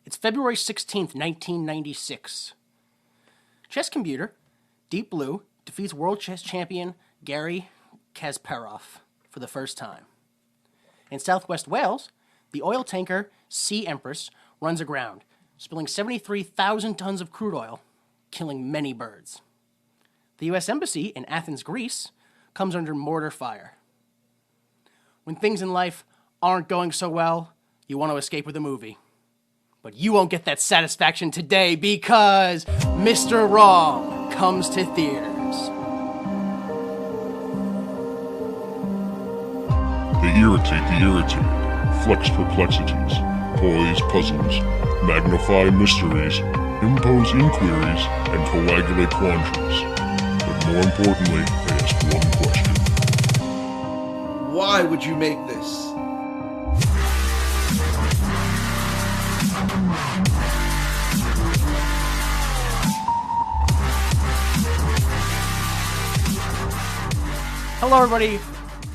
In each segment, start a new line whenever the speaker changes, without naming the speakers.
It's February 16th, 1996. Chess computer, Deep Blue, defeats world chess champion Garry Kasparov for the first time. In southwest Wales, the oil tanker Sea Empress runs aground, spilling 73,000 tons of crude oil, killing many birds. The U.S. Embassy in Athens, Greece, comes under mortar fire. When things in life aren't going so well, you want to escape with a movie. But you won't get that satisfaction today because Mr. Wrong comes to theaters.
They irritate the irritated, flex perplexities, poise puzzles, magnify mysteries, impose inquiries, and coagulate quandaries. But more importantly, they ask one question.
Why would you make this?
Hello, everybody.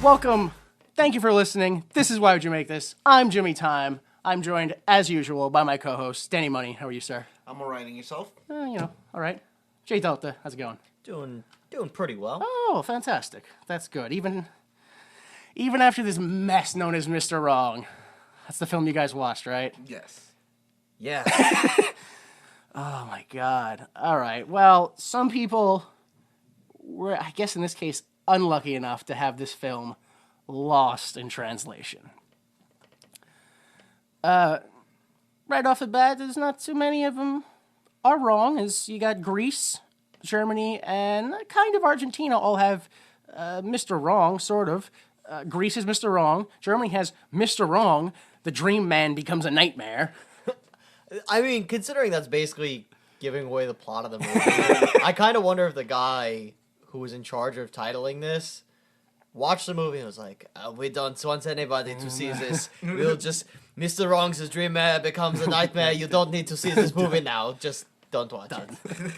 Welcome. Thank you for listening. This is Why Would You Make This? I'm Jimmy Time. I'm joined, as usual, by my co-host, Danny Money. How are you, sir?
I'm alright, and yourself?
All right. Jay Delta, how's it going?
Doing pretty well.
Oh, fantastic. That's good. Even after this mess known as Mr. Wrong. That's the film you guys watched, right?
Yes.
Yeah.
Oh, my God. All right. Well, some people were, I guess in this case, unlucky enough to have this film lost in translation. Right off the bat, there's not too many of them are wrong, as you got Greece, Germany, and kind of Argentina all have Mr. Wrong, sort of. Greece is Mr. Wrong. Germany has Mr. Wrong. The dream man becomes a nightmare.
I mean, considering that's basically giving away the plot of the movie, I kind of wonder if the guy who was in charge of titling this watched the movie and was like, we don't want anybody to see this. We'll just, Mr. Wrong's dream man becomes a nightmare. You don't need to see this movie now. Just don't watch it.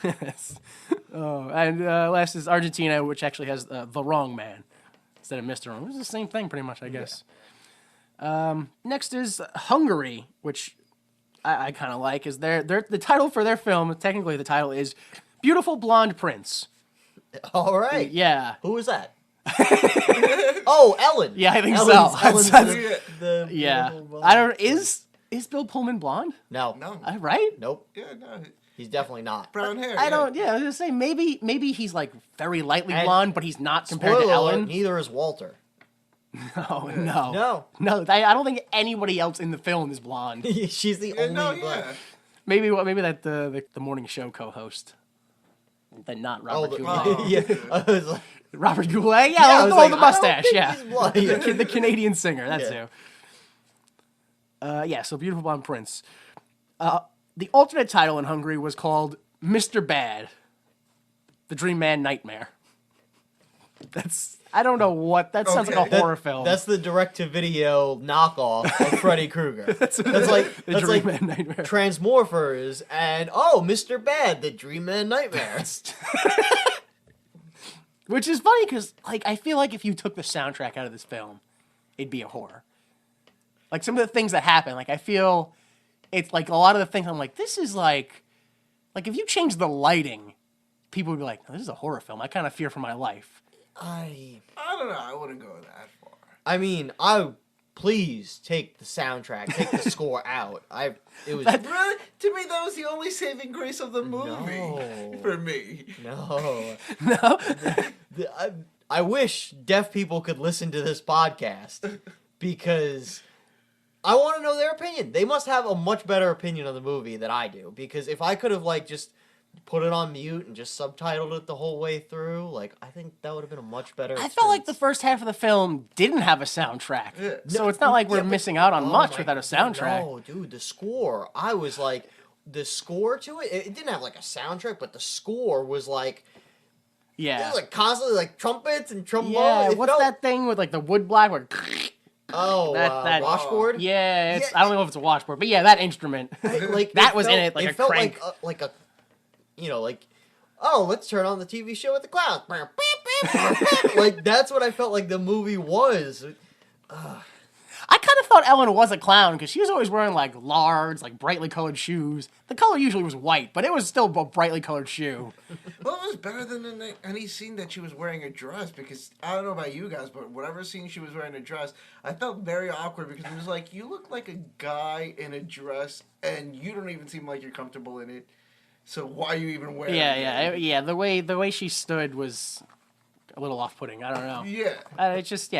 Yes. Oh, and last is Argentina, which actually has the wrong man instead of Mr. Wrong. It's the same thing, pretty much, I guess. Yeah. Next is Hungary, which I kind of like. Is the title for their film? Technically, the title is Beautiful Blonde Prince.
All right.
Yeah.
Who was that? Oh, Ellen.
Yeah, I think
Ellen's
so.
the
Yeah.
blonde
I don't.
prince.
Is Bill Pullman blonde?
No.
Right?
Nope.
Yeah, no.
He's definitely not.
Brown hair.
I don't. Yeah, I was gonna say maybe he's like very lightly
And
blonde, but he's not compared
Spoiler
to Ellen.
alert, neither is Walter.
No.
No.
I don't think anybody else in the film is blonde.
She's the
Yeah,
only
no,
black.
yeah.
Maybe that the morning show co-host, that not Robert Goulet.
Oh, yeah. I was like,
Robert Goulet,
I was like,
the
I don't
mustache,
think
yeah,
he's blonde.
the Canadian singer, that's
Yeah.
who. So Beautiful Blonde Prince. The alternate title in Hungary was called Mr. Bad, the Dream Man Nightmare. I don't know what, that sounds like a horror film.
That's the direct-to-video knockoff of Freddy Krueger. that's like
Dream Man Nightmare.
Transmorphers and Mr. Bad, the Dream Man Nightmare.
Which is funny because, like, I feel like if you took the soundtrack out of this film, it'd be a horror. Like, some of the things that happen, like, I feel it's like a lot of the things I'm like, this is like if you change the lighting, people would be like, no, this is a horror film. I kind of fear for my life.
I don't know. I wouldn't go that far.
I mean, please take the soundtrack, take the score out. It was
Really? To me, that was the only saving grace of the movie.
No.
For me.
no.
No?
I wish deaf people could listen to this podcast because I want to know their opinion. They must have a much better opinion of the movie than I do, because if I could have just put it on mute and just subtitled it the whole way through, I think that would have been a much better
I
experience.
felt like the first half of the film didn't have a soundtrack.
Yeah.
So it's not like we're
Yeah, but-
missing out on much
my-
without a soundtrack.
No, dude, the score. I was like, the score to it didn't have a soundtrack, but the score was it
Yeah.
was constantly trumpets and trombone.
Yeah,
It
what's
felt-
that thing with the wood block where that-
washboard?
Yeah,
Yeah,
I don't know if it's a washboard, but yeah, that instrument.
That
was in it, like a
felt
crank.
Let's turn on the TV show with the clowns. That's what I felt like the movie was.
I kind of thought thought Ellen was a clown because she was always wearing like large, like brightly colored shoes. The color usually was white, but it was still a brightly colored shoe.
Well, it was better than in any scene that she was wearing a dress, because I don't know about you guys, but whatever scene she was wearing a dress, I felt very awkward because it was like, you look like a guy in a dress and you don't even seem like you're comfortable in it. So why are you even wearing it?
Yeah. The way she stood was a little off-putting. I don't know.
Yeah.
It just.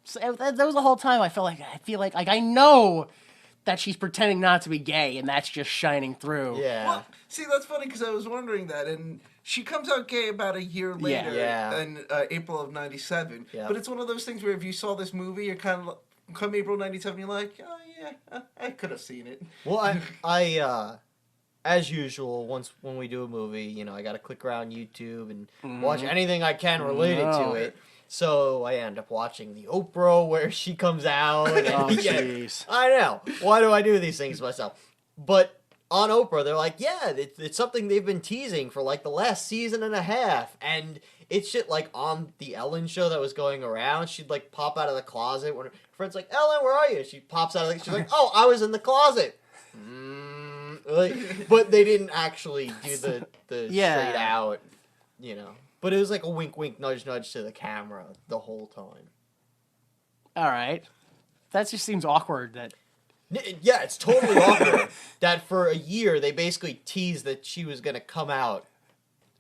So, that was the whole time I feel like I know that she's pretending not to be gay, and that's just shining through.
Yeah.
Well, see, that's funny because I was wondering that, and she comes out gay about a year later, in April of '97.
Yeah.
But it's one of those things where if you saw this movie, you're kind of come April '97, you're like, oh yeah, I could have seen it.
Well, I as usual, when we do a movie, you know, I got to click around YouTube and watch anything I can related to it. So I end up watching the Oprah where she comes out. And,
Oh, jeez.
I know. Why do I do these things to myself? But on Oprah, they're like, yeah, it's something they've been teasing for like the last season and a half. And it's shit like on the Ellen show that was going around. She'd like pop out of the closet when her friend's like, Ellen, where are you? She pops out of the, she's like, oh, I was in the closet. But they didn't actually do the straight out, you know. But it was like a wink, wink, nudge, nudge to the camera the whole time.
All right. That just seems awkward.
Yeah, it's totally awkward that for a year they basically teased that she was going to come out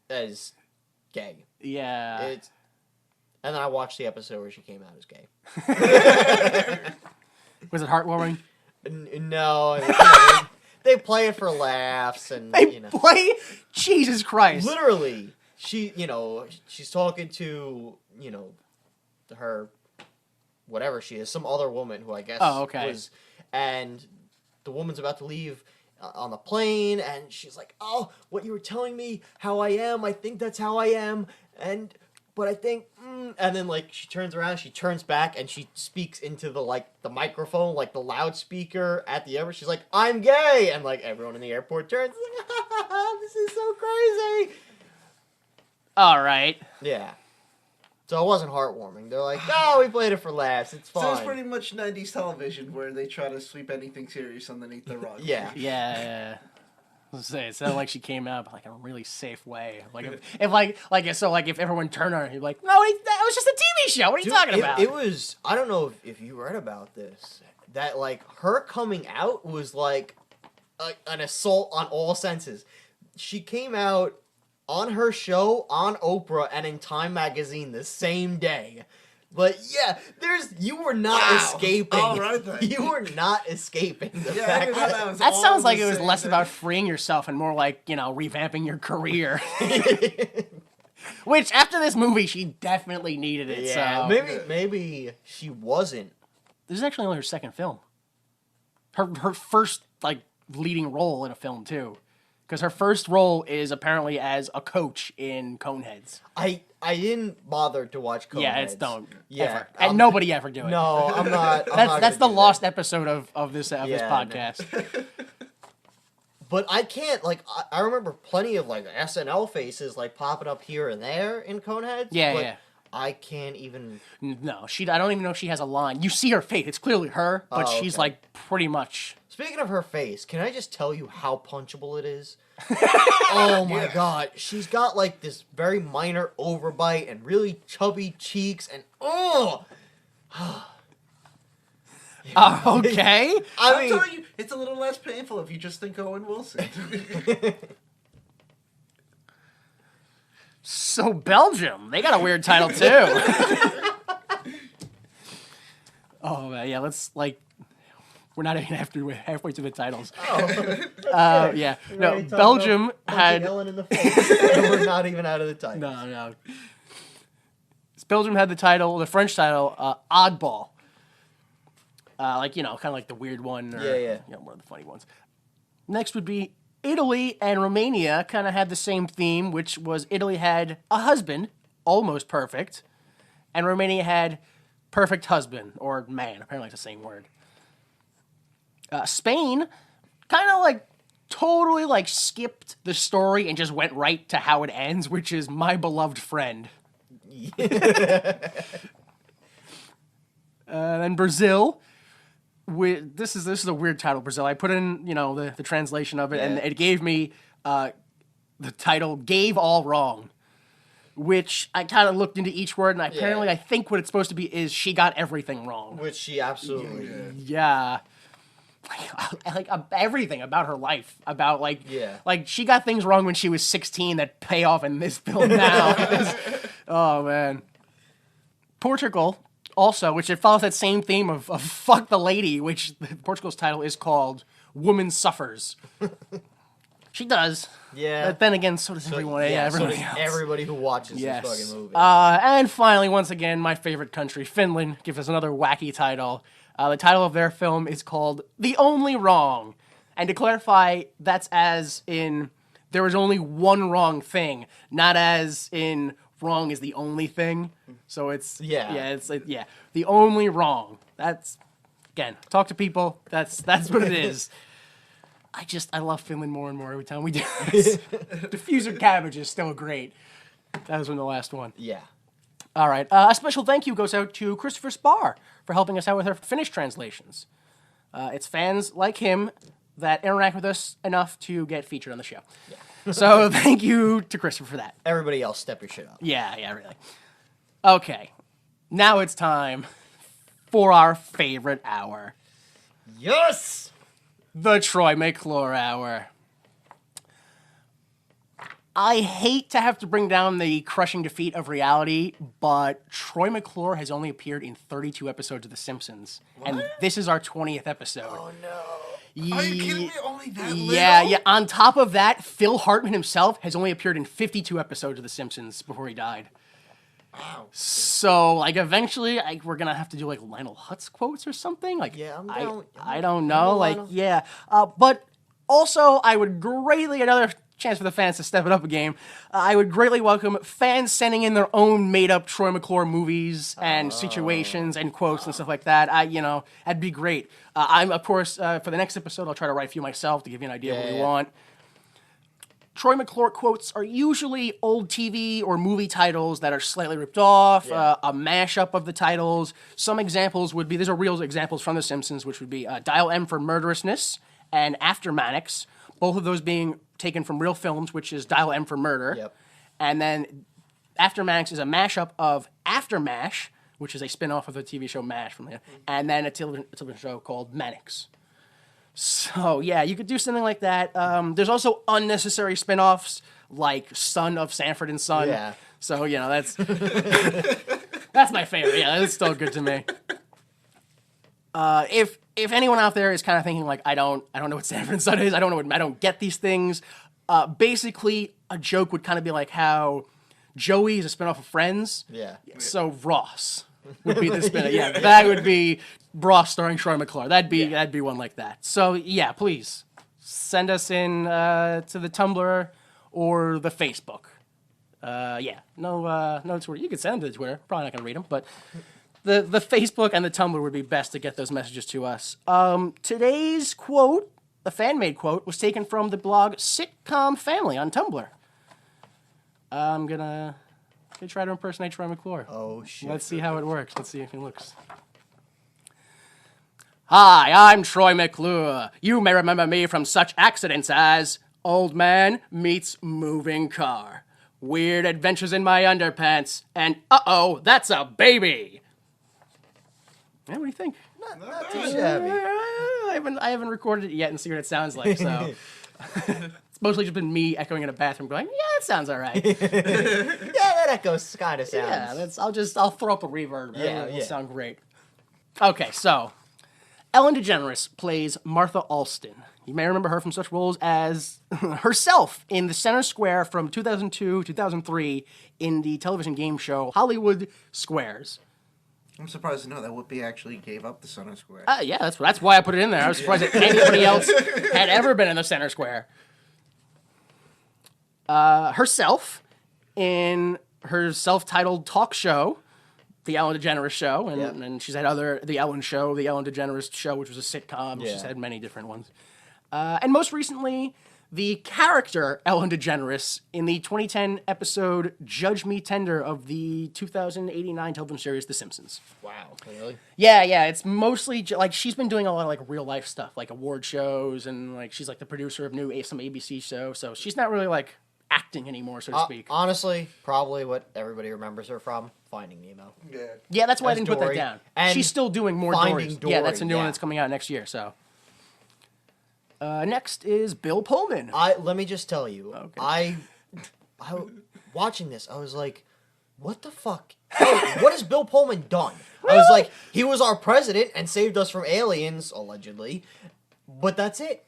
as gay.
Yeah.
And then I watched the episode where she came out as gay.
Was it heartwarming?
No. They play it for laughs and,
They play? Jesus Christ.
Literally. She's talking to, her, whatever she is, some other woman who I guess was, and the woman's about to leave on the plane, and she's like, oh, what you were telling me, how I am, I think that's how I am, but I think, and then, like, she turns around, she turns back, and she speaks into the microphone, like, the loudspeaker at the airport, she's like, I'm gay, and, like, everyone in the airport turns, like, this is so crazy.
All right.
Yeah. So it wasn't heartwarming. They're like, oh, we played it for laughs. It's fine.
So it's pretty much 90s television where they try to sweep anything serious underneath the rug.
Yeah.
Yeah. Let's say it sounded like she came out, but like in a really safe way. Like if everyone turned on her, you'd be like, no, that was just a TV show. What are you talking about?
It was. I don't know if you read about this. That like her coming out was like an assault on all senses. She came out on her show, on Oprah, and in Time magazine the same day. But yeah, you were not escaping.
All right, then.
You were not escaping the fact
that sounds like it was less about freeing yourself and more like, revamping your career. Which, after this movie, she definitely needed it.
Yeah,
so
maybe she wasn't.
This is actually only her second film. Her first, leading role in a film, too. Because her first role is apparently as a coach in Coneheads.
I didn't bother to watch Coneheads.
Yeah, ever. And nobody ever do it.
No, I'm not.
That's the lost episode of this podcast.
No. But I can't, I remember plenty of, SNL faces, popping up here and there in Coneheads.
Yeah.
I can't even...
No, I don't even know if she has a line. You see her face. It's clearly her, but she's, pretty much...
Speaking of her face, can I just tell you how punchable it is? Oh, my God. She's got, this very minor overbite and really chubby cheeks and... Oh!
Okay.
I'm telling you, it's a little less painful if you just think Owen Wilson.
So Belgium, they got a weird title too. Oh man, yeah. Let's we're not even halfway to the titles.
Oh.
Yeah. No, Belgium had
Ellen in the face, and we're not even out of the title.
No. Belgium had the title, the French title, Oddball. Kind of like the weird one, or one of the funny ones. Next would be Italy and Romania kind of had the same theme, which was Italy had a husband, almost perfect, and Romania had perfect husband, or man, apparently it's the same word. Spain kind of totally skipped the story and just went right to how it ends, which is my beloved friend. Then Brazil. This is a weird title, Brazil. I put in, the translation of it, and it gave me the title "Gave All Wrong," which I kind of looked into each word, and apparently I think what it's supposed to be is she got everything wrong.
Which she absolutely did.
Yeah. Like everything about her life, about like she got things wrong when she was 16 that pay off in this film now. Oh man. Portugal also, which it follows that same theme of fuck the lady, which Portugal's title is called Woman Suffers. She does.
Yeah.
But then again, so does everyone. Everybody else.
Everybody who watches this fucking movie.
And finally, once again, my favorite country, Finland, gives us another wacky title. The title of their film is called The Only Wrong. And to clarify, that's as in there was only one wrong thing, not as in wrong is the only thing. So it's The Only Wrong. That's, again, talk to people. That's what it is. I love Finland more and more every time we do this. Diffuser Cabbage is still great. That was from the last one.
Yeah.
All right. A special thank you goes out to Christopher Spar for helping us out with our Finnish translations. It's fans like him that interact with us enough to get featured on the show. Yeah. So thank you to Christopher for that.
Everybody else, step your shit up.
Yeah, really. Okay. Now it's time for our favorite hour.
Yes!
The Troy McClure Hour. I hate to have to bring down the crushing defeat of reality, but Troy McClure has only appeared in 32 episodes of The Simpsons. What? And this is our 20th episode.
Oh, no.
Are you kidding me? Only that little?
Yeah. On top of that, Phil Hartman himself has only appeared in 52 episodes of The Simpsons before he died.
Wow.
So, eventually, we're going to have to do, Lionel Hutz quotes or something. I don't know. But also, I would greatly, another chance for the fans to step it up a game, I would greatly welcome fans sending in their own made-up Troy McClure movies and situations and quotes and stuff like that. That'd be great. I'm, of course, for the next episode, I'll try to write a few myself to give you an idea of what we want. Troy McClure quotes are usually old TV or movie titles that are slightly ripped off, a mashup of the titles. Some examples would be, these are real examples from The Simpsons, which would be Dial M for Murderousness and After Mannix, both of those being taken from real films, which is Dial M for Murder.
Yep.
And then After Mannix is a mashup of After MASH, which is a spin-off of the TV show MASH, and then a television show called Mannix. So, yeah, you could do something like that. There's also unnecessary spin-offs, like Son of Sanford and Son.
Yeah.
So, that's that's my favorite. Yeah, that's still good to me. If anyone out there is kind of thinking I don't know what Sanford and Son is, I don't get these things. Basically, a joke would kind of be like how Joey is a spinoff of Friends.
Yeah.
So Ross would be the spin-off. Yeah, that would be Ross starring Troy McClure. That'd be one like that. So yeah, please send us in to the Tumblr or the Facebook. No Twitter. You could send them to the Twitter. Probably not gonna read them, but. The Facebook and the Tumblr would be best to get those messages to us. Today's quote, a fan-made quote, was taken from the blog Sitcom Family on Tumblr. I'm gonna try to impersonate Troy McClure.
Oh, shit.
Let's see how it works. Let's see if it looks. Hi, I'm Troy McClure. You may remember me from such accidents as Old Man Meets Moving Car, Weird Adventures in My Underpants, and Uh-oh, That's a Baby. Yeah, what do you think?
Not too shabby.
I haven't recorded it yet and see what it sounds like, so it's mostly just been me echoing in a bathroom going, yeah, it sounds all right.
Yeah, that echoes kind of sounds.
Yeah, I'll throw up a reverb.
Yeah,
It'll sound great. Okay, so Ellen DeGeneres plays Martha Alston. You may remember her from such roles as herself in the center square from 2002, 2003 in the television game show Hollywood Squares.
I'm surprised to know that Whoopi actually gave up the center square.
Yeah, that's why I put it in there. I was surprised that anybody else had ever been in the center square. In her self-titled talk show, The Ellen DeGeneres Show, and she's had The Ellen DeGeneres Show, which was a sitcom. She's had many different ones. And most recently, the character Ellen DeGeneres in the 2010 episode Judge Me Tender of the 2089 television series The Simpsons.
Wow, really?
Yeah, it's mostly like she's been doing a lot of like real life stuff, like award shows, and like she's like the producer of some ABC show. So she's not really like acting anymore, so to speak.
Honestly, probably what everybody remembers her from, Finding Nemo.
Yeah, that's why I
As
didn't put that
Dory.
down.
And
She's still doing more
Finding
Dory. Yeah, that's a
Dory,
new one
yeah.
that's coming out next year. So next is Bill Pullman.
Let me just tell you,
Okay.
I watching this, I was like, what the fuck? Oh, what has Bill Pullman done? I was like, he was our president and saved us from aliens, allegedly, but that's it.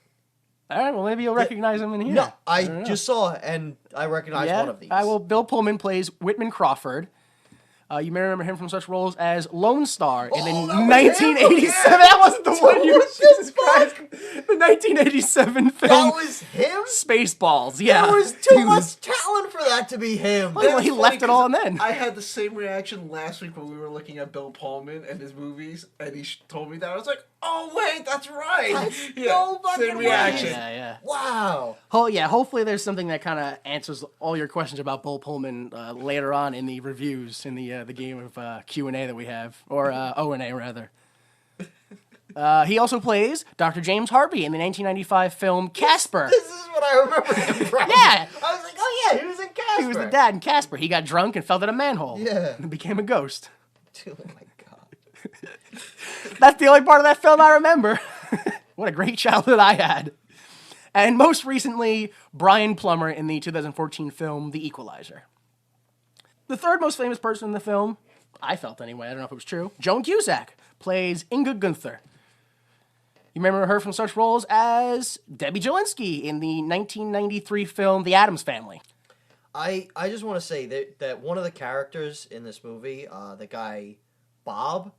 All right, well maybe you'll recognize him in here.
No, I
don't know.
just saw and I recognized one of these.
Well, Bill Pullman plays Whitman Crawford. You may remember him from such roles as Lone Star in the
Oh, that was him?
1987. That wasn't the one you. Jesus Christ! The 1987 film.
That was him?
Spaceballs. Yeah.
There was too much talent for that to be him.
Well, he
It's funny
left it all in
'cause
then.
I had the same reaction last week when we were looking at Bill Pullman and his movies, and he told me that. I was like, oh, wait, that's right.
That's no fucking
same
way.
reaction.
Yeah.
Wow.
Oh yeah. Hopefully, there's something that kind of answers all your questions about Bill Pullman later on in the reviews in the game of Q&A that we have, or O&A rather. He also plays Dr. James Harvey in the 1995 film Casper.
This is what I remember him from.
Yeah.
I was like, oh yeah, he was in Casper.
He was the dad in Casper. He got drunk and fell down a manhole.
Yeah.
And became a ghost.
Oh my god.
That's the only part of that film I remember. What a great childhood I had. And most recently, Brian Plummer in the 2014 film The Equalizer. The third most famous person in the film, I felt anyway, I don't know if it was true, Joan Cusack plays Inga Gunther. You remember her from such roles as Debbie Jelinski in the 1993 film The Addams Family.
I just want to say that one of the characters in this movie, the guy Bob,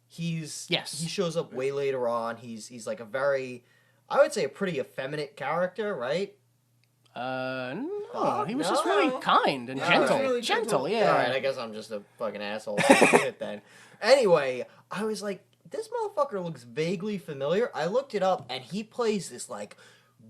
he shows up way later on. He's like a very, I would say, a pretty effeminate character, right?
No, he was just
no.
really kind and
Yeah,
gentle.
really
gentle,
gentle.
yeah.
All right, I guess I'm just a fucking asshole. Then. Anyway, I was like, this motherfucker looks vaguely familiar. I looked it up, and he plays this, like,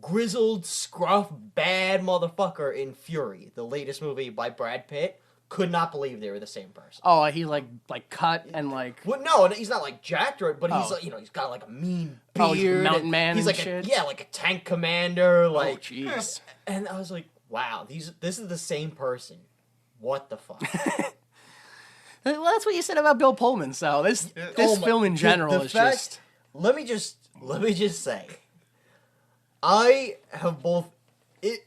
grizzled, scruff, bad motherfucker in Fury, the latest movie by Brad Pitt. Could not believe they were the same person.
Oh, he like cut and like.
Well, no, he's not like jacked or, but he's
Oh.
like, he's got like a mean
Oh,
beard.
he's a mountain
and
man
He's
and
like
shit?
like a tank commander.
Oh,
Like,
jeez.
and I was like, wow, this is the same person. What the fuck?
Well, that's what you said about Bill Pullman. So this film in general is
fact-
just.
Let me just say, I have both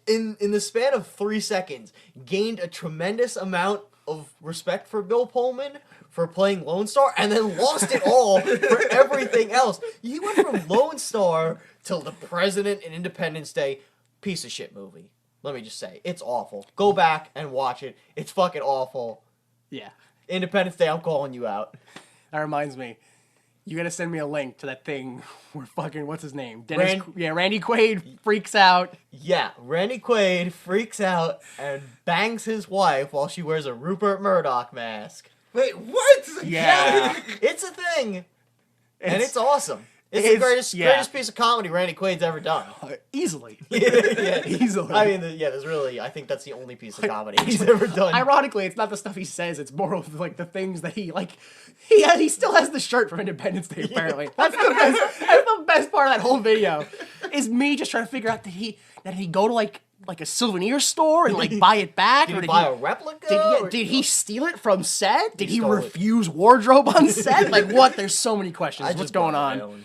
in the span of 3 seconds gained a tremendous amount of respect for Bill Pullman for playing Lone Star, and then lost it all for everything else. He went from Lone Star till The President and Independence Day. Piece of shit movie. Let me just say, it's awful. Go back and watch it. It's fucking awful.
Yeah.
Independence Day, I'm calling you out.
That reminds me. You gotta send me a link to that thing where fucking what's his name? Randy Quaid freaks out.
Yeah, Randy Quaid freaks out and bangs his wife while she wears a Rupert Murdoch mask.
Wait, what?
Yeah.
It's a thing, and it's awesome. It's
it's-
the greatest
yeah.
piece of comedy Randy Quaid's ever done.
Easily.
Yeah,
Easily.
I mean, there's really, I think that's the only piece of comedy he's ever done.
Ironically, it's not the stuff he says. It's more of like the things that he like. He still has the shirt from Independence Day. Apparently, that's the best part of that whole video. Is me just trying to figure out did he go to like a souvenir store and like buy it back,
Did
or
he buy a replica?
Did he steal it from set? Did he
stole it.
refuse wardrobe on set? Like what? There's so many questions.
I
What's
just
going
bought my
on?
own.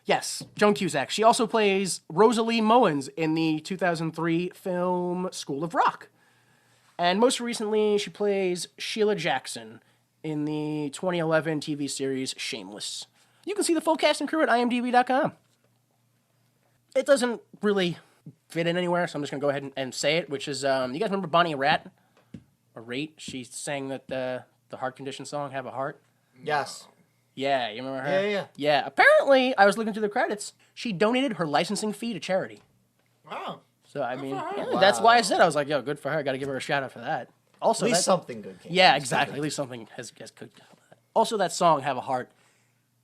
Yes, Joan Cusack. She also plays Rosalie Mowens in the 2003 film School of Rock. And most recently, she plays Sheila Jackson in the 2011 TV series Shameless. You can see the full cast and crew at imdb.com. It doesn't really fit in anywhere, so I'm just going to go ahead and say it, which is, you guys remember Bonnie Raitt? Or Raitt? She sang that the heart condition song, Have a Heart?
Yes.
Yeah, you remember her?
Yeah.
Yeah, apparently, I was looking through the credits, she donated her licensing fee to charity.
Wow.
So, I mean,
for her.
yeah, that's why I said, I was like, yo, good for her. Got to give her a shout out for that. Also,
At least
that-
something good came.
Yeah, exactly. At least something has could. Also, that song, Have a Heart,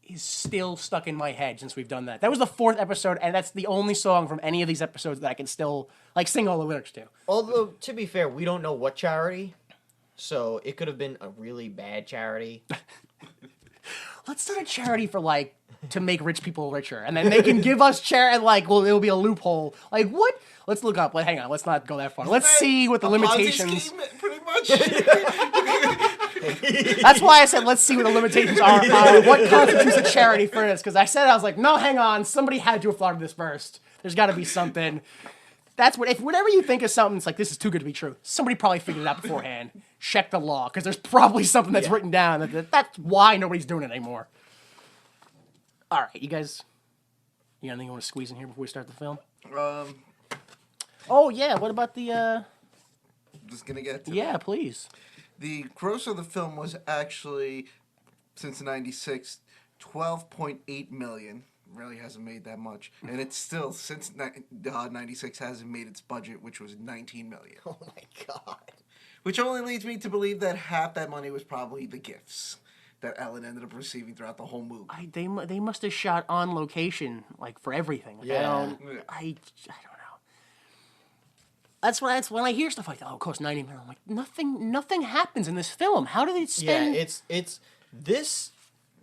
is still stuck in my head since we've done that. That was the 4th episode, and that's the only song from any of these episodes that I can still like sing all the lyrics to.
Although, to be fair, we don't know what charity, so it could have been a really bad charity.
Let's start a charity for like to make rich people richer, and then they can give us charity. Like, well, it'll be a loophole. Like, what? Let's look up. Like, hang on. Let's not go that far. Let's see what the limitations.
Ponzi scheme, pretty much.
That's why I said let's see what the limitations are. What constitutes a charity for this? Because I was like, no, hang on. Somebody had to have thought of this first. There's got to be something. That's what. If whenever you think of something, it's like this is too good to be true. Somebody probably figured it out beforehand. Check the law because there's probably something that's written down that's why nobody's doing it anymore. All right, you guys. You got anything you want to squeeze in here before we start the film? Oh yeah. What about the?
Just gonna get to
Yeah, please.
The gross of the film was actually, since '96, $12.8 million. Really hasn't made that much, and it's still since '96 hasn't made its budget, which was $19 million.
Oh my god.
Which only leads me to believe that half that money was probably the gifts that Ellen ended up receiving throughout the whole movie.
They must have shot on location like for everything. Like,
Yeah.
I don't know. That's when I hear stuff like that. Oh, it costs $90 million. I'm like, nothing happens in this film. How do they spend?
Yeah, it's this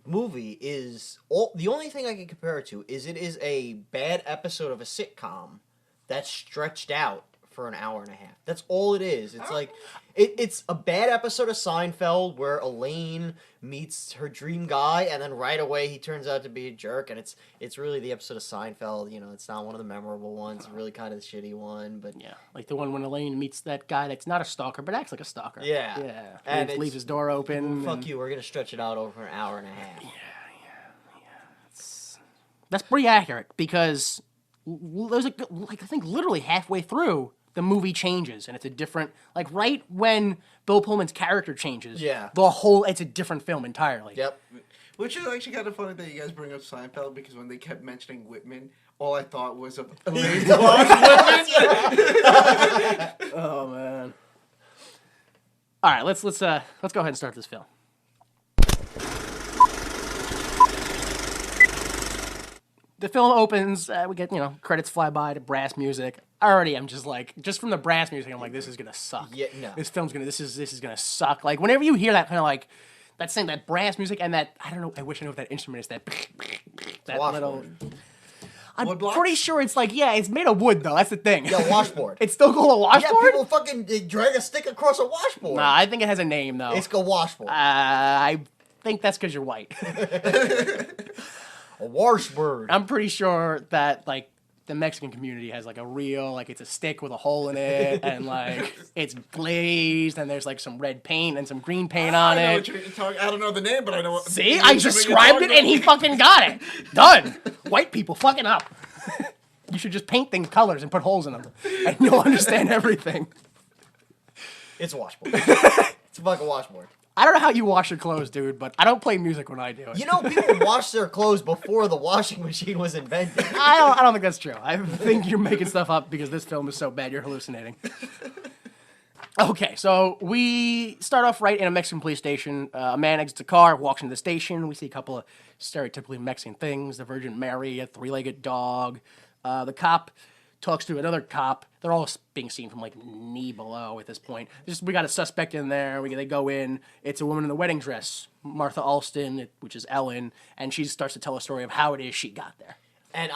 movie is the only thing I can compare it to is it is a bad episode of a sitcom that's stretched out for an hour and a half. That's all it is. It's like it's a bad episode of Seinfeld where Elaine meets her dream guy and then right away he turns out to be a jerk, and it's really the episode of Seinfeld. You know, it's not one of the memorable ones. It's really kind of the shitty one, but
Yeah, like the one when Elaine meets that guy that's not a stalker but acts like a stalker.
Yeah.
Yeah,
And
leaves his door open.
fuck you, we're gonna stretch it out over an hour and a half.
That's pretty accurate because there's like I think literally halfway through the movie changes and it's a different like right when Bill Pullman's character changes.
Yeah.
It's a different film entirely.
Yep.
Which is actually kind of funny that you guys bring up Seinfeld, because when they kept mentioning Whitman, all I thought was of Elaine's boss, Whitman.
Oh man. All right, let's go ahead and start this film. The film opens. We get credits fly by to brass music. Already, I'm just like from the brass music. I'm like, this is gonna suck.
Yeah, no.
This film's gonna. This is gonna suck. Like whenever you hear that kind of like that thing, that brass music, and that I don't know. I wish I knew what that instrument is. That little. I'm
Wood blocks?
pretty sure it's like it's made of wood though. That's the thing.
Yeah, washboard.
It's still called a
Yeah,
washboard.
people fucking drag a stick across a washboard.
Nah, I think it has a name though.
It's called washboard.
I think that's because you're white.
A washboard.
I'm pretty sure that like the Mexican community has like a real like it's a stick with a hole in it and like it's glazed and there's like some red paint and some green paint on
I know
it.
what you're talking. I don't know the name, but I know what.
See, I described it and he fucking got it. Done. White people fucking up. You should just paint things colors and put holes in them, and you'll understand everything.
It's a washboard. It's a fucking washboard.
I don't know how you wash your clothes, dude, but I don't play music when I do it.
You know, people wash their clothes before the washing machine was invented.
I don't think that's true. I think you're making stuff up because this film is so bad you're hallucinating. Okay, so we start off right in a Mexican police station. A man exits a car, walks into the station. We see a couple of stereotypically Mexican things: the Virgin Mary, a three-legged dog. The cop talks to another cop. They're all being seen from like knee below at this point. We got a suspect in there. They go in. It's a woman in a wedding dress, Martha Alston, which is Ellen, and she starts to tell a story of how it is she got there.
And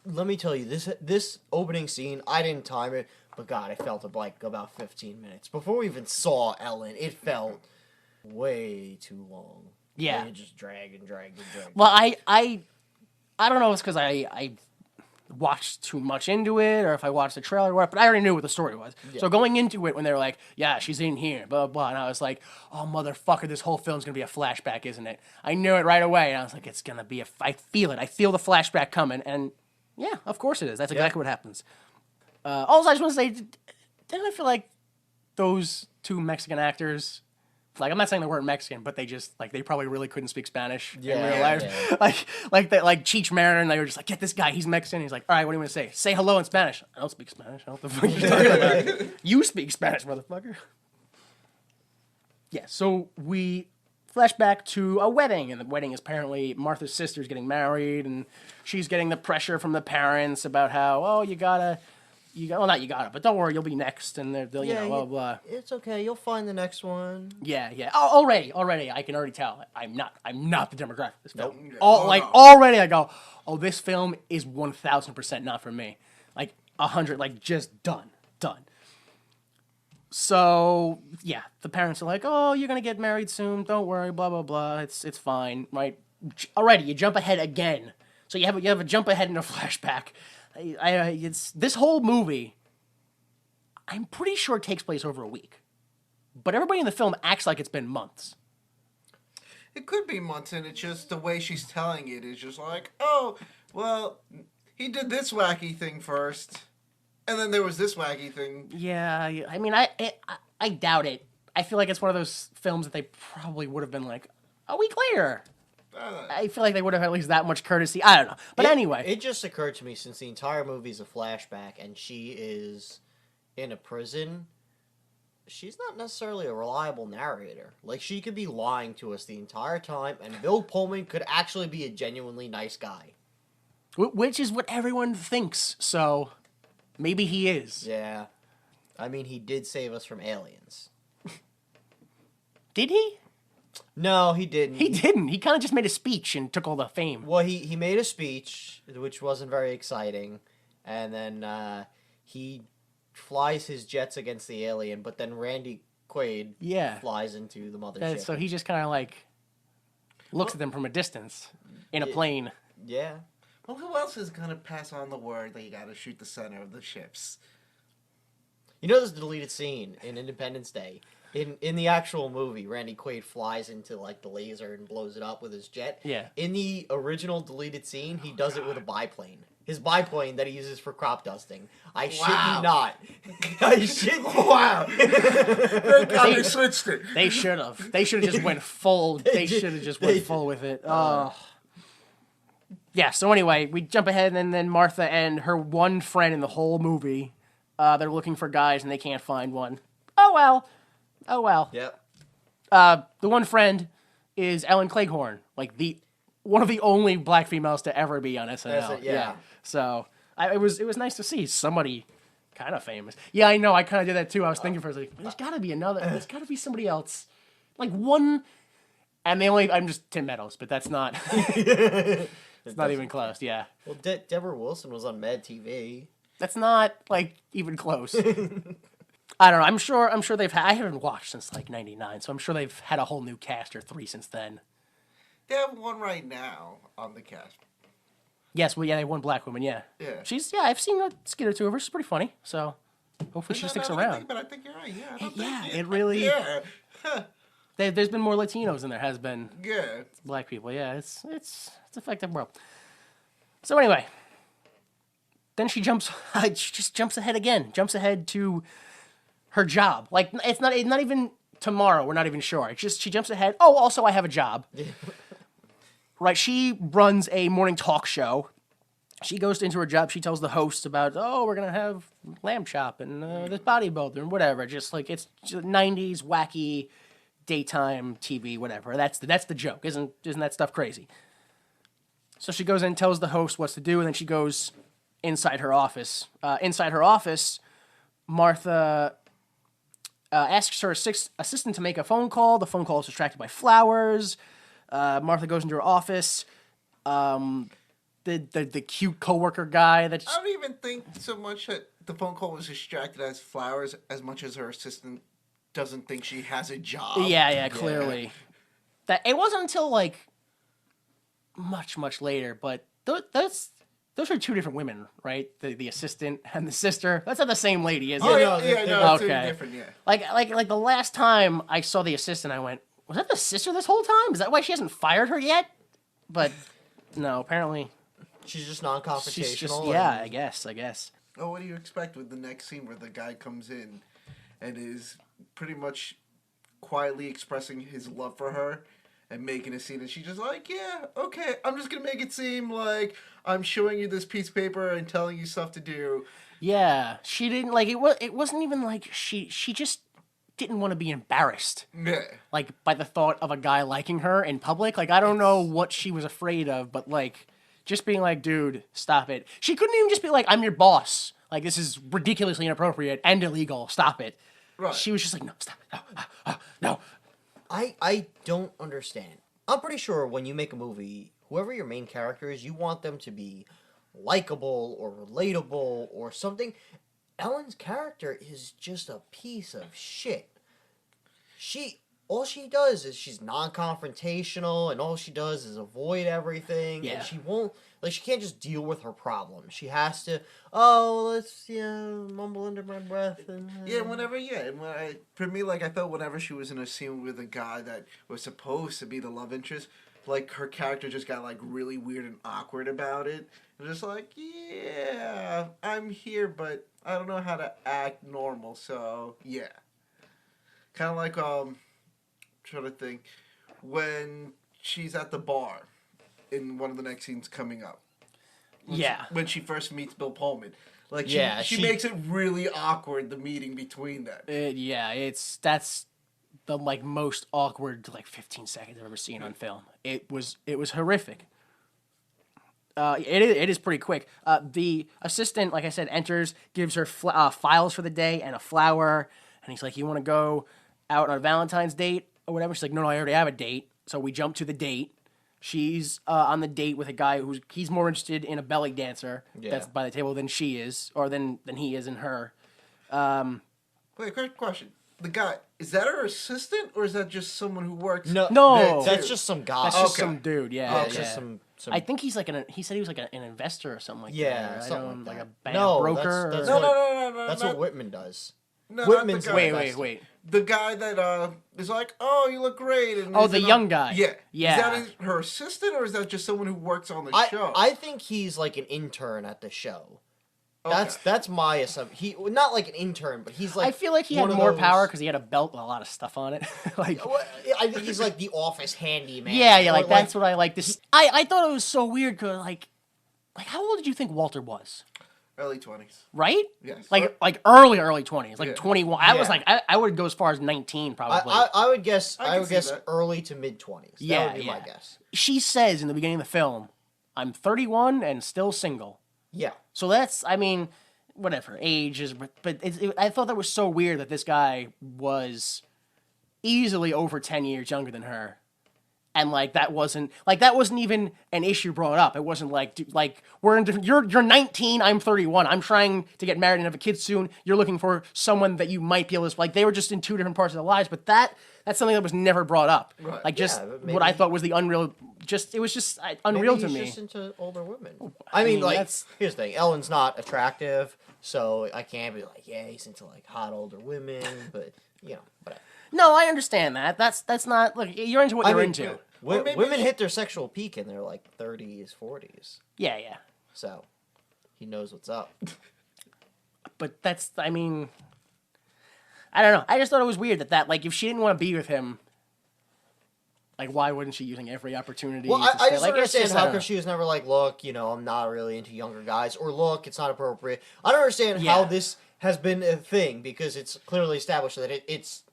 let me tell you, this opening scene, I didn't time it, but God, it felt like about 15 minutes. Before we even saw Ellen, it felt way too long.
Yeah.
And it just dragged and dragged and dragged.
Well, I don't know if it's because I watched too much into it or if I watched the trailer or what, but I already knew what the story was.
Yeah.
So going into it when they were like, yeah, she's in here, blah, blah, and I was like, oh, motherfucker, this whole film's going to be a flashback, isn't it? I knew it right away, and I was like, it's going to be I feel it. I feel the flashback coming, and yeah, of course it is. That's exactly what happens. Also, I just want to say, didn't I feel like those two Mexican actors, like, I'm not saying they weren't Mexican, but they just, like, they probably really couldn't speak Spanish in real life.
Yeah.
Like Cheech Marin, and they were just like, get this guy, he's Mexican. He's like, all right, what do you want to say? Say hello in Spanish. I don't speak Spanish. I don't know what the fuck you're talking about. You speak Spanish, motherfucker. Yeah, so flashback to a wedding, and the wedding is apparently Martha's sister's getting married, and she's getting the pressure from the parents about how, oh, well, not you got it, but don't worry, you'll be next, and they'll you know, blah, blah.
It's okay. You'll find the next one.
Yeah. Oh, already, I can already tell. I'm not the demographic of this film.
Nope.
Already I go, oh, this film is 1,000% not for me. Like, 100, like, just done. So, yeah, the parents are like, oh, you're going to get married soon, don't worry, blah, blah, blah, it's fine, right? Already, you jump ahead again. So you have a jump ahead in a flashback. It's this whole movie, I'm pretty sure it takes place over a week. But everybody in the film acts like it's been months.
It could be months, and it's just the way she's telling it is just like, oh, well, he did this wacky thing first, and then there was this wacky thing.
Yeah, I mean, I doubt it. I feel like it's one of those films that they probably would have been like, a week later. I feel like they would have had at least that much courtesy. I don't know. But anyway.
It just occurred to me, since the entire movie is a flashback and she is in a prison, she's not necessarily a reliable narrator. Like, she could be lying to us the entire time, and Bill Pullman could actually be a genuinely nice guy.
Which is what everyone thinks, so maybe he is.
Yeah. I mean, he did save us from aliens.
Did he?
No, he didn't.
He didn't. He kind of just made a speech and took all the fame.
Well, he made a speech, which wasn't very exciting, and then he flies his jets against the alien, but then Randy Quaid flies into the mothership.
So he just kind of like looks at them from a distance in a plane.
Yeah.
Well, who else is going to pass on the word that you got to shoot the center of the ships?
You know, there's a deleted scene in Independence Day. In the actual movie, Randy Quaid flies into, like, the laser and blows it up with his jet.
Yeah.
In the original deleted scene, he does it with a biplane. His biplane that he uses for crop dusting. I shit you not. I shit.
Wow. Thank God they switched it.
They should have. They should have just went full. They should have just went full with it. Oh. Yeah, so anyway, we jump ahead, and then Martha and her one friend in the whole movie, they're looking for guys, and they can't find one. Oh, well.
Yep.
The one friend is Ellen Cleghorn, like one of the only black females to ever be on SNL.
Yeah.
So it was nice to see somebody kind of famous. Yeah, I know. I kind of did that too. I was thinking first, like, there's got to be another. There's got to be somebody else, like one. And I'm just Tim Meadows, but that's not. It's not even close. Yeah.
Well, Deborah Wilson was on Mad TV.
That's not like even close. I don't know. I'm sure they've had. I haven't watched since like '99, so I'm sure they've had a whole new cast or three since then.
They have one right now on the cast.
Yes, well, yeah, they have one black woman. Yeah,
Yeah.
I've seen a skit or two of her. She's pretty funny. So hopefully she sticks around.
But I think you're right.
Yeah, it really.
Yeah.
There's been more Latinos than there has been
Yeah.
black people. Yeah, it's effective world. So anyway, then she just jumps ahead again. Jumps ahead to her job. Like it's not even tomorrow. We're not even sure. It's just she jumps ahead. Oh, also I have a job. Right. She runs a morning talk show. She goes into her job. She tells the host about, oh, we're gonna have lamb chop and this bodybuilder and whatever. Just like it's just 90s wacky daytime TV, whatever. That's the joke. Isn't that stuff crazy? So she goes in, tells the host what to do, and then she goes inside her office. Martha asks her assistant to make a phone call. The phone call is distracted by flowers. Martha goes into her office. The cute coworker guy that
I don't even think so much that the phone call was distracted as flowers as much as her assistant doesn't think she has a job.
Yeah, clearly. That it wasn't until like much later, but those are two different women, right? The assistant and the sister. That's not the same lady, is it?
No, it's two different, yeah.
Like the last time I saw the assistant, I went, was that the sister this whole time? Is that why she hasn't fired her yet? But no, apparently
she's just non-confrontational.
She's just, yeah, I guess.
Oh, what do you expect with the next scene where the guy comes in and is pretty much quietly expressing his love for her and making a scene, and she's just like, yeah, okay, I'm just gonna make it seem like I'm showing you this piece of paper and telling you stuff to do.
Yeah, she didn't like it. It wasn't even like she just didn't want to be embarrassed,
Yeah.
like, by the thought of a guy liking her in public. Like, I don't know what she was afraid of, but, like, just being like, dude, stop it. She couldn't even just be like, I'm your boss. Like, this is ridiculously inappropriate and illegal. Stop it.
Right.
She was just like, no, stop it. No.
I don't understand. I'm pretty sure when you make a movie, whoever your main character is, you want them to be likable or relatable or something. Ellen's character is just a piece of shit. All she does is she's non-confrontational, and all she does is avoid everything.
Yeah.
And she won't, like, she can't just deal with her problems. She has to, let's, mumble under my breath. And,
Yeah, and for me, like, I felt whenever she was in a scene with a guy that was supposed to be the love interest, like, her character just got, like, really weird and awkward about it. And just like, yeah, I'm here, but I don't know how to act normal, so, yeah. Kind of like, trying to think, when she's at the bar in one of the next scenes coming up. When she first meets Bill Pullman. Like, she makes it really awkward, the meeting between them.
That's the, like, most awkward, like, 15 seconds I've ever seen on film. It was horrific. It is pretty quick. The assistant, like I said, enters, gives her files for the day and a flower, and he's like, you want to go out on a Valentine's date or whatever? She's like, no, I already have a date. So we jump to the date. She's on the date with a guy he's more interested in a belly dancer that's by the table than she is, or than he is in her.
Wait, quick question. The guy, is that her assistant, or is that just someone who works?
No,
that's just some guy.
That's just some dude. Yeah,
It's just some.
I think he's like he said he was like an investor or something like that.
Yeah,
Right?
something like that.
A
No,
broker.
that's
No.
That's what Whitman does.
No,
Whitman's
not the guy.
Wait.
The guy that is like, oh, you look great. And
The young guy.
Yeah.
Yeah.
Is that her assistant, or is that just someone who works on the show?
I think he's like an intern at the show.
Okay.
That's my assumption. He not like an intern, but he's like.
I feel like he had more power because he had a belt with a lot of stuff on it. Like,
I think he's like the office handyman.
yeah, like that's what I like. This I thought it was so weird because like how old did you think Walter was?
Early 20s.
Right?
Yes.
Like early 20s, like
Yeah.
21. I was like I would go as far as 19 probably.
I would guess.
I
would
can see
guess
that.
early to mid 20s.
Yeah,
That would be my guess.
She says in the beginning of the film, "I'm 31 and still single."
Yeah.
So that's, I mean, whatever, age is, but I thought that was so weird that this guy was easily over 10 years younger than her. And that wasn't even an issue brought up. It wasn't like, dude, like you're 19, I'm 31. I'm trying to get married and have a kid soon. You're looking for someone that you might be able to, like, they were just in two different parts of their lives, but that's something that was never brought up.
Right.
Like, just
Yeah,
what I thought was the unreal, it was just unreal
Maybe
to
he's
me.
just into older women. I mean, like,
that's-
here's the thing. Ellen's not attractive, so I can't be like, yeah, he's into like hot older women, but whatever.
No, I understand that. That's not, look, you're into what you're into.
Or maybe
Women
she-
hit their sexual peak in their like 30s, 40s.
Yeah.
So he knows what's up.
But that's, I mean, I don't know. I just thought it was weird that like, if she didn't want to be with him, like, why wouldn't she using every opportunity?
Well,
to
I
stay?
just
Like, it's
understand
just, I
how
don't know.
come she was never like, look, I'm not really into younger guys, or look, it's not appropriate. I don't understand how this has been a thing, because it's clearly established that it's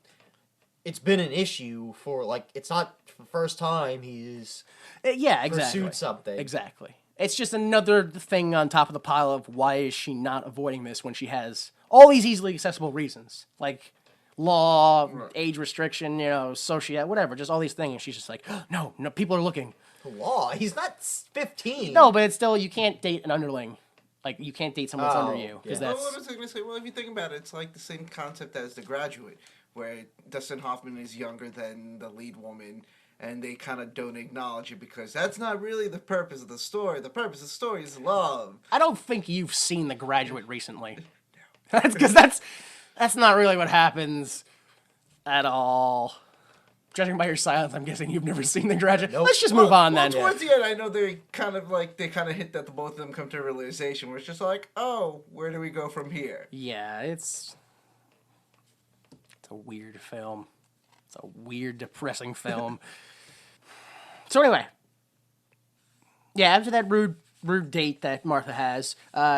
been an issue for, like, it's not the first time he's
Exactly.
pursued something.
Exactly. It's just another thing on top of the pile of why is she not avoiding this when she has all these easily accessible reasons, like law, age restriction, social, whatever, just all these things. And she's just like, no, people are looking.
Law? He's not 15.
No, but it's still, you can't date an underling. Like, you can't date someone that's under you, because
yeah.
that's...
Well, what was I going to say? Well, if you think about it, it's like the same concept as The Graduate, where Dustin Hoffman is younger than the lead woman, and they kind of don't acknowledge it because that's not really the purpose of the story. The purpose of the story is love.
I don't think you've seen The Graduate recently. Because that's not really what happens at all. Judging by your silence, I'm guessing you've never seen The Graduate.
Nope.
Let's just move on then.
Towards the end, I know they kind of hit that the both of them come to a realization where it's just like, oh, where do we go from here?
Yeah, it's a weird film. It's a weird, depressing film. So anyway, after that rude date that Martha has,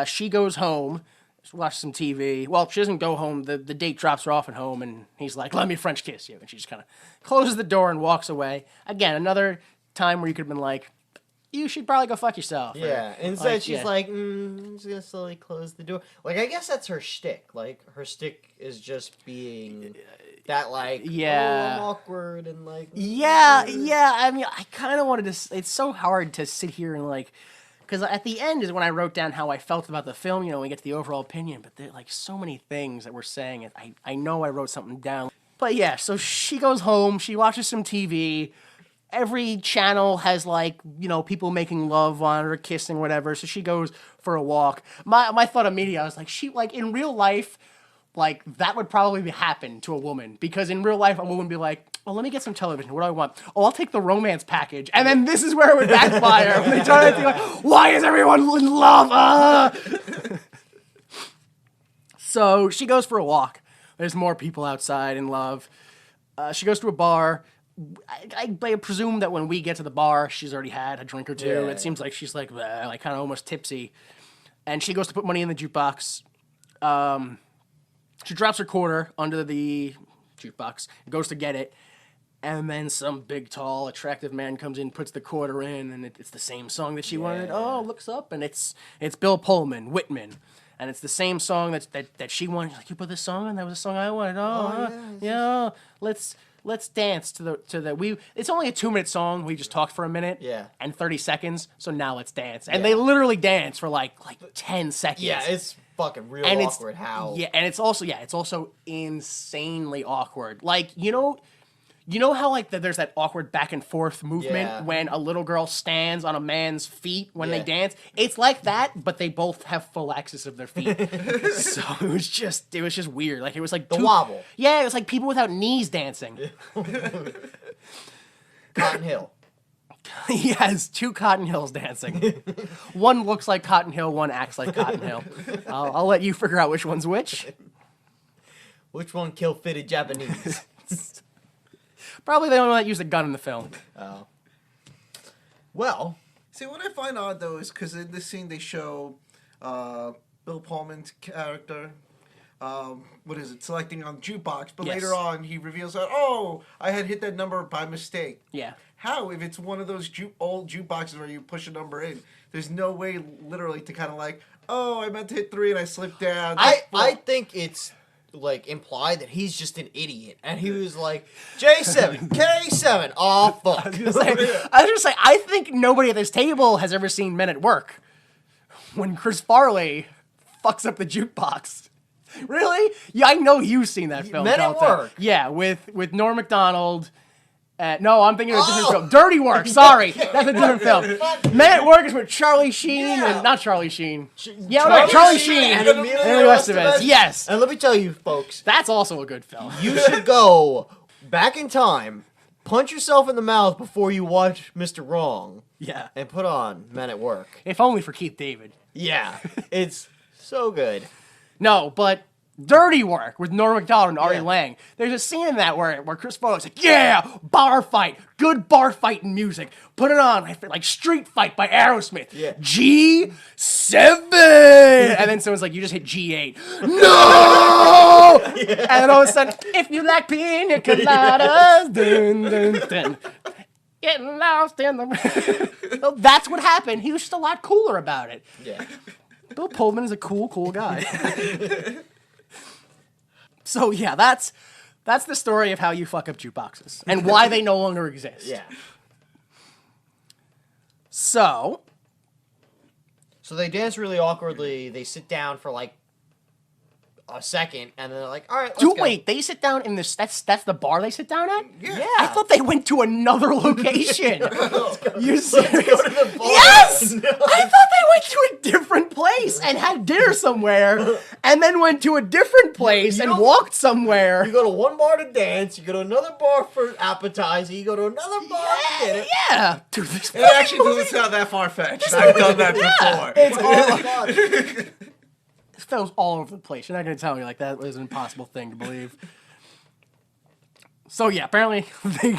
she goes home. She watches some TV. Well, she doesn't go home. The date drops her off at home, and he's like, let me French kiss you. And she just kind of closes the door and walks away. Again, another time where you could have been like, you should probably go fuck yourself.
Yeah, instead she's like, I'm just gonna slowly close the door. Like, I guess that's her shtick. Like, her shtick is just being that, like, oh, I'm awkward and like...
Yeah, I mean, I kind of wanted to... It's so hard to sit here and, like... Because at the end is when I wrote down how I felt about the film, you know, we get to the overall opinion, but there are, like, so many things that we're saying. I know I wrote something down. But, yeah, so she goes home, she watches some TV... Every channel has, like, you know, people making love on her, kissing, whatever. So she goes for a walk. My thought immediately, I was like, in real life, like, that would probably happen to a woman. Because in real life, a woman would be like, well, let me get some television. What do I want? Oh, I'll take the romance package. And then this is where it would backfire. When they turn it, like, why is everyone in love? So she goes for a walk. There's more people outside in love. She goes to a bar. I presume that when we get to the bar, she's already had a drink or two.
Yeah.
It seems like she's like kind of almost tipsy. And she goes to put money in the jukebox. She drops her quarter under the jukebox, goes to get it. And then some big, tall, attractive man comes in, puts the quarter in, and it's the same song that she wanted. Oh, looks up, and it's Bill Pullman, Whitman. And it's the same song that she wanted. She's like, you put this song in? That was the song I wanted. Let's dance to the it's only a 2-minute song. We just talked for a minute.
Yeah.
And 30 seconds. So now let's dance. And they literally dance for like 10 seconds.
Yeah, it's fucking real
and
awkward how...
Yeah, and it's also insanely awkward. Like, you know how like there's that awkward back and forth movement when a little girl stands on a man's feet when they dance? It's like that, but they both have full access of their feet. So it was just weird. Like it was like
the wobble.
Yeah, it was like people without knees dancing.
Cotton Hill.
He has 2 Cotton Hills dancing. One looks like Cotton Hill, one acts like Cotton Hill. I'll let you figure out which one's which.
Which one killed fitted Japanese?
Probably the only one that used a gun in the film.
Oh. Well.
See, what I find odd, though, is because in this scene they show Bill Pullman's character, selecting on jukebox, but later on he reveals that, oh, I had hit that number by mistake.
Yeah.
How, if it's one of those old jukeboxes where you push a number in, there's no way literally to kind of like, oh, I meant to hit 3 and I slipped down.
I think it's like implied that he's just an idiot, and he was like J7, K7. Oh fuck!
I was just say, I think nobody at this table has ever seen Men at Work. When Chris Farley fucks up the jukebox. Really? Yeah, I know you've seen that film.
Men at Work.
Yeah, with Norm Macdonald. No, I'm thinking of a different film. Dirty Work. Sorry, that's a different film. Men at Work is with Charlie Sheen and not Charlie Sheen. Charlie Sheen and Emilio Estevez. Yes.
And let me tell you, folks,
that's also a good film.
You should go back in time, punch yourself in the mouth before you watch Mr. Wrong.
Yeah.
And put on Men at Work.
If only for Keith David.
Yeah, it's so good.
No, but Dirty Work with Norm Macdonald and Ari Lang. There's a scene in that where Chris Farley's like, yeah, bar fight, good bar fighting music. Put it on, like Street Fight by Aerosmith.
Yeah.
G7! And then someone's like, you just hit G8. No! And then all of a sudden, if you like pina coladas, dun, dun, dun. Getting lost in the... So that's what happened. He was just a lot cooler about it.
Yeah.
Bill Pullman is a cool guy. So yeah, that's the story of how you fuck up jukeboxes and why they no longer exist.
Yeah.
So
they dance really awkwardly. They sit down for like a second, and then they're like, "All right, let's go."
Wait, they sit down in this. That's the bar they sit down at.
Yeah.
I thought they went to another location. You serious?
Let's go to the bar.
Yes,
No.
I thought they went to a different place and had dinner somewhere, and then went to a different place and walked somewhere.
You go to one bar to dance. You go to another bar for appetizer. You go to another bar for dinner.
Yeah, dude, this
It actually doesn't sound that far-fetched. I've done that before.
It's all fun.
This film's all over the place. You're not going to tell me like that was an impossible thing to believe. So yeah, apparently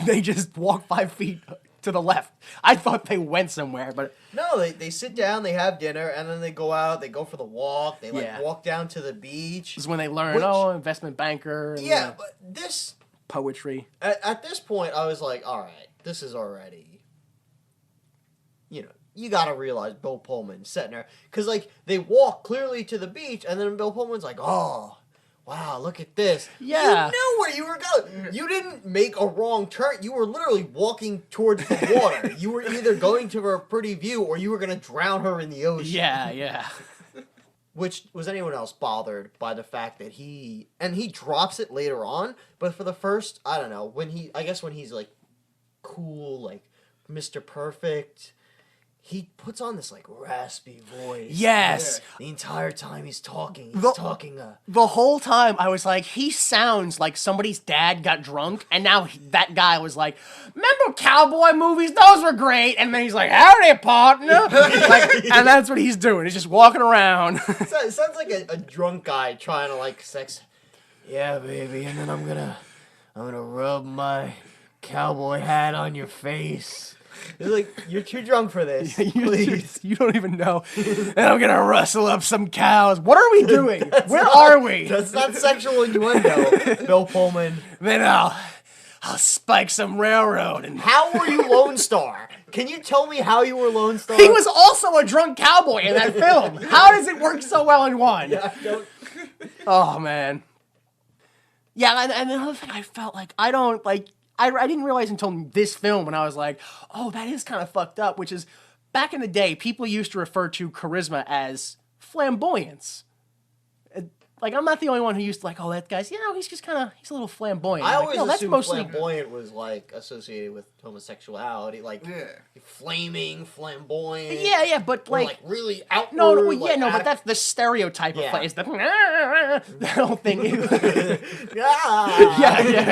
they just walk 5 feet to the left. I thought they went somewhere, but
No, they sit down, they have dinner, and then they go out, they go for the walk, they
Yeah.
walk down to the beach.
this is when they learn,
Which-
investment banker. And,
Yeah, but this
poetry.
at this point I was like, all right, this is already, you gotta realize Bill Pullman's setting her, because like they walk clearly to the beach, and then Bill Pullman's like, oh. Wow, look at this.
Yeah.
You knew where you were going. You didn't make a wrong turn. You were literally walking towards the water. You were either going to her pretty view or you were going to drown her in the ocean.
Yeah.
Which, was anyone else bothered by the fact that he drops it later on, but for the first, I don't know, when he's like cool, like Mr. Perfect, he puts on this like raspy voice.
Yes.
The entire time he's talking,
The whole time I was like, he sounds like somebody's dad got drunk, and now that guy was like, remember cowboy movies? Those were great. And then he's like, howdy, partner. And that's what he's doing. He's just walking around.
It sounds like a drunk guy trying to like sex. Yeah, baby, and then I'm gonna rub my cowboy hat on your face. It's like, you're too drunk for this. Please.
You don't even know. And I'm going to rustle up some cows. What are we doing? Where are we?
That's not sexual innuendo, Bill Pullman.
Then I'll spike some railroad. And
How were you Lone Star? Can you tell me how you were Lone Star?
he was also a drunk cowboy in that film. How does it work so well in one?
I don't...
Oh, man. Yeah, and another thing I felt like, I didn't realize until this film when I was like, oh, that is kind of fucked up, which is, back in the day, people used to refer to charisma as flamboyance. Like, I'm not the only one who used to like, oh, that guy's, he's just he's a little flamboyant.
I
I'm
always
like, no,
assumed
that's mostly
flamboyant was like associated with homosexuality, like flaming, flamboyant.
Yeah, but
or,
like
really outward.
but that's the stereotype of is the that whole thing.
Ah.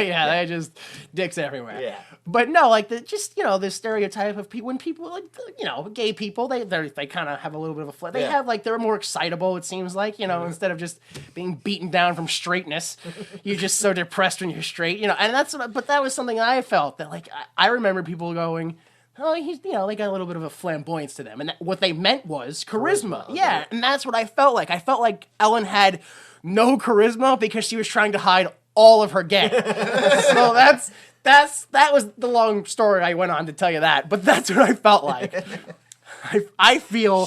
yeah, they just dicks everywhere.
Yeah.
But no, like the stereotype of people when people like gay people they kind of have a little bit of a flip. They have like they're more excitable. It seems like instead of just being beaten down from straightness, you're just so depressed when you're straight. And but that was something I felt that like I remember people going, oh, he's they got a little bit of a flamboyance to them, and what they meant was charisma. Yeah, and that's what I felt like. I felt like Ellen had no charisma because she was trying to hide all of her gay. So that was the long story I went on to tell you that, but that's what I felt like. I feel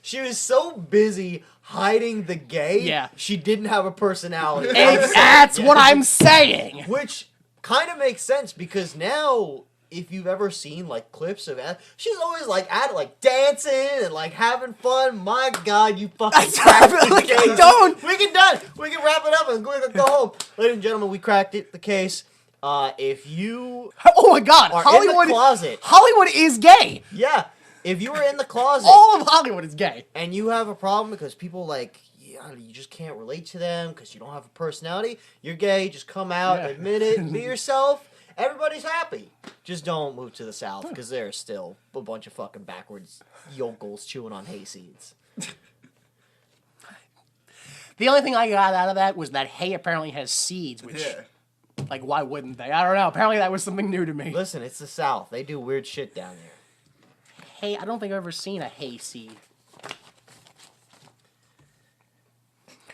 she was so busy hiding the gay.
Yeah.
She didn't have a personality.
That's what I'm saying.
Which kind of makes sense because now, if you've ever seen like clips of Ellen, she's always like at it, like dancing and like having fun. My God, you fucking cracked the case. We can wrap it up and go home. Ladies and gentlemen, we cracked it. The case. If you
oh my God,
are in the closet,
Hollywood is gay.
Yeah, if you are in the closet,
all of Hollywood is gay,
and you have a problem because people like you just can't relate to them because you don't have a personality. You're gay. Just come out, admit it, be yourself. Everybody's happy. Just don't move to the South because there's still a bunch of fucking backwards yokels chewing on hay seeds.
The only thing I got out of that was that hay apparently has seeds, which, like, why wouldn't they? I don't know. Apparently that was something new to me.
Listen, it's the South. They do weird shit down there.
Hay, I don't think I've ever seen a hay seed.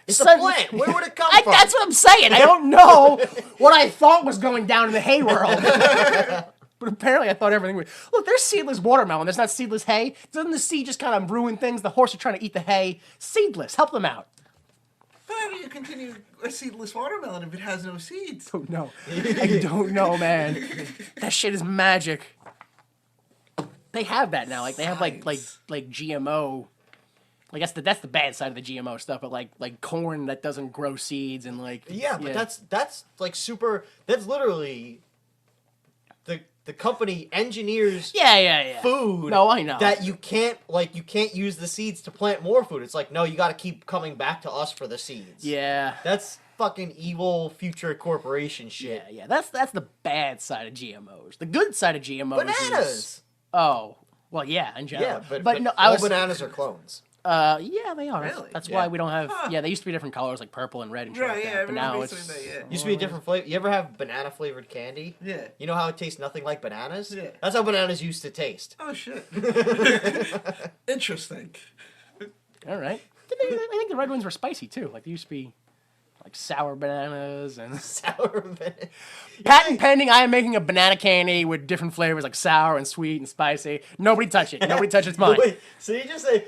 It's a plant. Where would it come from?
That's what I'm saying. I don't know what I thought was going down in the hay world. But apparently I thought everything was... Look, there's seedless watermelon. There's not seedless hay. Doesn't the seed just kind of ruin things? The horse are trying to eat the hay. Seedless. Help them out.
But how do you continue a seedless watermelon if it has no seeds?
Oh, no. I don't know, man. That shit is magic. They have that now. Like, they have, like GMO... Like that's the bad side of the GMO stuff, but like corn that doesn't grow seeds and like
but that's like super. That's literally the company engineers food.
No, I know
that you can't use the seeds to plant more food. It's like no, you got to keep coming back to us for the seeds.
Yeah,
that's fucking evil future corporation shit.
Yeah. That's the bad side of GMOs. The good side of GMOs
bananas.
Is, oh well, yeah, in general.
Yeah, but no, bananas are clones.
Yeah, they are.
Really?
That's
Yeah.
why we don't have.
Huh.
Yeah, they used to be different colors, like purple and red and shit
Right,
like
yeah,
that. But now it's
basically that, yeah.
Used to be a different flavor. You ever have banana flavored candy?
Yeah.
You know how it tastes nothing like bananas?
Yeah.
That's how bananas used to taste.
Oh shit. Interesting.
all right. I think the red ones were spicy too. Like they used to be like sour bananas and.
Sour banana.
Patent pending. I am making a banana candy with different flavors like sour and sweet and spicy. Nobody touch it. Nobody touch it's mine.
Wait, so you just say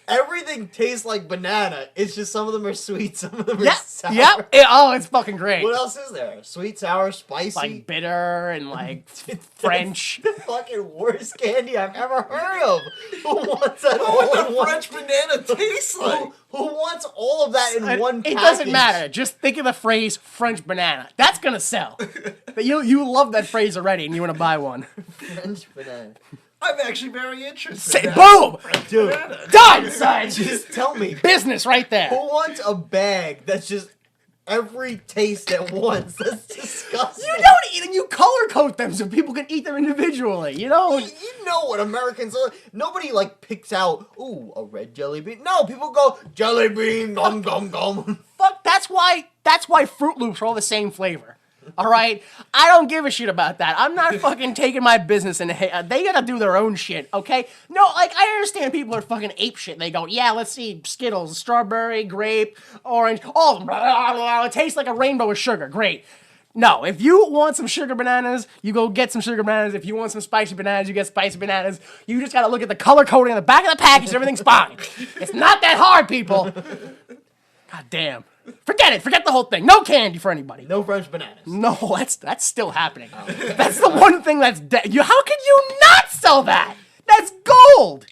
everything tastes like banana. It's just some of them are sweet, some of them are
Yep.
sour.
Yep. Oh, it's fucking great.
What else is there? Sweet, sour, spicy.
Like bitter and like French.
The fucking worst candy I've ever heard of. Who wants that all
What
in
the
one?
French banana tastes like?
Who wants all of that in one
It
package?
doesn't matter. Just think of the phrase French banana. That's gonna sell. But you love that phrase already, and you want to buy one.
French banana.
I'm actually very interested.
Say,
now.
boom,
Dude,
done, son.
just tell me.
Business right there.
Who wants a bag that's just every taste at once? That's disgusting.
You don't eat them. You color code them so people can eat them individually. You know.
You know what Americans are. Nobody like picks out, ooh, a red jelly bean. No, people go, jelly bean, gum, gum, gum.
Fuck. That's why Fruit Loops are all the same flavor. All right, I don't give a shit about that. I'm not fucking taking my business and they gotta do their own shit, okay? No, like I understand people are fucking ape shit. They go, yeah, let's see, Skittles, strawberry, grape, orange, all of them. Blah, blah, blah, it tastes like a rainbow with sugar. Great. No, if you want some sugar bananas, you go get some sugar bananas. If you want some spicy bananas, you get spicy bananas. You just gotta look at the color coding on the back of the package and everything's fine. It's not that hard, people. God damn. Forget it. Forget the whole thing. No candy for anybody.
No French bananas.
No, that's still happening. That's the one thing that's dead. How could you not sell that? That's gold.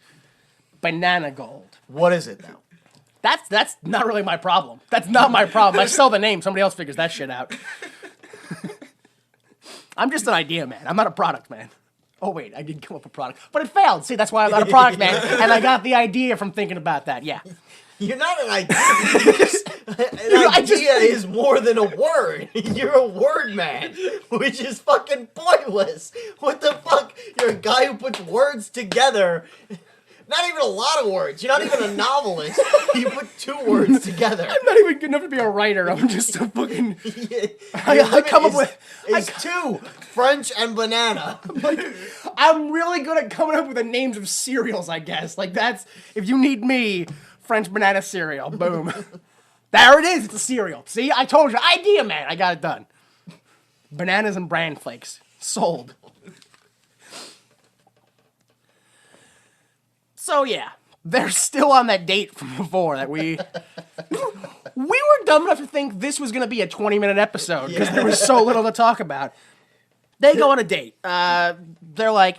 Banana gold.
What is it now?
That's not really my problem. That's not my problem. I sell the name. Somebody else figures that shit out. I'm just an idea man. I'm not a product man. Oh wait, I did come up with a product, but it failed. See, that's why I'm not a product man, and I got the idea from thinking about that. Yeah.
You're not an idea. An idea is more than a word. You're a word man, which is fucking pointless. What the fuck? You're a guy who puts words together. Not even a lot of words. You're not even a novelist. You put two words together.
I'm not even good enough to be a writer. I'm just a fucking.
I
come up with.
two French and banana.
I'm really good at coming up with the names of cereals. I guess like that's if you need me. French banana cereal. Boom. There it is. It's a cereal. See, I told you. Idea man. I got it done. Bananas and bran flakes. Sold. So yeah, they're still on that date from before that we were dumb enough to think this was going to be a 20-minute episode because there was so little to talk about. They go on a date. They're like,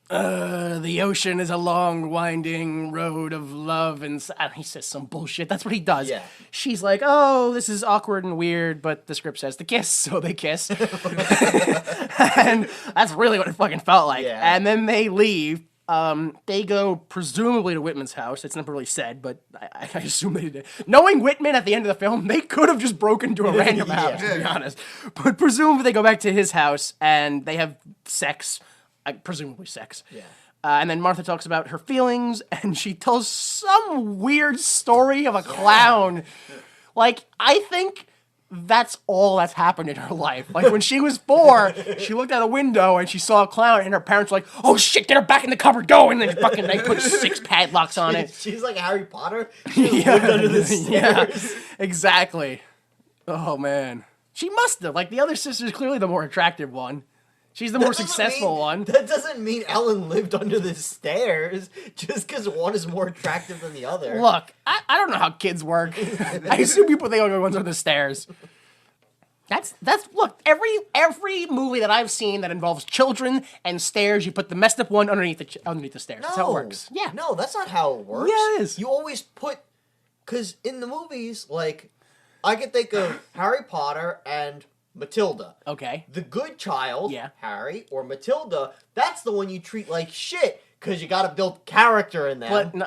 the ocean is a long, winding road of love, and he says some bullshit. That's what he does.
Yeah.
She's like, oh, this is awkward and weird, but the script says to kiss, so they kiss. And that's really what it fucking felt like.
Yeah.
And then they leave. They go presumably to Whitman's house. It's never really said, but I assume they did. Knowing Whitman at the end of the film, they could have just broken into a random house, to be honest. But presumably they go back to his house and they have sex. Presumably sex.
Yeah.
And then Martha talks about her feelings, and she tells some weird story of a clown. Like, I think that's all that's happened in her life. Like, when she was 4, she looked out a window, and she saw a clown, and her parents were like, oh, shit, get her back in the cupboard, go! And then fucking they put 6 padlocks on it.
She's like Harry Potter. She lived under the stairs.
Yeah, exactly. Oh, man. She must have. Like, the other sister's clearly the more attractive one. She's the more successful one.
That doesn't mean Ellen lived under the stairs just because one is more attractive than the other.
Look, I don't know how kids work. I assume people think the ones on the stairs. That's look, every movie that I've seen that involves children and stairs, you put the messed up one underneath the stairs. That's how it works. Yeah.
No, that's not how it works.
Yeah, it is.
You always put, because in the movies, like, I can think of Harry Potter and Matilda.
Okay.
The good child,
Yeah.
Harry, or Matilda, that's the one you treat like shit, because you gotta build character in them.
But no,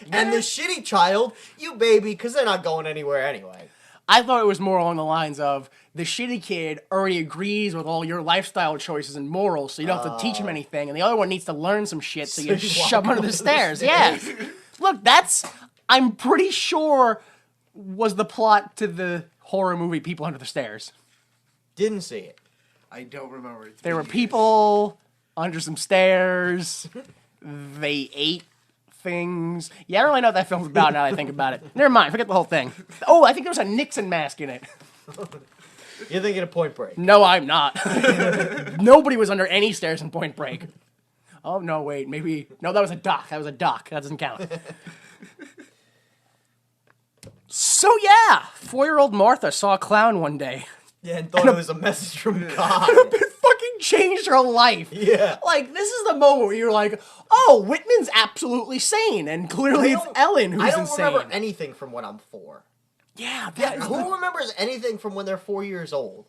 And the shitty child, you baby, because they're not going anywhere anyway.
I thought it was more along the lines of the shitty kid already agrees with all your lifestyle choices and morals, so you don't have to teach him anything, and the other one needs to learn some shit, so you
you
shove him
walk
under the
under the
stairs.
stairs.
Yeah. look, I'm pretty sure was the plot to the horror movie People Under the Stairs.
Didn't see it.
I don't remember it.
There were people under some stairs. They ate things. Yeah, I don't really know what that film's about now that I think about it. Never mind, forget the whole thing. Oh, I think there was a Nixon mask in it.
You're thinking of Point Break.
No, I'm not. Nobody was under any stairs in Point Break. Oh, no, wait, maybe... No, that was a dock. That doesn't count. So, yeah, 4-year-old Martha saw a clown one day.
Yeah, and thought it was a message from God.
It fucking changed her life.
Yeah.
Like, this is the moment where you're like, oh, Whitman's absolutely sane, and clearly it's Ellen who's insane.
I don't remember anything from when I'm 4.
Yeah,
Who remembers anything from when they're 4 years old?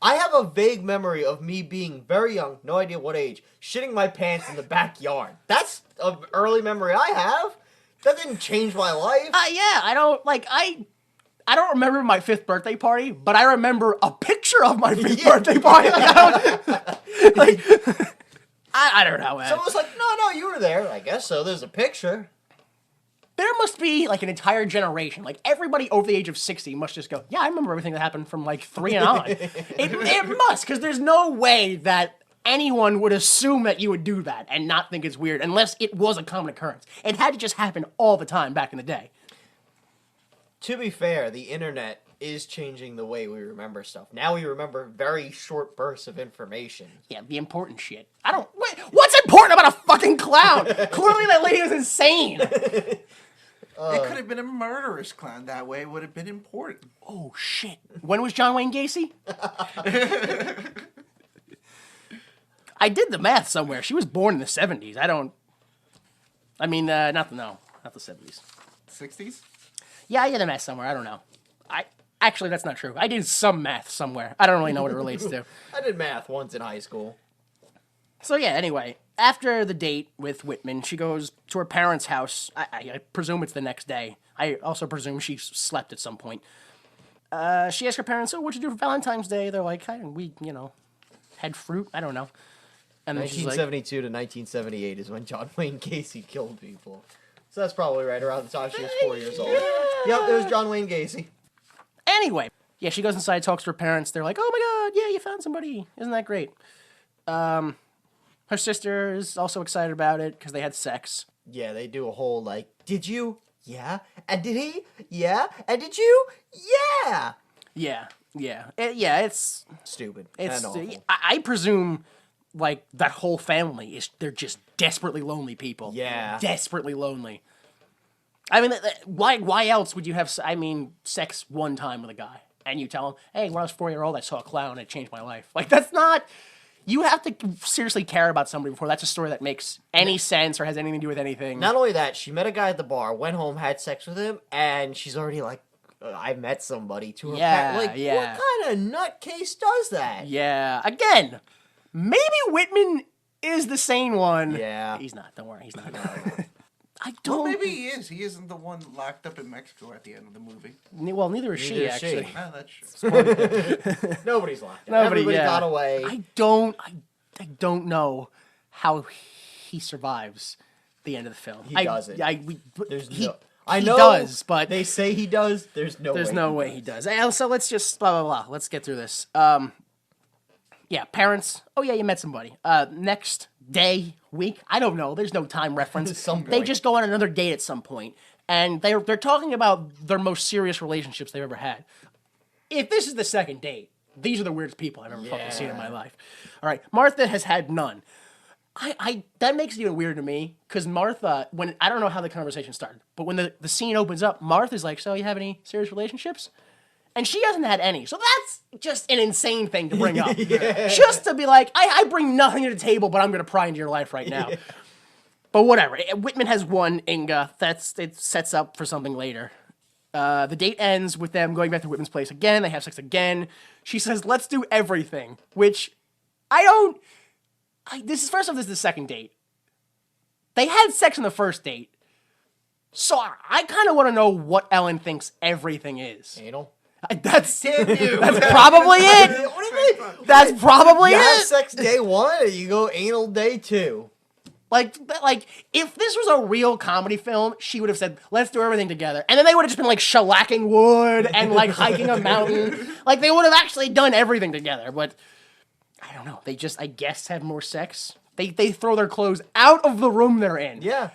I have a vague memory of me being very young, no idea what age, shitting my pants in the backyard. That's an early memory I have. That didn't change my life.
Yeah, I don't remember my 5th birthday party, but I remember a picture of my 5th birthday party. I don't know, man.
So it was like, no, you were there. I guess so. There's a picture.
There must be, like, an entire generation. Like, everybody over the age of 60 must just go, yeah, I remember everything that happened from, like, 3 and on. It must, because there's no way that anyone would assume that you would do that and not think it's weird unless it was a common occurrence. It had to just happen all the time back in the day.
To be fair, the internet is changing the way we remember stuff. Now we remember very short bursts of information.
Yeah, the important shit. Wait, what's important about a fucking clown? Clearly that lady was insane.
It could have been a murderous clown. That way it would have been important.
Oh, shit. When was John Wayne Gacy? I did the math somewhere. She was born in the 70s. Not the 70s.
60s?
Yeah, I did the math somewhere. I don't know. Actually, that's not true. I did some math somewhere. I don't really know what it relates to.
I did math once in high school.
So yeah, anyway, after the date with Whitman, she goes to her parents' house. I presume it's the next day. I also presume she slept at some point. She asked her parents, "Oh, what'd you do for Valentine's Day?" They're like, "We, had fruit. I don't know." And then she's like,
1972 to 1978 is when John Wayne Gacy killed people. So that's probably right around the time she was 4 years old. Yep, there's John Wayne Gacy.
Anyway, yeah, she goes inside, talks to her parents. They're like, "Oh my God, yeah, you found somebody. Isn't that great?" Her sister is also excited about it because they had sex.
Yeah, they do a whole like, "Did you? Yeah. And did he? Yeah. And did you? Yeah."
Yeah. It's
stupid.
It's
and awful.
I presume like that whole family they're just desperately lonely people.
Yeah.
Desperately lonely. I mean, why else would you have, sex one time with a guy and you tell him, "Hey, when I was 4-year-old, I saw a clown and it changed my life." Like, that's not, you have to seriously care about somebody before that's a story that makes any sense or has anything to do with anything.
Not only that, she met a guy at the bar, went home, had sex with him, and she's already like, "I met somebody," to her What kind of nutcase does that?
Yeah. Again, maybe Whitman is the sane one.
Yeah.
He's not. Don't worry. He's not.
I don't. Well, maybe he is. He isn't the one locked up in Mexico at the end of the movie.
Well, neither is she, actually.
Oh, that's true.
Nobody's locked up. Everybody got away.
I don't know how he survives the end of the film.
He doesn't.
He does, but
they say he does. There's no way
he does. So let's just blah blah blah. Let's get through this. Yeah, parents. Oh yeah, you met somebody. Next day, week. I don't know. There's no time reference. They just go on another date at some point, and they're talking about their most serious relationships they've ever had. If this is the second date, these are the weirdest people I've ever fucking seen in my life. All right, Martha has had none. That makes it even weirder to me because Martha, when I don't know how the conversation started, but when the scene opens up, Martha's like, "So you have any serious relationships?" And she hasn't had any. So that's just an insane thing to bring up. Just to be like, I bring nothing to the table, but I'm going to pry into your life right now. But whatever. Whitman has one, Inga. It sets up for something later. The date ends with them going back to Whitman's place again. They have sex again. She says, "Let's do everything," which this is the second date. They had sex on the first date. So I kind of want to know what Ellen thinks everything is.
Anal?
That's probably it.
What do you mean?
That's probably
you
it.
have sex day 1 and you go anal day 2.
Like, if this was a real comedy film, she would have said, let's do everything together. And then they would have just been, like, shellacking wood and, like, hiking a mountain. Like, they would have actually done everything together. But, I don't know. They just, I guess, have more sex. They throw their clothes out of the room they're in.
Yeah.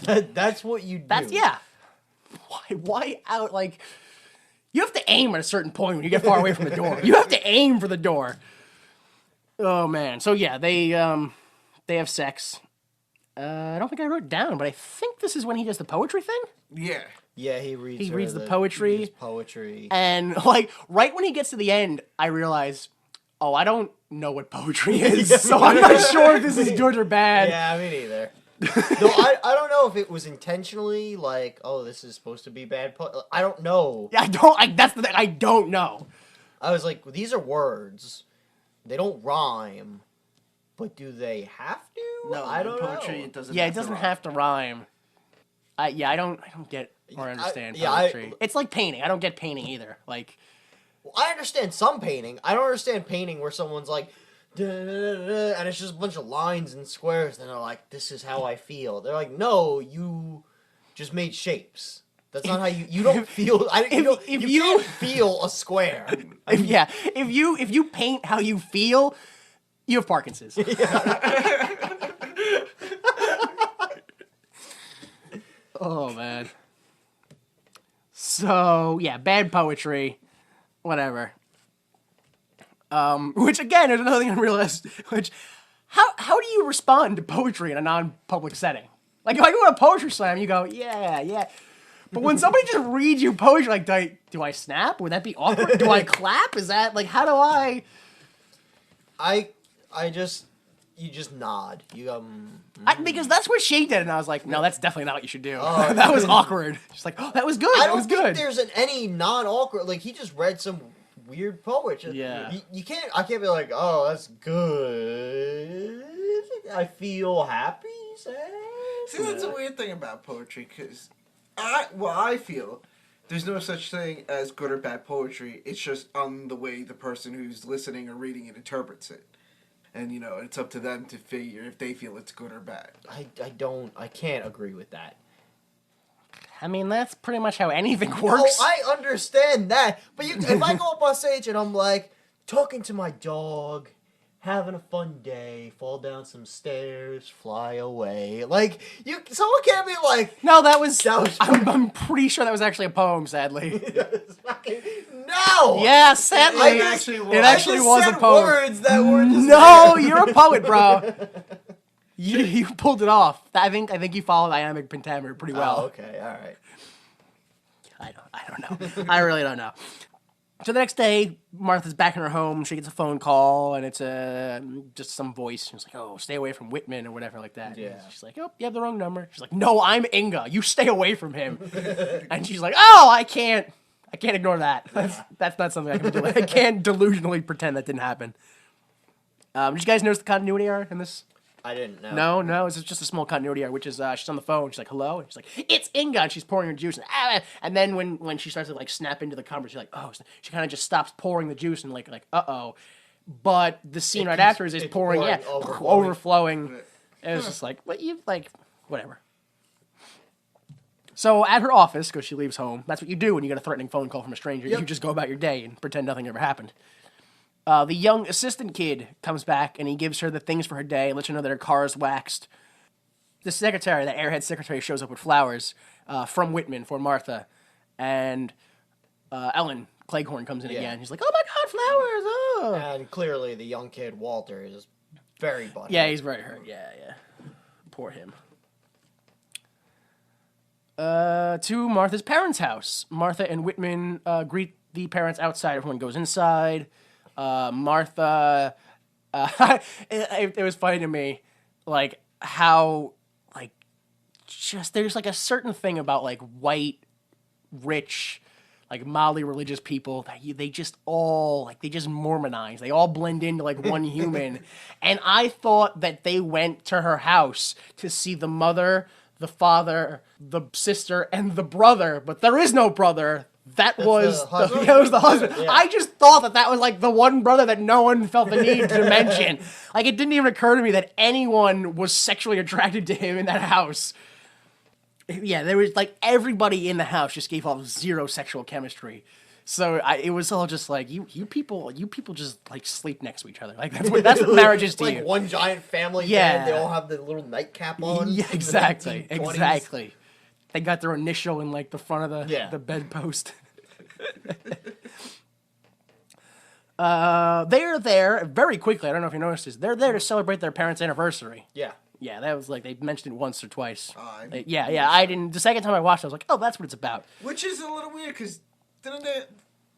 That's what you do.
Yeah. Why out, like... You have to aim at a certain point when you get far away from the door. You have to aim for the door. Oh, man. So, yeah, they have sex. I don't think I wrote it down, but I think this is when he does the poetry thing.
Yeah.
Yeah, he reads
the poetry.
His poetry.
And, like, right when he gets to the end, I realize, oh, I don't know what poetry is, so I'm not sure if this is good or bad.
Yeah, me neither. No, I don't know if it was intentionally like, oh, this is supposed to be bad. I don't know.
That's the thing. I don't know.
I was like, these are words. They don't rhyme, but do they have to?
No,
I don't
poetry,
know.
It doesn't.
Yeah,
have
it doesn't
to
have to rhyme. I don't get or understand poetry. It's like painting. I don't get painting either. Like,
I understand some painting. I don't understand painting where someone's like, da, da, da, da, and it's just a bunch of lines and squares, and they're like, this is how I feel. They're like, no, you just made shapes. That's not how you don't feel. You can't feel a square.
If you paint how you feel, you have Parkinson's. Oh man. So yeah, bad poetry, whatever. Which again is another thing I realized. Which, how do you respond to poetry in a non-public setting? Like if I go to a poetry slam, you go, yeah. But when somebody just reads you poetry, like, do I snap? Would that be awkward? Do I clap? Is that like how do I?
You just nod. You go.
Because that's what she did, and I was like, no, that's definitely not what you should do.
Oh,
that was awkward. She's like, oh, that was good. That was good.
I don't think there's any non-awkward. Like he just read some weird poetry.
Yeah.
You can't. I can't be like, oh, that's good. I feel happy. Sad.
See, that's a weird thing about poetry, because I feel there's no such thing as good or bad poetry. It's just on the way the person who's listening or reading it interprets it. And, it's up to them to figure if they feel it's good or bad.
I can't agree with that.
I mean, that's pretty much how anything works.
Oh, I understand that. But if I go up on stage and I'm like, talking to my dog, having a fun day, fall down some stairs, fly away. Like, someone can't be like...
No, that was I'm pretty sure that was actually a poem, sadly.
No!
Yeah, sadly.
It actually
was a poem.
Words that were just
no, you're a poet, bro. You pulled it off. I think you followed iambic pentameter pretty well.
Oh, okay, all right.
I don't know. I really don't know. So the next day, Martha's back in her home. She gets a phone call, and it's just some voice. She's like, "Oh, stay away from Whitman," or whatever like that.
Yeah.
She's like, "Oh, you have the wrong number." She's like, "No, I'm Inga. You stay away from him." And she's like, "Oh, I can't ignore that. That's not something I can do. I can't delusionally pretend that didn't happen." Did you guys notice the continuity error in this?
I didn't know.
No, it's just a small continuity error, which is she's on the phone. She's like, "Hello," and she's like, "It's Inga," and she's pouring her juice. And then when she starts to like snap into the conversation, she's like, "Oh," she kind of just stops pouring the juice and like uh-oh. But the scene right after is pouring, overflowing. And it's just like, whatever. So at her office, because she leaves home, that's what you do when you get a threatening phone call from a stranger. Yep. You just go about your day and pretend nothing ever happened. The young assistant kid comes back, and he gives her the things for her day, lets her know that her car is waxed. The secretary, the airhead secretary, shows up with flowers from Whitman for Martha. And Ellen Cleghorn comes in again. He's like, "Oh my God, flowers! Oh!"
And clearly the young kid, Walter, is very butthurt.
Yeah, he's very hurt. Yeah. Poor him. To Martha's parents' house. Martha and Whitman greet the parents outside. Everyone goes inside. Martha, it was funny to me, like, how, like, just, there's, like, a certain thing about, like, white, rich, like, mildly religious people that they just all, like, they just Mormonize. They all blend into, like, one human. And I thought that they went to her house to see the mother, the father, the sister, and the brother, but there is no brother. That was
the husband.
that was the husband.
Yeah.
I just thought that was like the one brother that no one felt the need to mention. Like it didn't even occur to me that anyone was sexually attracted to him in that house. Yeah, there was like everybody in the house just gave off zero sexual chemistry. So it was all just like you people just like sleep next to each other. Like that's what marriage is to
like
you.
one giant family
Yeah.
bed. They all have the little nightcap on.
Yeah,
from the
exactly,
1920s.
exactly. They got their initial in like the front of the bedpost. They're there very quickly. I don't know if you noticed this. They're there to celebrate their parents' anniversary.
Yeah.
Yeah, that was like they mentioned it once or twice.
I didn't
Yeah. I didn't. The second time I watched, it, I was like, oh, that's what it's about.
Which is a little weird because didn't they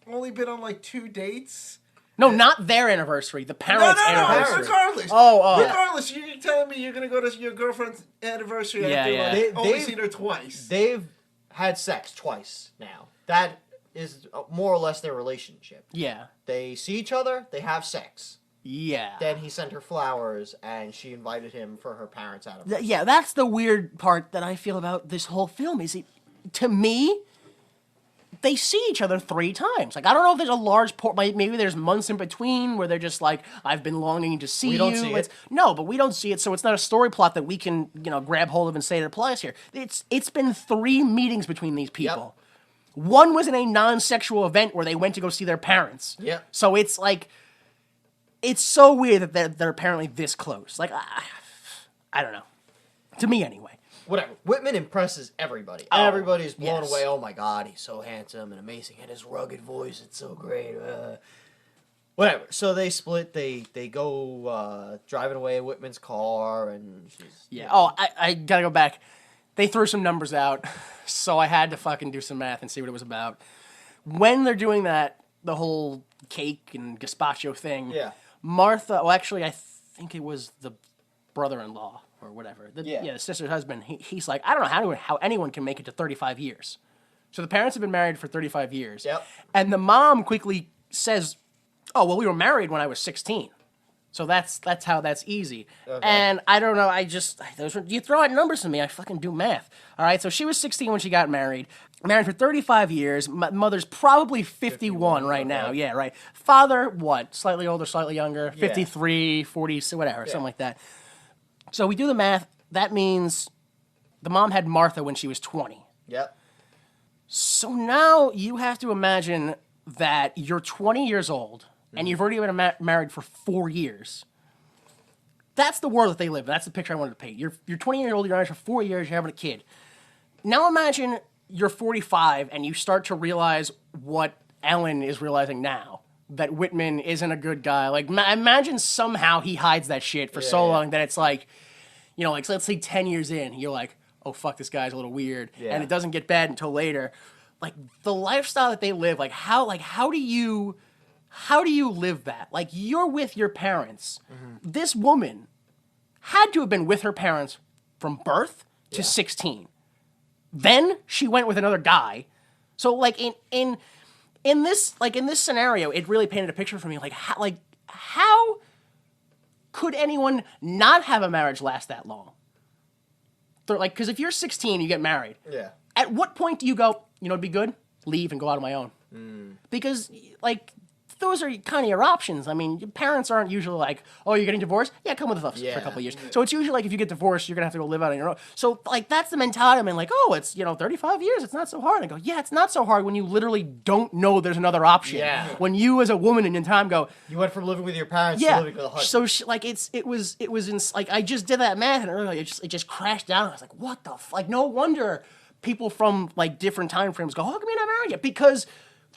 only been on like 2 dates?
No, not their anniversary. The parents'
No,
anniversary.
regardless.
Oh.
Regardless, you're telling me you're gonna go to your girlfriend's anniversary
Yeah,
after
yeah.
like, only
They've-
seen her twice.
They've had sex twice now. That is more or less their relationship.
Yeah.
They see each other, they have sex.
Yeah.
Then he sent her flowers, and she invited him for her parents' anniversary.
Yeah, that's the weird part that I feel about this whole film. Is it, to me, they see each other 3 times. Like I don't know if there's a large maybe there's months in between where they're just like, I've been longing to see you.
We don't see it.
No, but we don't see it, so it's not a story plot that we can grab hold of and say it applies here. It's been 3 meetings between these people. Yep. One was in a non-sexual event where they went to go see their parents.
Yep.
So it's like, it's so weird that they're apparently this close. Like I don't know. To me, anyway.
Whatever. Whitman impresses everybody.
Oh,
Everybody's blown
yes.
away. Oh my god, he's so handsome and amazing, and his rugged voice, it's so great. Whatever. So they split. They go driving away in Whitman's car, and she's
Yeah. Oh, I gotta go back. They threw some numbers out, so I had to fucking do some math and see what it was about. When they're doing that, the whole cake and gazpacho thing.
Yeah.
Martha. Well, actually, I think it was the brother-in-law or whatever. The sister's husband. He's like, I don't know how anyone can make it to 35 years. So the parents have been married for 35 years.
Yep.
And the mom quickly says, "Oh, well, we were married when I was 16." So that's how that's easy. Okay. And I don't know, you throw out numbers to me, I fucking do math. All right, so she was 16 when she got married. Married for 35 years. Mother's probably 51 right now. Yeah, right. Father, what? Slightly older, slightly younger? 53, 40, whatever, something like that. So we do the math. That means the mom had Martha when she was 20.
Yep.
So now you have to imagine that you're 20 years old and you've already been married for 4 years. That's the world that they live in. That's the picture I wanted to paint. You're 20 years old, you're married for 4 years, you're having a kid. Now imagine you're 45 and you start to realize what Ellen is realizing now. That Whitman isn't a good guy. Like, imagine somehow he hides that shit for so long that it's like, like let's say 10 years in, you're like, oh fuck, this guy's a little weird.
Yeah.
And it doesn't get bad until later. Like the lifestyle that they live, how do you live that? Like you're with your parents. Mm-hmm. This woman had to have been with her parents from birth to 16. Then she went with another guy. So like in this scenario, it really painted a picture for me. How could anyone not have a marriage last that long? Because if you're 16, you get married.
Yeah.
At what point do you go, it'd be good? Leave and go out on my own. Because, those are kind of your options. I mean, your parents aren't usually like, oh, you're getting divorced? Yeah, come with us for a couple of years. So it's usually like if you get divorced, you're going to have to go live out on your own. So, that's the mentality. I mean, it's, 35 years. It's not so hard. I go, yeah, it's not so hard when you literally don't know there's another option.
Yeah.
When you as a woman in your time go,
You went from living with your parents to living with a husband.
So I just did that math and earlier it just crashed down. I was like, what the fuck? No wonder people from different time frames go, how come you're not married yet? Because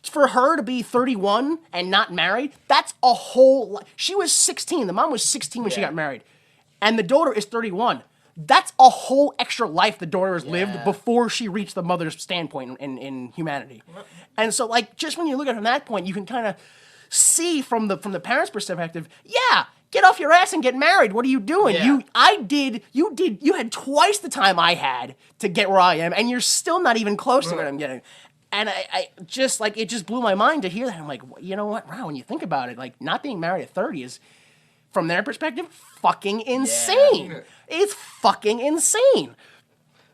for her to be 31 and not married, that's a whole she was 16. The mom was 16 when she got married. And the daughter is 31. That's a whole extra life the daughter has lived before she reached the mother's standpoint in humanity. And so just when you look at it from that point, you can kind of see from the parents' perspective, get off your ass and get married. What are you doing?
Yeah.
You had twice the time I had to get where I am, and you're still not even close to what I'm getting. And I just it just blew my mind to hear that. I'm like, you know what? Wow, when you think about it, not being married at 30 is, from their perspective, fucking insane.
Yeah.
It's fucking insane.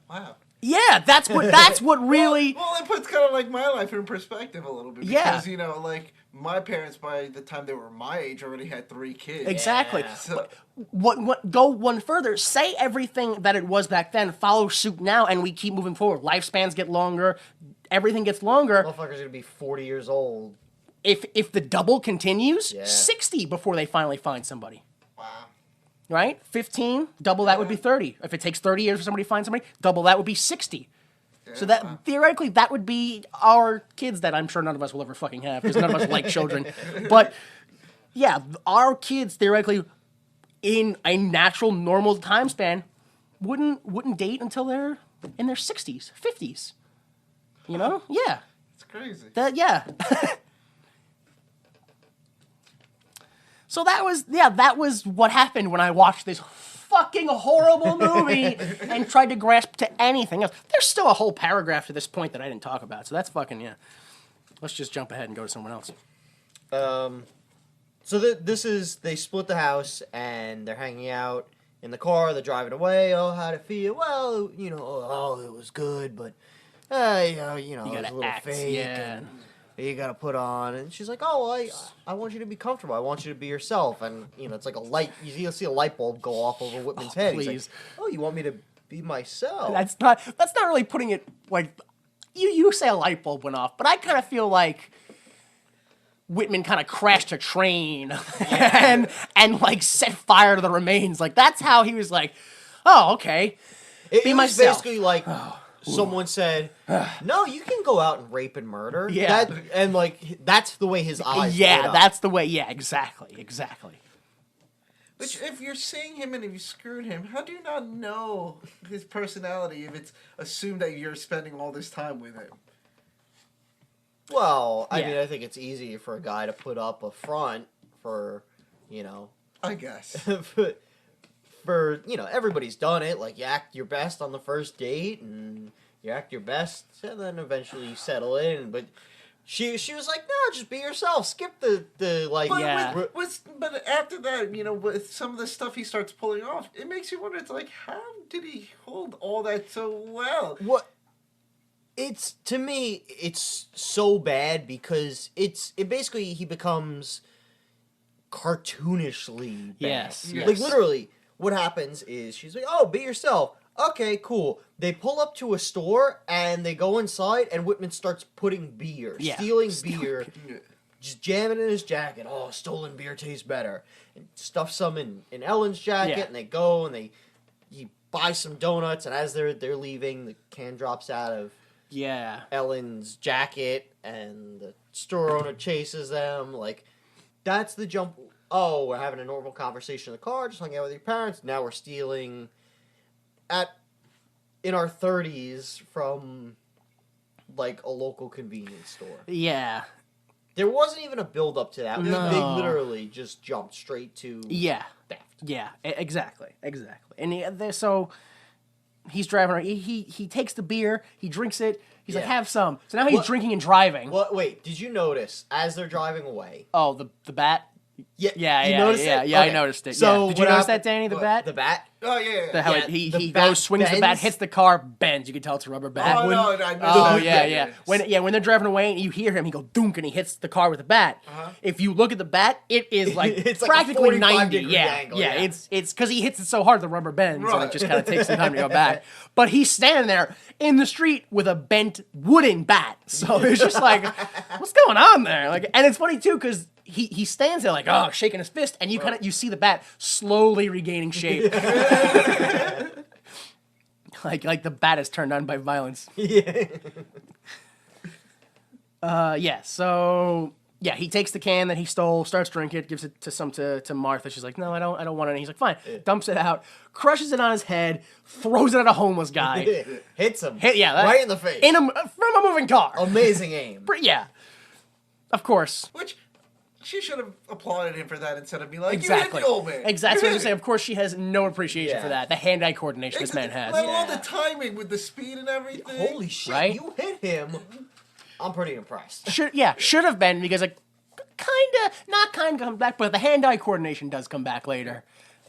Wow.
Yeah, that's what really.
Well, it puts kind of like my life in perspective a little bit.
Yeah.
Because, like, my parents, by the time they were my age, already had 3 kids.
Exactly.
Yeah.
So,
What go one further, say everything that it was back then, follow suit now, and we keep moving forward. Lifespans get longer, everything gets longer.
Motherfucker's gonna be 40 years old.
If the double continues,
Yeah.
60 before they finally find somebody.
wow.
Right? 15, double that would be 30. If it takes 30 years for somebody to find somebody, double that would be 60. So that theoretically that would be our kids that I'm sure none of us will ever fucking have because none of us like children. But yeah, our kids theoretically in a natural normal time span wouldn't date until they're in their 60s, 50s. You know? Yeah.
It's crazy.
Yeah. So that was what happened when I watched this fucking horrible movie and tried to grasp to anything else. There's still a whole paragraph to this point that I didn't talk about, so that's fucking, yeah. Let's just jump ahead and go to someone else.
So they split the house and they're hanging out in the car. They're driving away. Oh, how'd it feel? Well, it was good, but it was a little
act,
fake.
yeah.
And you gotta put on. And she's like, oh, I want you to be comfortable. I want you to be yourself. And it's like a light. You'll see a light bulb go off over Whitman's head. He's
please.
like, oh, you want me to be myself?
That's not really putting it like you say a light bulb went off, but I kind of feel like Whitman kind of crashed a train and like set fire to the remains. Like that's how he was like, oh, okay.
It
Be
was
myself.
basically like someone said, no, you can go out and rape and murder.
Yeah.
That's the way his eyes lit
Yeah,
up.
that's the way. Yeah, exactly.
Which, if you're seeing him and if you screwed him, how do you not know his personality if it's assumed that you're spending all this time with him?
Well, I
Yeah.
mean, I think it's easy for a guy to put up a front for,
I guess.
for everybody's done it. Like, you act your best on the first date, and you act your best, and then eventually you settle in. But she was like, no, just be yourself. Skip the like.
But,
Yeah.
but after that, with some of the stuff he starts pulling off, it makes you wonder, it's like, how did he hold all that so well?
What? To me, it's so bad because it basically he becomes cartoonishly bad.
Yes.
Like literally, what happens is she's like, "Oh, be yourself." Okay, cool. They pull up to a store and they go inside, and Whitman starts putting beer,
Yeah.
stealing beer, just jamming in his jacket. Oh, stolen beer tastes better. And stuffs some in Ellen's jacket,
Yeah.
and they go and he buys some donuts, and as they're leaving, the can drops out of
Yeah.
Ellen's jacket, and the store owner chases them. Like, that's the jump. Oh, we're having a normal conversation in the car, just hung out with your parents. Now we're stealing in our 30s from like a local convenience store.
Yeah.
There wasn't even a build up to that.
No.
They literally just jumped straight to
Yeah.
theft.
Yeah. Exactly. And so he's driving around. He takes the beer. He drinks it. He's like,
Yeah.
have some. So now he's
What-
drinking and driving.
Well, wait, did you notice as they're driving away?
Oh, the bat.
Yeah,
Yeah,
you
yeah,
noticed
yeah,
it?
yeah, I
Okay.
noticed it.
So
Yeah. Did you
what
notice
happened-
that, Danny? The
what,
bat.
The bat.
Oh, yeah.
How
Yeah,
he
the
goes,
bat
swings the bat,
bends.
hits the car, bends. You can tell it's a rubber bat.
Oh, no, I missed
Oh
that.
yeah. When they're driving away and you hear him, he go dunk and he hits the car with the bat. If you look at the bat, it is like
It's like a
practically
45
90.
degree
Yeah,
angle,
yeah.
yeah.
It's because he hits it so hard the rubber bends and it
Right.
just kind of takes some time to go back. But he's standing there in the street with a bent wooden bat. So it's just like, what's going on there? Like, and it's funny too because he stands there like, oh, shaking his fist, and you see the bat slowly regaining shape. like the bat is turned on by violence.
Yeah.
So he takes the can that he stole, starts drinking it, gives it to Martha. She's like, no, I don't want it. And he's like, fine. Dumps it out, crushes it on his head, throws it at a homeless guy.
Hits him.
That-
right in the face.
From a moving car.
Amazing aim.
Yeah. Of course.
Which, she should have applauded him for that instead of being like,
Exactly.
you hit the old man.
Exactly.
You
I was
hit
gonna say,
him.
of course, she has no appreciation
Yeah.
for that. The hand-eye coordination this man has.
Let alone the timing with the speed and everything.
Holy shit!
Right?
You hit him. I'm pretty impressed.
Should have been because like not comes back, but the hand-eye coordination does come back later.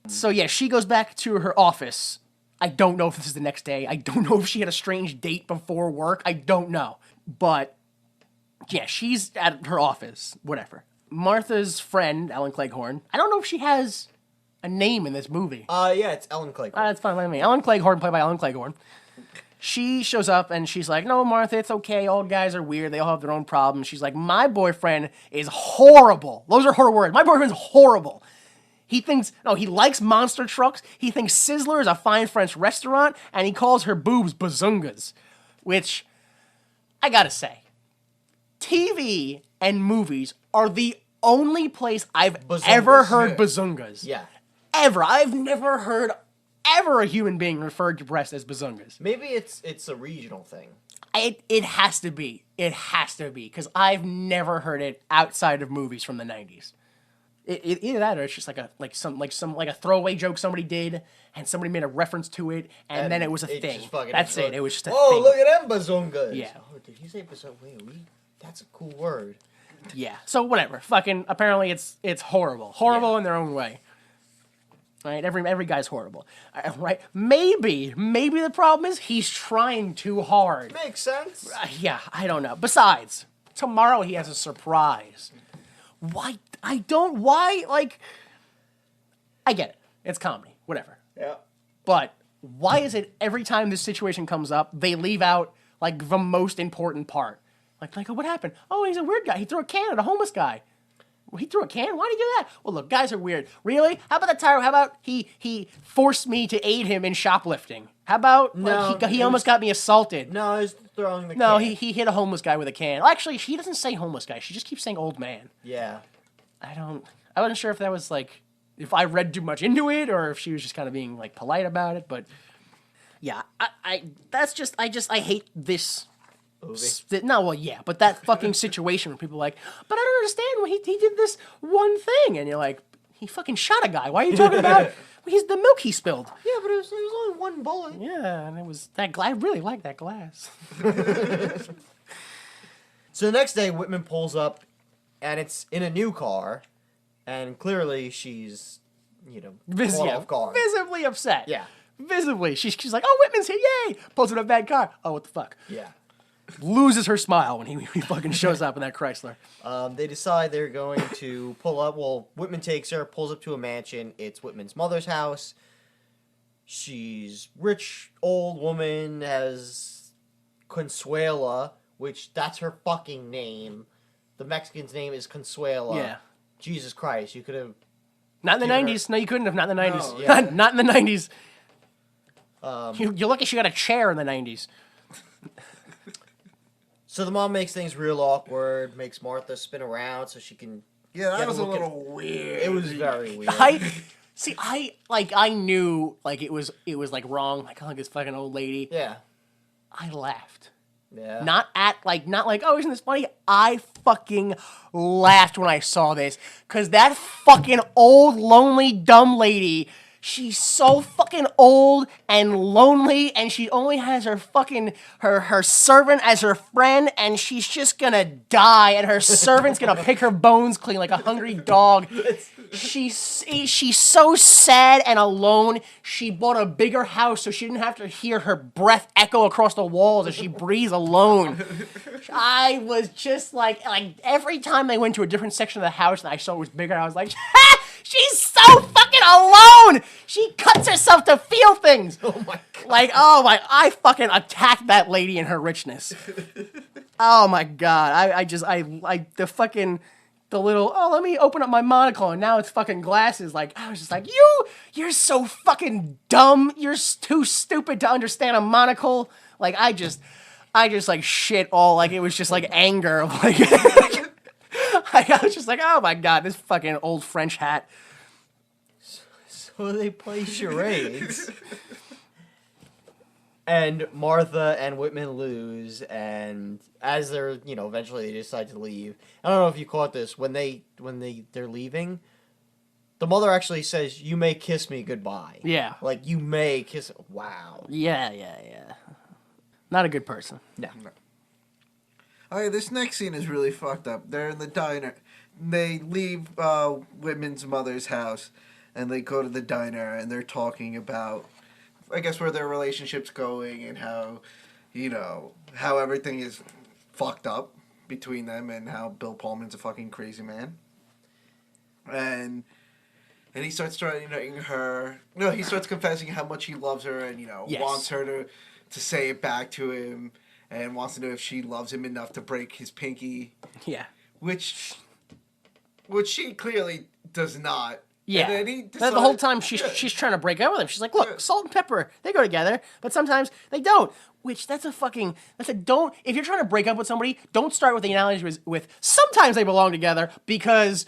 So yeah, she goes back to her office I don't know if this is the next day. I don't know if she had a strange date before work. I don't know. But, yeah, she's at her office. Whatever. Martha's friend, Ellen Cleghorn, I don't know if she has a name in this movie.
Yeah, it's Ellen Cleghorn.
That's fine by me. Ellen Cleghorn, played by Ellen Cleghorn. She shows up and she's like, no, Martha, it's okay. All guys are weird. They all have their own problems. She's like, my boyfriend is horrible. Those are her words. My boyfriend's horrible. He likes monster trucks. He thinks Sizzler is a fine French restaurant, and he calls her boobs bazungas. Which, I gotta say, TV and movies are the only place I've ever heard bazungas.
Yeah.
Ever. I've never heard ever a human being referred to breasts as bazungas.
Maybe it's a regional thing.
It has to be. It has to be, because I've never heard it outside of movies from the 90s. Either that, or it's just like a throwaway joke somebody did, and somebody made a reference to it, and then it was a thing. That's it. It was just a thing.
Oh, look at them bazungas.
Yeah.
Oh, did you say bazunga? Wait, that's a cool word.
Yeah. So whatever. Fucking. Apparently, it's horrible. Horrible in their own way. Right. Every guy's horrible. Right. Maybe the problem is he's trying too hard.
Makes sense.
Yeah. I don't know. Besides, tomorrow he has a surprise. Why? Why? Like, I get it. It's comedy. Whatever.
Yeah.
But why is it every time this situation comes up, they leave out, like, the most important part? Like, what happened? Oh, he's a weird guy. He threw a can at a homeless guy. Well, he threw a can? Why did he do that? Well, look, guys are weird. Really? How about how about he forced me to aid him in shoplifting? How about he almost got me assaulted?
No, he's throwing the can.
No, he hit a homeless guy with a can. Well, actually, she doesn't say homeless guy. She just keeps saying old man.
Yeah.
I wasn't sure if that was, like, if I read too much into it or if she was just kind of being, like, polite about it. But, yeah, I hate this. No, well, yeah, but that fucking situation where people are like, but I don't understand when he did this one thing. And you're like, he fucking shot a guy. Why are you talking about he's the milk he spilled?
Yeah, but it was only one bullet.
Yeah, and it was that glass. I really like that glass.
So the next day, Whitman pulls up, and it's in a new car, and clearly she's, caught off guard.
Visibly upset.
Yeah.
Visibly. She's like, oh, Whitman's here, yay! Pulls in a bad car. Oh, what the fuck?
Yeah.
Loses her smile when he fucking shows up in that Chrysler.
They decide they're going to pull up. Well, Whitman takes her, pulls up to a mansion. It's Whitman's mother's house. She's rich, old woman, has Consuela, which that's her fucking name. The Mexican's name is Consuela.
Yeah.
Jesus Christ, you could have...
Not in the 90s. No, you couldn't have. Not in the 90s.
No, yeah.
Not in the 90s. You're lucky she got a chair in the 90s.
So the mom makes things real awkward, makes Martha spin around so she can...
Yeah, that
get
was a
look
little weird.
It was very weird.
I knew, like, it was like wrong. Like, oh, this fucking old lady.
Yeah.
I laughed.
Yeah.
Not like, oh, isn't this funny? I fucking laughed when I saw this. Because that fucking old, lonely, dumb lady, she's so fucking old and lonely, and she only has her fucking, her servant as her friend, and she's just gonna die, and her servant's gonna pick her bones clean like a hungry dog. She's so sad and alone. She bought a bigger house so she didn't have to hear her breath echo across the walls as she breathes alone. I was just like every time they went to a different section of the house and I saw it was bigger, I was like, she's so fucking alone! She cuts herself to feel things!
Oh my god.
Like, oh my, I fucking attacked that lady in her richness. Oh my god. The little, oh, let me open up my monocle, and now it's fucking glasses. Like, I was just like, you're so fucking dumb. You're too stupid to understand a monocle. Like, I just like shit all, like, it was just like anger. Like, I was just like, oh my god, this fucking old French hat.
So they play charades. And Martha and Whitman lose, and as they're, eventually they decide to leave. I don't know if you caught this. When they're leaving, the mother actually says, "You may kiss me goodbye."
Yeah.
Like, you may kiss... Wow.
Yeah. Not a good person.
No.
Alright, this next scene is really fucked up. They're in the diner. They leave Whitman's mother's house, and they go to the diner, and they're talking about I guess, where their relationship's going and how, how everything is fucked up between them and how Bill Pullman's a fucking crazy man. And he starts targeting her. No, he starts confessing how much he loves her and,
Yes.
wants her to say it back to him and wants to know if she loves him enough to break his pinky.
Yeah.
Which she clearly does not.
Yeah.
And then he
The whole
decides-
time she's trying to break up with him. She's like, look, salt and pepper, they go together, but sometimes they don't. Which if you're trying to break up with somebody, don't start with the analogy with sometimes they belong together because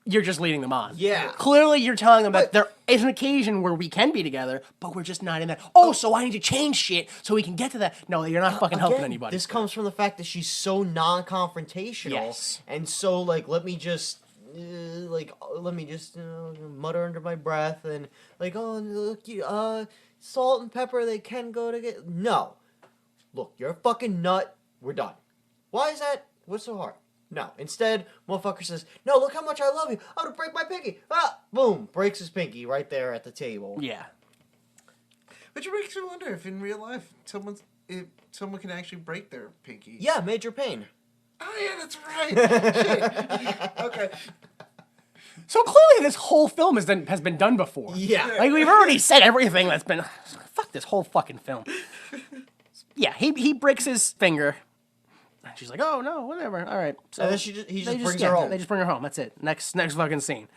you're just leading them on.
Yeah.
Clearly you're telling them that there is an occasion where we can be together, but we're just not in that. Oh, so I need to change shit so we can get to that. No, you're not fucking helping anybody.
This comes from the fact that she's so non-confrontational.
Yes.
And so, let me just mutter under my breath and oh, look, salt and pepper, they can go together. No. Look, you're a fucking nut. We're done. Why is that? What's so hard? No. Instead, motherfucker says, no, look how much I love you. I'm gonna break my pinky. Ah! Boom. Breaks his pinky right there at the table.
Yeah.
Which makes me wonder if in real life someone can actually break their pinky.
Yeah, Major Pain.
Oh yeah, that's right. Shit. Okay.
So clearly this whole film has been done before.
Yeah.
Like, we've already said everything that's been... Fuck this whole fucking film. Yeah, he breaks his finger. And she's like, oh, no, whatever. All right. So
And then he just brings her home.
They just bring her home. That's it. Next fucking scene.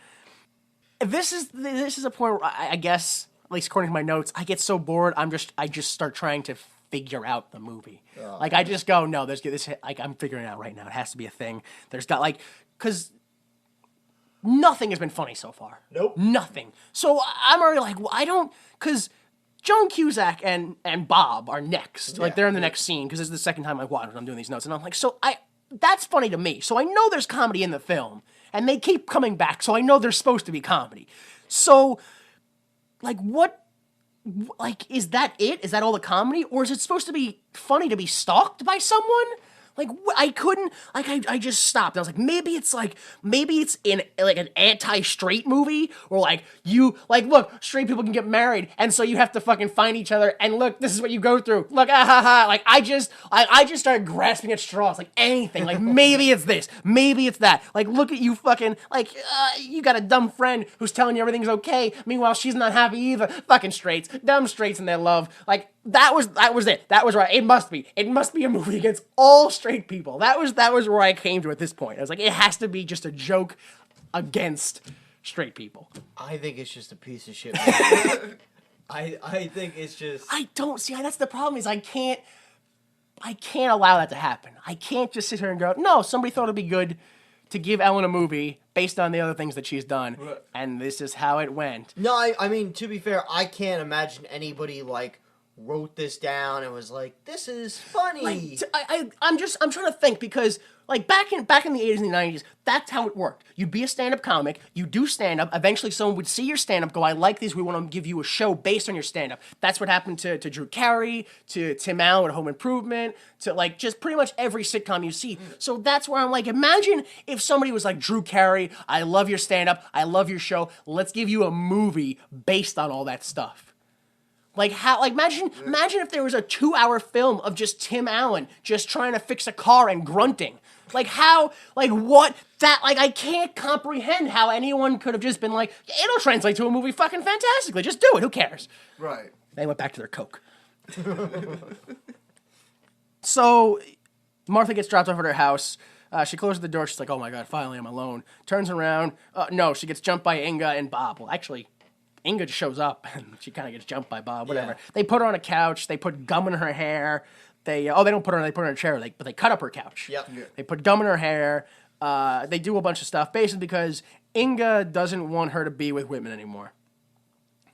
This is a point where I guess, at least according to my notes, I get so bored, I just start trying to figure out the movie. I just go, no, there's this, I'm figuring it out right now. It has to be a thing. There's not, because nothing has been funny so far.
Nope.
Nothing. So I'm already like, well, I don't, because Joan Cusack and Bob are next. Like, they're in the next scene, because this is the second time I've watched it. I'm doing these notes, and I'm like, that's funny to me. So I know there's comedy in the film, and they keep coming back, so I know there's supposed to be comedy. So, is that it? Is that all the comedy? Or is it supposed to be funny to be stalked by someone? I couldn't, I just stopped. I was like, maybe it's in, an anti-straight movie, or look, straight people can get married, and so you have to fucking find each other, and look, this is what you go through. Look, I just started grasping at straws, anything. Maybe it's this, maybe it's that. Look at you fucking, you got a dumb friend who's telling you everything's okay, meanwhile, she's not happy either. Fucking straights, dumb straights in their love. That was it. That was right. It must be a movie against all straight people. That was where I came to at this point. I was like, it has to be just a joke against straight people.
I think it's just a piece of shit movie. I think it's just...
I don't see. That's the problem. Is I can't allow that to happen. I can't just sit here and go, no, somebody thought it'd be good to give Ellen a movie based on the other things that she's done, and this is how it went.
No, I mean, to be fair, I can't imagine anybody wrote this down and was like, this is funny.
I'm trying to think, because back in the 80s and the 90s, that's how it worked. You'd be a stand-up comic, you do stand-up, eventually someone would see your stand-up, go, I like these, we want to give you a show based on your stand-up. That's what happened to Drew Carey, to Tim Allen at Home Improvement, to just pretty much every sitcom you see. So that's where I'm like, imagine if somebody was like, Drew Carey, I love your stand-up, I love your show, let's give you a movie based on all that stuff. Imagine if there was a 2-hour film of just Tim Allen just trying to fix a car and grunting. I can't comprehend how anyone could have just been like, it'll translate to a movie fucking fantastically. Just do it. Who cares?
Right.
They went back to their Coke. So, Martha gets dropped off at her house. She closes the door. She's like, oh my God, finally I'm alone. Turns around. No, she gets jumped by Inga and Bob. Well, actually, Inga just shows up, and she kind of gets jumped by Bob, whatever.
Yeah.
They put her on a couch. They put gum in her hair. They don't put her on, they put her in a chair, but they cut up her couch.
Yep.
Yeah.
They put gum in her hair. They do a bunch of stuff, basically because Inga doesn't want her to be with Whitman anymore.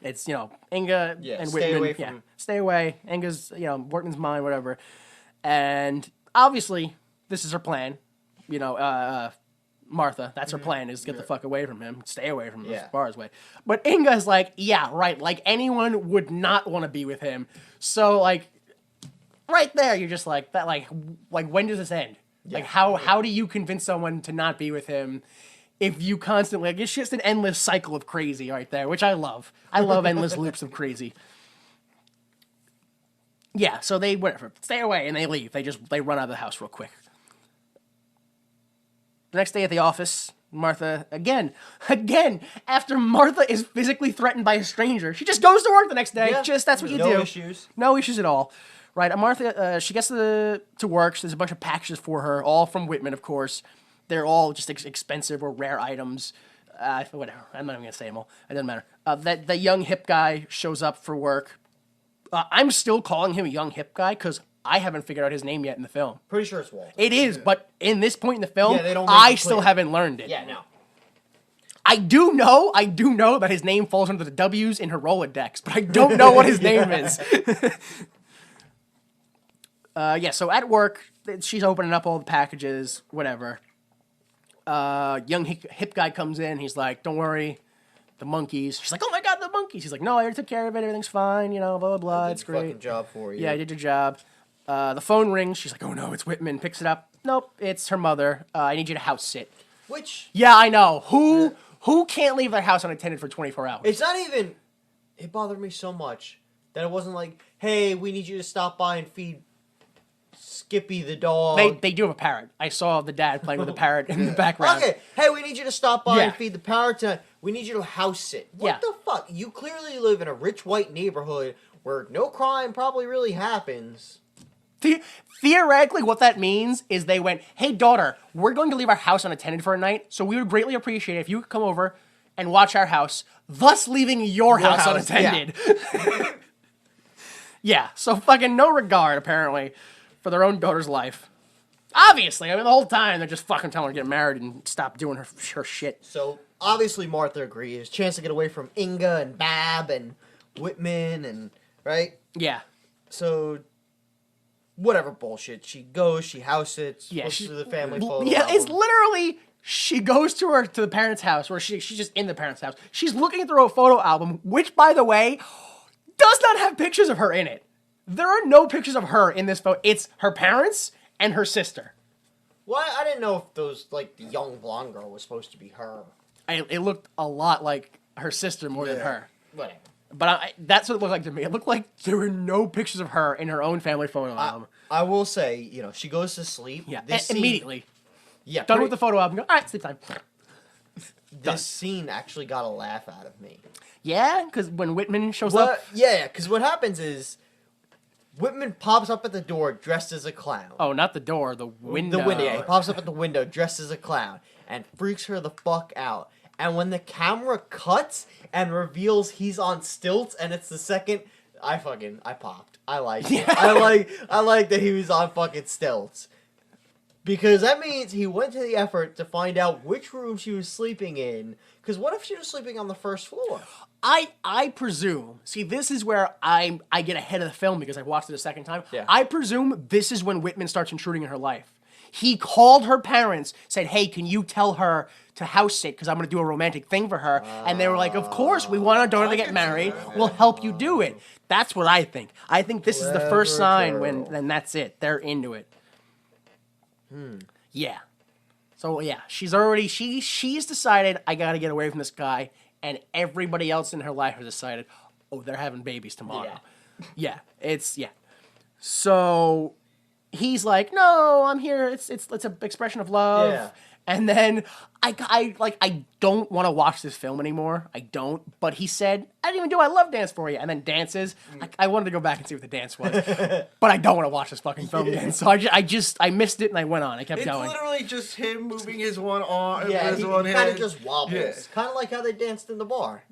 It's, Inga and
stay
Whitman.
away from...
Stay away. Inga's, Whitman's mine, whatever. And obviously, this is her plan. Martha, that's her plan, is get the fuck away from him, stay away from him as far as way. But Inga's like, yeah, right, anyone would not want to be with him. So, right there, you're just like, that, when does this end? Yeah. How do you convince someone to not be with him if you constantly, it's just an endless cycle of crazy right there, which I love. I love endless loops of crazy. Yeah, so they whatever stay away and they leave. They run out of the house real quick. The next day at the office, Martha again after Martha is physically threatened by a stranger, she just goes to work the next day.
Yeah,
That's what you do. No issues at all. Right, Martha, she gets to work. There's a bunch of packages for her, all from Whitman, of course. They're all just expensive or rare items. Whatever. I'm not even gonna say them all. It doesn't matter. That young hip guy shows up for work. I'm still calling him a young hip guy because I haven't figured out his name yet in the film.
Pretty sure it's Walter.
It is, but in this point in the film,
they don't make
I
it
still
clear.
haven't learned it.
Yeah, no.
I do know that his name falls under the W's in her Rolodex, but I don't know what his name is. So at work, she's opening up all the packages, whatever. Young hip guy comes in, he's like, don't worry, the monkeys. She's like, oh my god, the monkeys. He's like, no, I already took care of it, everything's fine, blah, blah, blah, it's great.
Fucking job for you.
Yeah, I did your job. The phone rings, she's like, oh no, it's Whitman, picks it up. Nope, it's her mother. I need you to house sit.
Which...
Yeah, I know. Who can't leave their house unattended for 24 hours?
It's not even... It bothered me so much that it wasn't like, hey, we need you to stop by and feed Skippy the dog.
They do have a parrot. I saw the dad playing with the parrot in the background.
Okay, hey, we need you to stop by
Yeah.
and feed the parrot tonight. We need you to house sit. What
Yeah.
the fuck? You clearly live in a rich white neighborhood where no crime probably really happens.
Theoretically, what that means is they went, hey, daughter, we're going to leave our house unattended for a night, so we would greatly appreciate it if you could come over and watch our house, thus leaving your house unattended. Yeah, so fucking no regard, apparently, for their own daughter's life. Obviously, I mean, the whole time they're just fucking telling her to get married and stop doing her shit.
So, obviously, Martha agrees. Chance to get away from Inga and Bab and Whitman and... Right?
Yeah.
So... Whatever bullshit. She goes, she house sits, looks through the family photo
Yeah,
album.
it's literally, she goes to the parents' house, or she's just in the parents' house. She's looking through a photo album, which, by the way, does not have pictures of her in it. There are no pictures of her in this photo. It's her parents and her sister.
Well, I didn't know if those, like, the young blonde girl was supposed to be her.
It looked a lot like her sister more than her.
Whatever.
But that's what it looked like to me. It looked like there were no pictures of her in her own family photo album.
I will say, she goes to sleep.
Yeah,
This scene,
immediately.
Yeah,
Done with the photo album. Go, all right, sleep time.
This scene actually got a laugh out of me.
Yeah, because when Whitman shows up.
Yeah, because what happens is Whitman pops up at the door dressed as a clown.
Oh, not the door, the window.
The window, yeah. He pops up at the window dressed as a clown and freaks her the fuck out. And when the camera cuts and reveals he's on stilts and it's the second, I popped. I like it. I like that he was on fucking stilts. Because that means he went to the effort to find out which room she was sleeping in. Because what if she was sleeping on the first floor?
I presume. See, this is where I get ahead of the film because I've watched it a second time.
Yeah.
I presume this is when Whitman starts intruding in her life. He called her parents, said, hey, can you tell her to house sit because I'm going to do a romantic thing for her. And they were like, of course, we want our daughter to get married. We'll help you do it. That's what I think. I think this is the first sign then that's it. They're into it. Yeah. So, yeah, she's decided, I got to get away from this guy. And everybody else in her life has decided, oh, they're having babies tomorrow. Yeah. So he's like, no, I'm here. It's an expression of love.
Yeah.
And then I don't want to watch this film anymore. I don't. But he said, I didn't even do I Love Dance for you. And then dances. I wanted to go back and see what the dance was. But I don't want to watch this fucking film again. So I missed it and I went on. I kept going.
It's literally just him moving his one arm,
Yeah,
his
he
one
kind
hand.
of just wobbles.
Yeah.
Kind of like how they danced in the bar.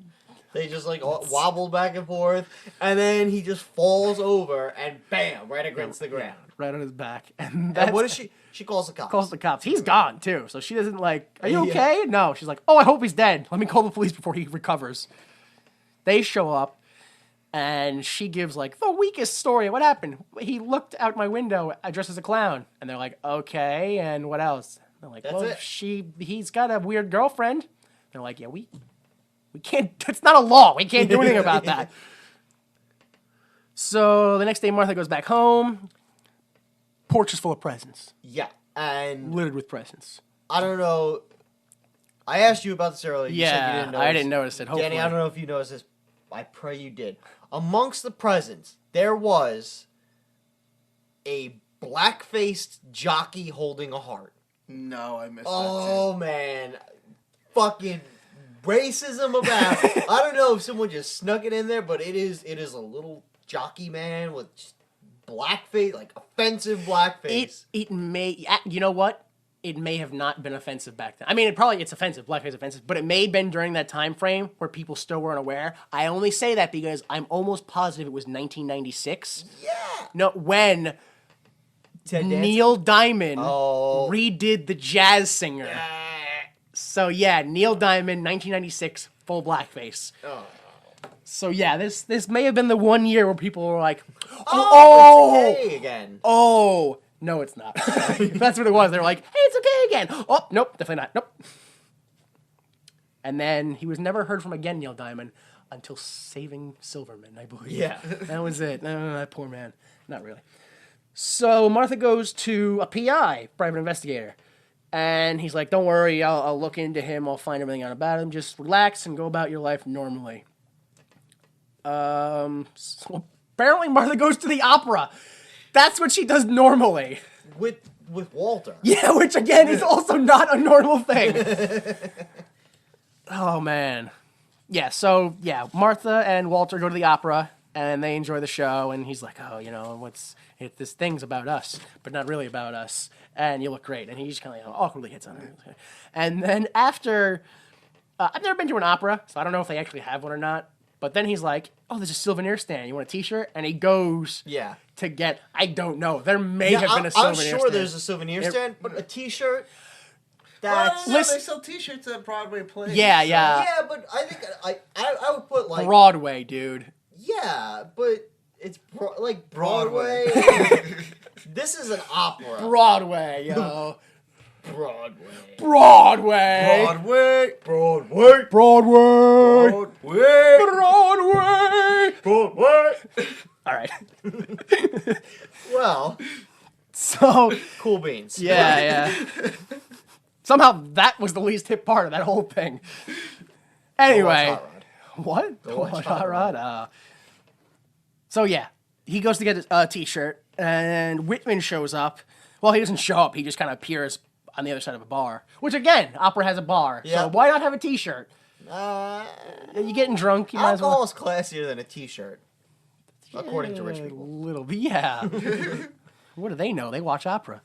They just wobble back and forth, and then he just falls over and bam, right against the ground.
Right on his back.
And what does she? She calls the cops.
Calls the cops. He's gone too. So she doesn't are you okay? No. She's like, oh, I hope he's dead. Let me call the police before he recovers. They show up and she gives the weakest story. What happened? He looked out my window dressed as a clown. And they're like, okay, and what else? They're like,
That's
well,
it.
he's got a weird girlfriend. They're like, yeah, we can't, it's not a law. We can't do anything about that. So the next day, Martha goes back home. Porch is full of presents.
Yeah, and
Littered with presents.
I don't know. I asked you about this earlier. You said you
Yeah,
didn't notice.
I didn't notice it. Hopefully.
Danny, I don't know if you noticed this. I pray you did. Amongst the presents, there was a black-faced jockey holding a heart.
No, I missed
Oh, man. Fucking racism about. I don't know if someone just snuck it in there, but it is a little jockey man with blackface, like offensive blackface.
It may, you know what? It may have not been offensive back then. I mean, it's offensive. Blackface offensive, but it may have been during that time frame where people still weren't aware. I only say that because I'm almost positive it was 1996.
Yeah.
No, when
Ted
Neil Diamond
Oh.
redid the Jazz Singer. So yeah, Neil Diamond, 1996, full blackface.
Oh.
So yeah, this may have been the one year where people were like,
It's okay again.
oh, no, it's not. That's what it was. They were like, hey, it's okay again. Oh, nope, definitely not. Nope. And then he was never heard from again, Neil Diamond, until Saving Silverman, I believe.
Yeah.
That was it. That poor man. Not really. So Martha goes to a PI, private investigator. And he's like, don't worry, I'll look into him. I'll find everything out about him. Just relax and go about your life normally. So apparently Martha goes to the opera. That's what she does normally.
With Walter.
Yeah, which again is also not a normal thing. Oh, man. Yeah, so, yeah, Martha and Walter go to the opera, and they enjoy the show, and he's like, oh, you know, this thing's about us, but not really about us, and you look great. And he just kind of awkwardly hits on her. And then after, I've never been to an opera, so I don't know if they actually have one or not, but then he's like, oh, there's a souvenir stand. You want a t-shirt? And he goes to get, I don't know, there may have been a souvenir stand.
I'm sure there's a souvenir stand, but a t-shirt, that's...
Well, they sell t-shirts at Broadway plays.
Yeah,
so.
yeah.
Yeah, but I think I would put like...
Broadway, dude.
Yeah, but it's like Broadway. This is an opera.
Broadway, yo.
Broadway.
Broadway.
Broadway.
Broadway.
Broadway.
Broadway.
Broadway.
Broadway.
All right.
Well,
So,
cool beans.
yeah. Somehow that was the least hit part of that whole thing. Anyway.
Hot Rod.
What?
Go watch
Hot
Hot
Rod?
Rod.
So, yeah. He goes to get a t-shirt, and Whitman shows up. Well, he doesn't show up. He just kind of appears on the other side of a bar. Which, again, opera has a bar.
Yeah.
So why not have a t-shirt? You're getting drunk. You might as well.
Alcohol is classier than a t-shirt. According to rich people.
A little bit, yeah. What do they know? They watch opera.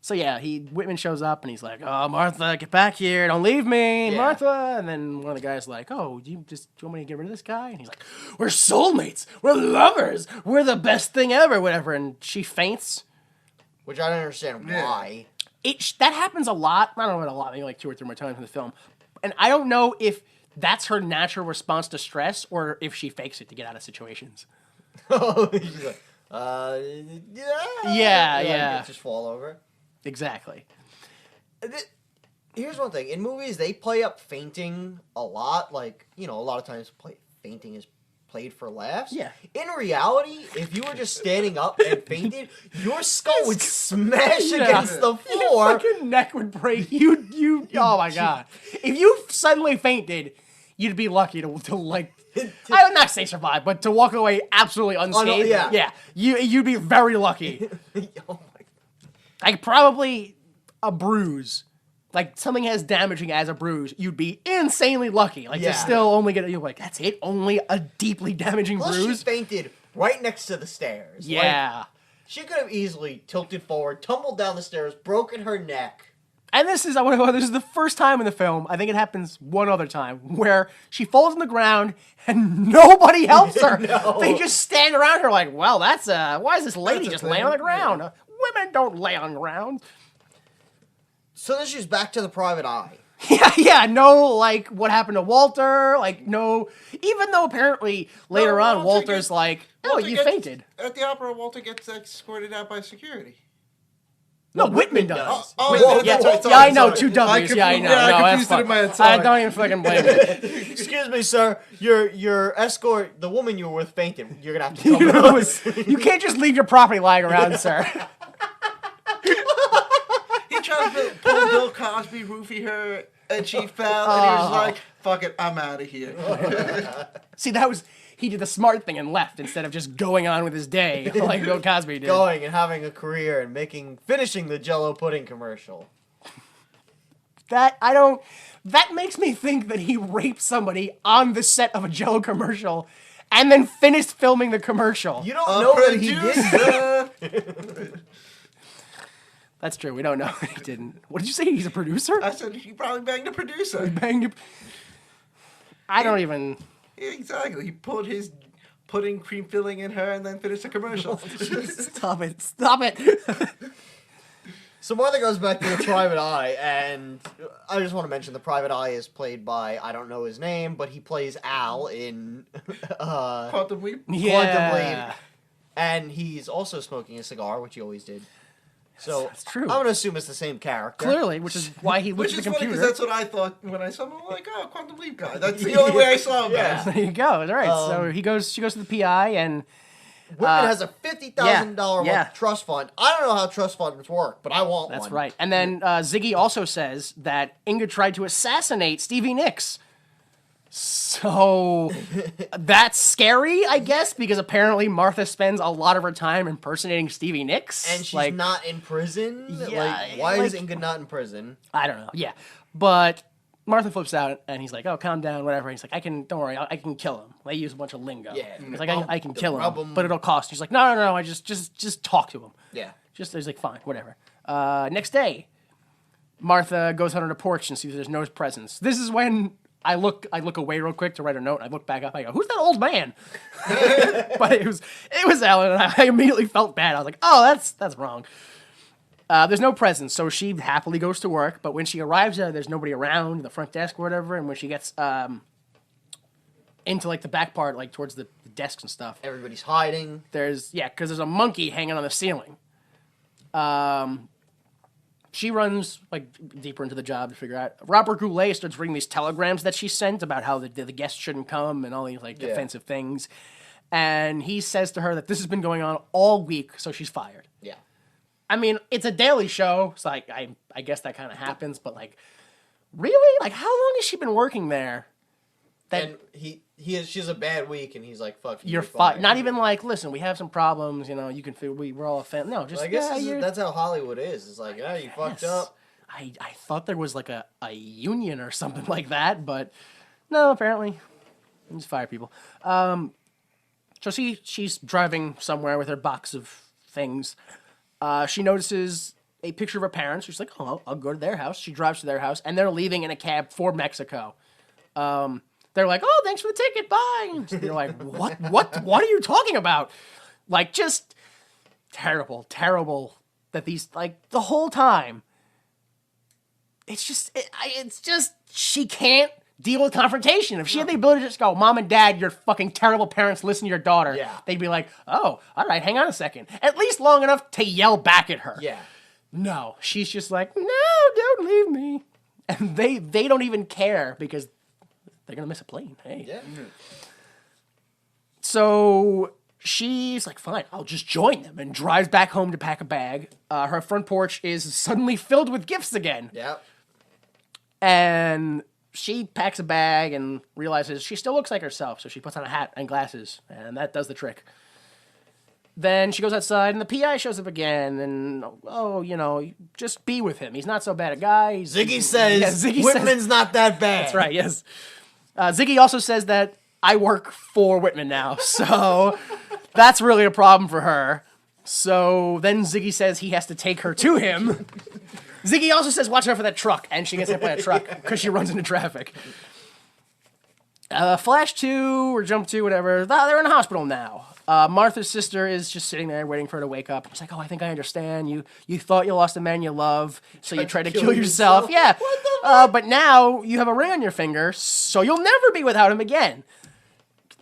So yeah, Whitman shows up and he's like, "Oh, Martha, get back here! Don't leave me,
Yeah.
Martha!" And then one of the guys like, "Oh, do you want me to get rid of this guy?" And he's like, "We're soulmates. We're lovers. We're the best thing ever, whatever." And she faints.
Which I don't understand why.
That happens a lot. I don't know about a lot, maybe like 2 or 3 more times in the film. And I don't know if that's her natural response to stress or if she fakes it to get out of situations.
She's like,
Yeah.
Just fall over.
Exactly.
Here's one thing. In movies, they play up fainting a lot. Like, a lot of times fainting is played for laughs.
Yeah.
In reality, if you were just standing up and fainted, your skull would smash against the floor.
Your fucking neck would break. You. Oh my god! If you suddenly fainted, you'd be lucky to like. I would not say survive, but to walk away absolutely unscathed.
Yeah.
You'd be very lucky.
Oh my.
Like probably a bruise. Like something as damaging as a bruise, you'd be insanely lucky. Like to still only you're like, that's it? Only a deeply damaging
Plus
bruise?
she fainted right next to the stairs.
Yeah.
Like, she could have easily tilted forward, tumbled down the stairs, broken her neck.
And this is the first time in the film, I think it happens one other time, where she falls on the ground and nobody helps her.
No.
They just stand around her like, well, why is this lady
That's a
just laying on the
thing.
ground? Women don't lay on the ground.
So then she's back to the private eye.
Yeah, no, like, what happened to Walter? Like, no, even though apparently later on Walter's like, oh, you fainted.
At the opera, Walter gets escorted out by security.
No, Whitman does.
That's right.
I know, 2 W's. Yeah, I know.
I
No,
confused
that's
it in my head.
I
Sorry.
don't even fucking blame you.
Excuse me, sir. Your escort, the woman you were with, fainted. You're gonna have to come with us.
You can't just leave your property lying around, sir.
He tried to pull Bill Cosby, roofie her, and she fell, and he was like, fuck it, I'm out of here.
See, that was he did the smart thing and left instead of just going on with his day like Bill Cosby did.
Going and having a career and finishing the Jell-O pudding commercial.
That makes me think that he raped somebody on the set of a Jell-O commercial and then finished filming the commercial.
You don't know that he did.
That's true. We don't know. He didn't. What did you say? He's a producer?
I said he probably banged a producer.
Banged. I don't even.
Yeah, exactly. He put his pudding cream filling in her and then finished the commercial.
Stop it. Stop it.
So Martha goes back to the private eye, and I just want to mention the private eye is played by, I don't know his name, but he plays Al in
Quantum Leap.
Quantum Leap. And he's also smoking a cigar, which he always did. So
That's true.
I'm going to assume it's the same character.
Clearly, which is why he looked
Which
at
is
the
funny
computer.
because that's what I thought when I saw him. I'm like, oh, Quantum Leap guy. That's the only way I saw him.
Yeah.
as.
There you go. All right. So she goes to the PI, and
Whitman has a $50,000
yeah.
trust fund. I don't know how trust funds work, but I want one.
that's right. And then Ziggy also says that Inga tried to assassinate Stevie Nicks. So that's scary, I guess, because apparently Martha spends a lot of her time impersonating Stevie Nicks.
And she's not in prison?
Yeah,
why
like-
is Inga not in prison?
I don't know. Yeah. But Martha flips out, and he's like, oh, calm down, whatever. He's like, don't worry, I can kill him. They use a bunch of lingo.
Yeah.
He's like, I can kill
rub
him,
'em.
but it'll cost. He's like, no, I just talk to him.
Yeah.
He's like, fine, whatever. Next day, Martha goes out on the porch and sees there's no presence. This is when I look away real quick to write a note. I look back up. I go, "Who's that old man?" But it was Ellen, and I immediately felt bad. I was like, "Oh, that's wrong." There's no presence, so she happily goes to work. But when she arrives there, there's nobody around the front desk or whatever. And when she gets into like the back part, like towards the desks and stuff,
Everybody's hiding.
because there's a monkey hanging on the ceiling. She runs like deeper into the job to figure out. Robert Goulet starts reading these telegrams that she sent about how the guests shouldn't come and all these like offensive things, and he says to her that this has been going on all week, so she's fired.
Yeah.
I mean, it's a daily show, so like I guess that kind of happens, but like, really, like how long has she been working there?
And she's a bad week, and he's like, "Fuck you,
You're fired. Not even like, listen, we have some problems, you can feel we're all offended. No, just
I guess
yeah,
that's how Hollywood is. It's like, you fucked up.
I thought there was like a union or something like that, but no, apparently, you just fire people. So she's driving somewhere with her box of things. She notices a picture of her parents. She's like, oh, I'll go to their house. She drives to their house, and they're leaving in a cab for Mexico. They're like, oh, thanks for the ticket, bye. And they're like, what are you talking about? Like, just terrible that these, like, the whole time, it's just, she can't deal with confrontation. If she had the ability to just go, Mom and Dad, you're fucking terrible parents, listen to your daughter, they'd be like, oh, all right, hang on a second. At least long enough to yell back at her.
Yeah.
No, she's just like, no, don't leave me. And they don't even care because they're going to miss a plane. Hey.
Yeah.
So she's like, fine, I'll just join them, and drives back home to pack a bag. Her front porch is suddenly filled with gifts again.
Yeah.
And she packs a bag and realizes she still looks like herself, so she puts on a hat and glasses, and that does the trick. Then she goes outside, and the PI shows up again, and, just be with him. He's not so bad a guy.
Ziggy says,
Ziggy
Whitman's
says,
not that bad.
that's right, yes. Ziggy also says that I work for Whitman now, so that's really a problem for her. So then Ziggy says he has to take her to him. Ziggy also says, watch out for that truck, and she gets hit by a truck because she runs into traffic. Flash 2, or Jump 2, whatever, they're in a hospital now. Martha's sister is just sitting there waiting for her to wake up. She's like, oh, I think I understand. You thought you lost a man you love, so you tried to kill yourself. Yeah. But now you have a ring on your finger, so you'll never be without him again.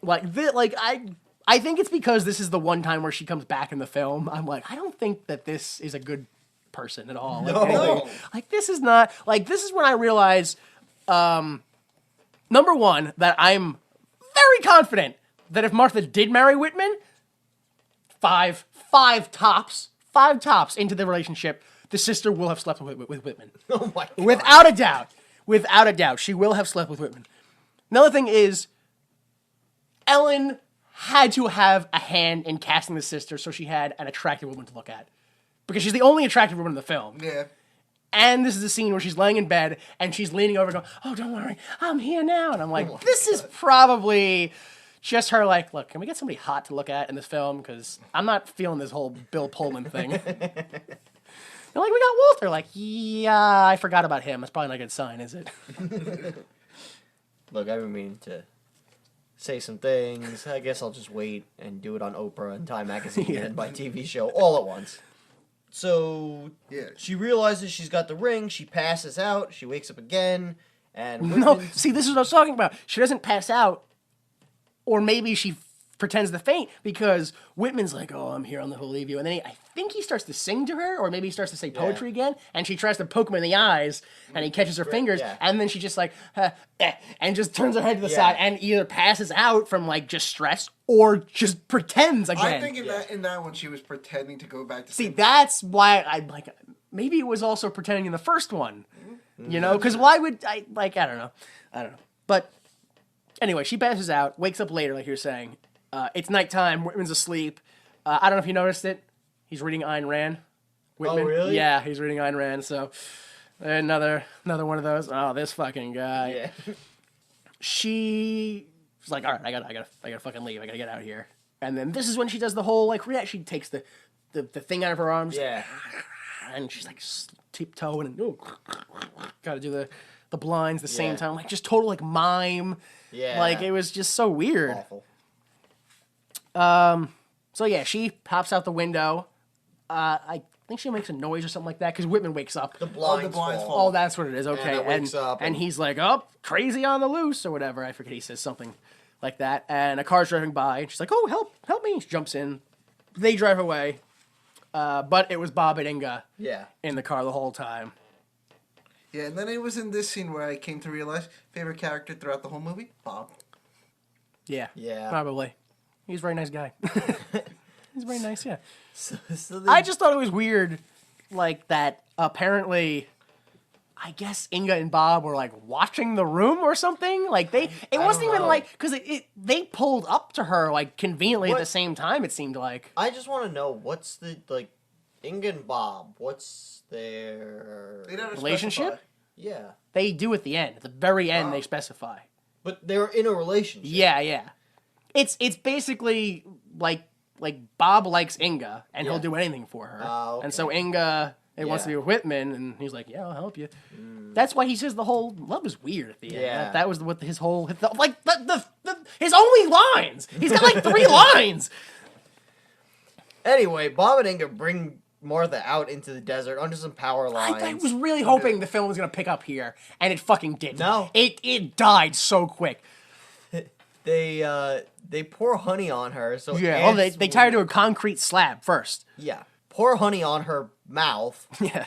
I think it's because this is the one time where she comes back in the film. I'm like, I don't think that this is a good person at all.
No.
This is not, this is when I realize, number one, that I'm very confident that if Martha did marry Whitman, five tops into the relationship, the sister will have slept with Whitman.
Oh my God.
Without a doubt, she will have slept with Whitman. Another thing is, Ellen had to have a hand in casting the sister so she had an attractive woman to look at. Because she's the only attractive woman in the film.
Yeah.
And this is a scene where she's laying in bed and she's leaning over going, oh, don't worry, I'm here now. And I'm like, this is probably just her like, look, can we get somebody hot to look at in this film? Because I'm not feeling this whole Bill Pullman thing. They're like, we got Walter. Like, yeah, I forgot about him. That's probably not a good sign, is it?
Look, I've been meaning to say some things. I guess I'll just wait and do it on Oprah and Time Magazine and my TV show all at once. So she realizes she's got the ring. She passes out. She wakes up again. And
no, see, this is what I was talking about. She doesn't pass out, or maybe she pretends to faint because Whitman's like, "Oh, I'm here. I'll never leave you." And then I think he starts to sing to her, or maybe he starts to say poetry again. And she tries to poke him in the eyes, and he catches her fingers, and then she just like, and just turns her head to the side, and either passes out from like just stress, or just pretends again.
I think in that one she was pretending to go back to
see. That's why I like. Maybe it was also pretending in the first one. You know, because why would I, like, I don't know. But anyway, she passes out, wakes up later, like you're saying. It's nighttime, Whitman's asleep. I don't know if you noticed it. He's reading Ayn Rand. Whitman.
Oh, really?
Yeah, he's reading Ayn Rand, so another one of those. Oh, this fucking guy.
Yeah.
She's like, all right, I gotta fucking leave. I gotta get out of here. And then this is when she does the whole, like, she takes the thing out of her arms.
Yeah.
And she's like tiptoeing and gotta do the blinds the same time, like just total like mime.
Yeah,
like it was just so weird.
Awful.
So yeah, she pops out the window. I think she makes a noise or something like that because Whitman wakes up.
The blinds
Oh,
fall.
that's what it is. Okay,
And wakes up
and he's like, oh, crazy on the loose or whatever. I forget, he says something like that. And a car's driving by, and she's like, oh, help me. She jumps in. They drive away. But it was Bob and Inga in the car the whole time.
Yeah, and then it was in this scene where I came to realize favorite character throughout the whole movie, Bob.
Yeah.
Yeah.
Probably. He's a very nice guy. He's very nice, yeah.
So
I just thought it was weird, like, that apparently, I guess Inga and Bob were, like, watching the room or something. Like, it wasn't even, like, because they pulled up to her, like, conveniently at the same time, it seemed like.
I just want to know, what's the, like, Inga and Bob, what's their
relationship?
Specify.
Yeah.
They do at the end. At the very end, they specify.
But they're in a relationship.
Yeah. It's basically, like Bob likes Inga, and he'll do anything for her.
Okay.
And so Inga wants to be with Whitman, and he's like, yeah, I'll help you. That's why he says the whole love is weird at the end.
Yeah.
That was what his whole, his only lines. He's got like 3 lines.
Anyway, Bob and Inga bring Martha out into the desert under some power lines.
I was really hoping the film was going to pick up here, and it fucking didn't.
No.
It died so quick.
They pour honey on her. So
Well, they tie her to a concrete slab first.
Yeah. Pour honey on her mouth.
Yeah.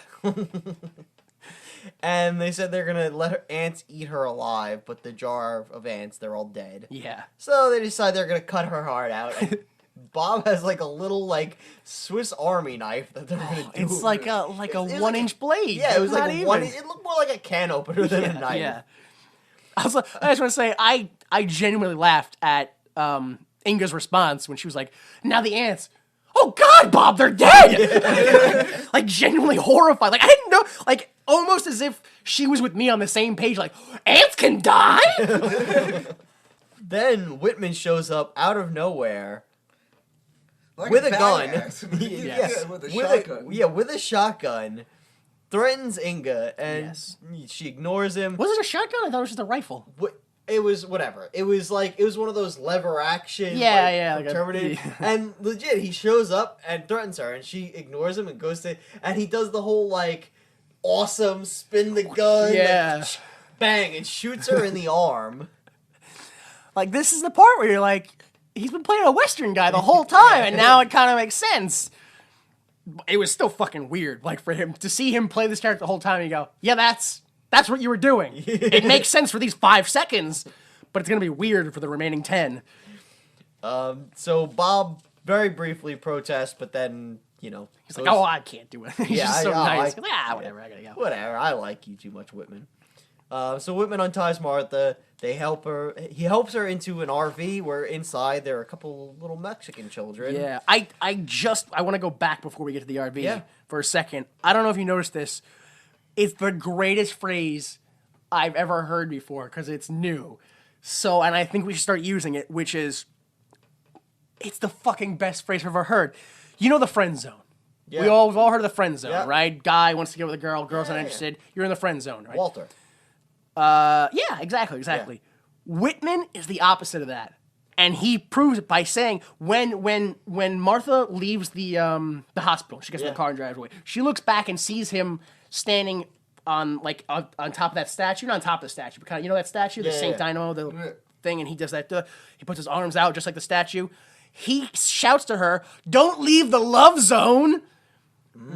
And they said they're going to let her ants eat her alive, but the jar of ants, they're all dead.
Yeah.
So they decide they're going to cut her heart out. And Bob has like a little like Swiss Army knife that they're going to do.
It's like a 1-inch blade.
Yeah, it was like
Not
one.
even.
It looked more like a can opener than a knife.
Yeah. I just want to say, I genuinely laughed at Inga's response when she was like, now the ants. Oh God, Bob, they're dead! Like, genuinely horrified. Like, I didn't know, like, almost as if she was with me on the same page, like, ants can die?
Then Whitman shows up out of nowhere
Like
with a gun.
badass.
Yes.
With a shotgun.
With a shotgun. Threatens Inga, and she ignores him.
Was it a shotgun? I thought it was just a rifle.
It was whatever. It was one of those lever action.
Like
Terminator. And legit, he shows up and threatens her, and she ignores him and goes to, and he does the whole like awesome spin the gun.
Yeah.
Like, bang, and shoots her in the arm.
Like, this is the part where you're like, he's been playing a Western guy the whole time, and now it kind of makes sense. It was still fucking weird, like, for him to see him play this character the whole time, and you go, yeah, that's what you were doing. It makes sense for these 5 seconds, but it's gonna be weird for the remaining 10.
So Bob very briefly protests, but then, he's
He's like, oh, I can't do it. He's just so nice.
whatever,
I gotta go.
Whatever, I like you too much, Whitman. So Whitman unties Martha. They help her. He helps her into an RV where inside there are a couple little Mexican children.
Yeah, I want to go back before we get to the RV for a second. I don't know if you noticed this. It's the greatest phrase I've ever heard before because it's new. So, and I think we should start using it, which is, it's the fucking best phrase I've ever heard. You know the friend zone.
Yeah.
We've all heard of the friend zone,
Yeah.
right? Guy wants to get with a girl, girl's not interested. You're in the friend zone, right?
Walter.
Yeah, exactly.
Yeah.
Whitman is the opposite of that. And he proves it by saying when Martha leaves the hospital, she gets in the car and drives away. She looks back and sees him standing on top of that statue, not on top of the statue, but kind of, you know that statue, the Saint Dynamo, the thing, and he does that. He puts his arms out just like the statue. He shouts to her, "Don't leave the love zone,"